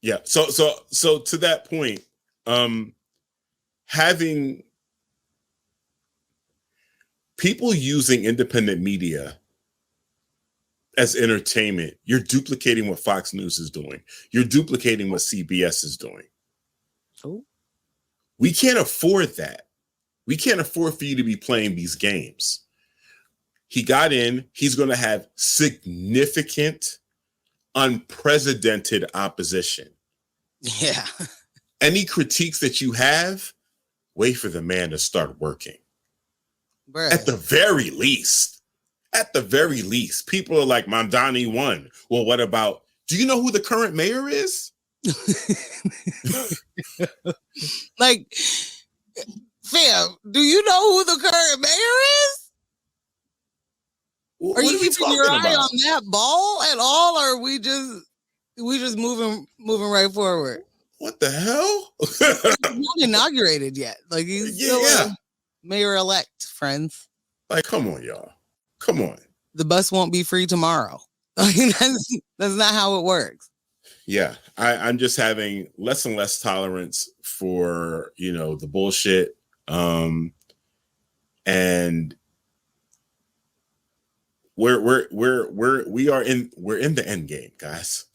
to that point, having people using independent media as entertainment, you're duplicating what Fox News is doing. You're duplicating what CBS is doing. Oh. We can't afford that. We can't afford for you to be playing these games. He got in. He's going to have significant, unprecedented opposition. Yeah. Any critiques that you have, wait for the man to start working. Bruh. At the very least, people are like, Mamdani won. Well, what about, do you know who the current mayor is? Like, fam, do you know who the current mayor is? Are you keeping your eye on that ball at all, or are we just moving right forward? What the hell? He's not inaugurated yet. Like, he's still mayor-elect, friends. Like, come on, y'all. Come on. The bus won't be free tomorrow. That's not how it works. Yeah, I'm just having less and less tolerance for, the bullshit. And we're in the end game, guys.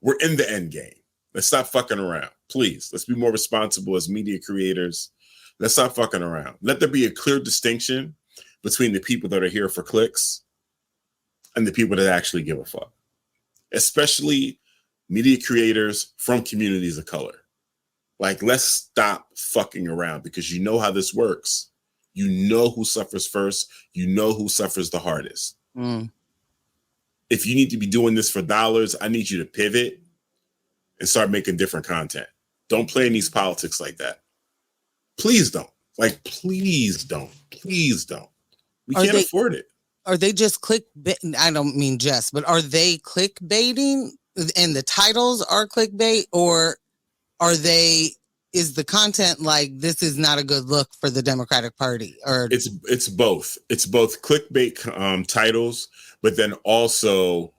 We're in the end game. Let's stop fucking around. Please, let's be more responsible as media creators. Let's stop fucking around. Let there be a clear distinction between the people that are here for clicks and the people that actually give a fuck. Especially media creators from communities of color. Like, let's stop fucking around, because you know how this works. You know who suffers first. You know who suffers the hardest. If you need to be doing this for dollars, I need you to pivot and start making different content. Don't play in these politics like that. Please don't. Like, please don't. Please don't. We can't afford it. Are they just clickbait? I don't mean just, but are they clickbaiting and the titles are clickbait, or is the content like, this is not a good look for the Democratic Party? Or it's both. It's both clickbait titles, but then also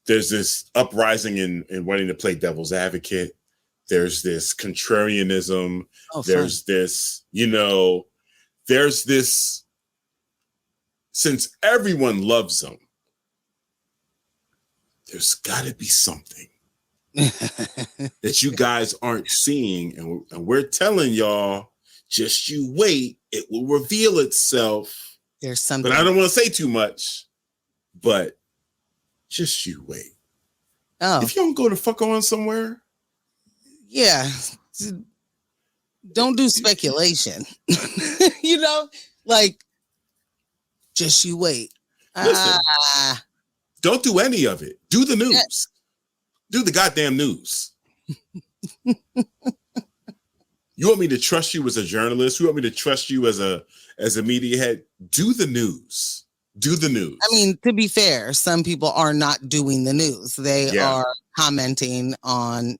there's this uprising in wanting to play devil's advocate. There's this contrarianism. There's this, there's this, since everyone loves them, there's got to be something that you guys aren't seeing. And we're telling y'all, just you wait. It will reveal itself. There's something. But I don't want to say too much, but just you wait. Oh. If you don't go to fuck on somewhere. Yeah. Don't do speculation. Like, just you wait. Listen, don't do any of it. Do the news. Yeah. Do the goddamn news. You want me to trust you as a journalist? You want me to trust you as a media head? Do the news. Do the news. I mean, to be fair, some people are not doing the news. They are commenting on,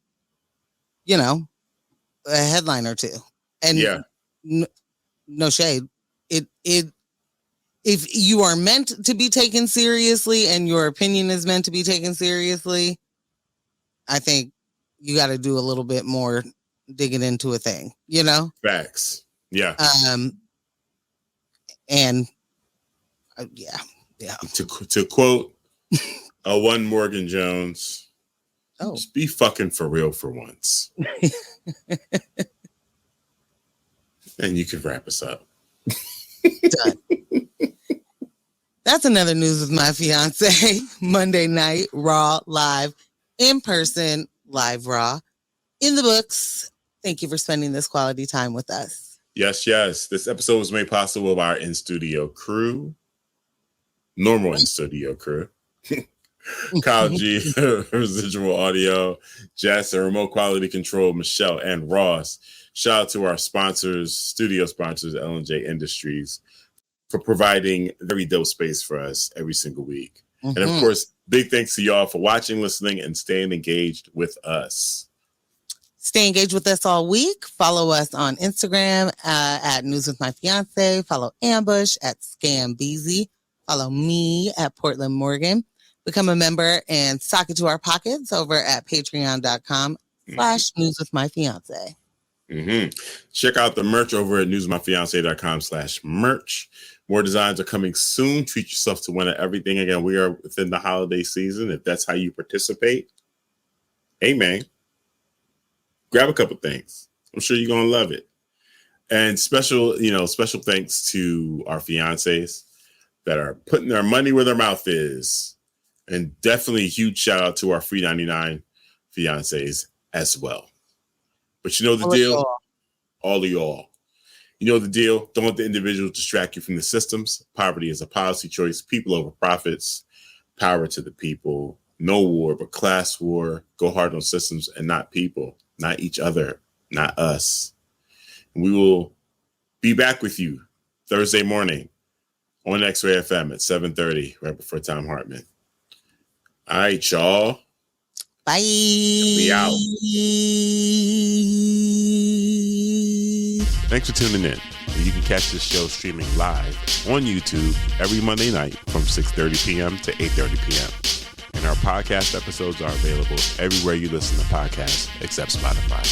a headline or two. And no shade. If you are meant to be taken seriously and your opinion is meant to be taken seriously, I think you got to do a little bit more digging into a thing, Facts. Yeah. To quote one Morgan Jones, just be fucking for real for once. And you can wrap us up. Done. That's another News with My Fiance. Monday night, Raw, live, in person, live Raw, in the books. Thank you for spending this quality time with us. Yes. This episode was made possible by our in-studio crew. Normal in-studio crew. Kyle G, Residual Audio, Jess, and Remote Quality Control, Michelle and Ross. Shout out to our sponsors, studio sponsors, L&J Industries, for providing very dope space for us every single week. And of course, big thanks to y'all for watching, listening, and staying engaged with us. Stay engaged with us all week. Follow us on Instagram at News with My Fiance. Follow Ambush at ScamBeezy. Follow me at Portland Morgan. Become a member and sock it to our pockets over at patreon.com/News with My Fiance. Check out the merch over at newsmyfiance.com/merch. More designs are coming soon. Treat yourself to win at everything. Again, we are within the holiday season. If that's how you participate, hey, man, grab a couple things. I'm sure you're going to love it. And special thanks to our fiancés that are putting their money where their mouth is. And definitely a huge shout out to our free 99 fiancés as well. But you know the deal? All of y'all. You know the deal. Don't let the individual distract you from the systems. Poverty is a policy choice. People over profits. Power to the people. No war, but class war. Go hard on systems and not people. Not each other. Not us. And we will be back with you Thursday morning on X-Ray FM at 7:30, right before Tom Hartman. All right, y'all. Bye. We out. Thanks for tuning in. And you can catch this show streaming live on YouTube every Monday night from 6:30 p.m. to 8:30 p.m. And our podcast episodes are available everywhere you listen to podcasts except Spotify.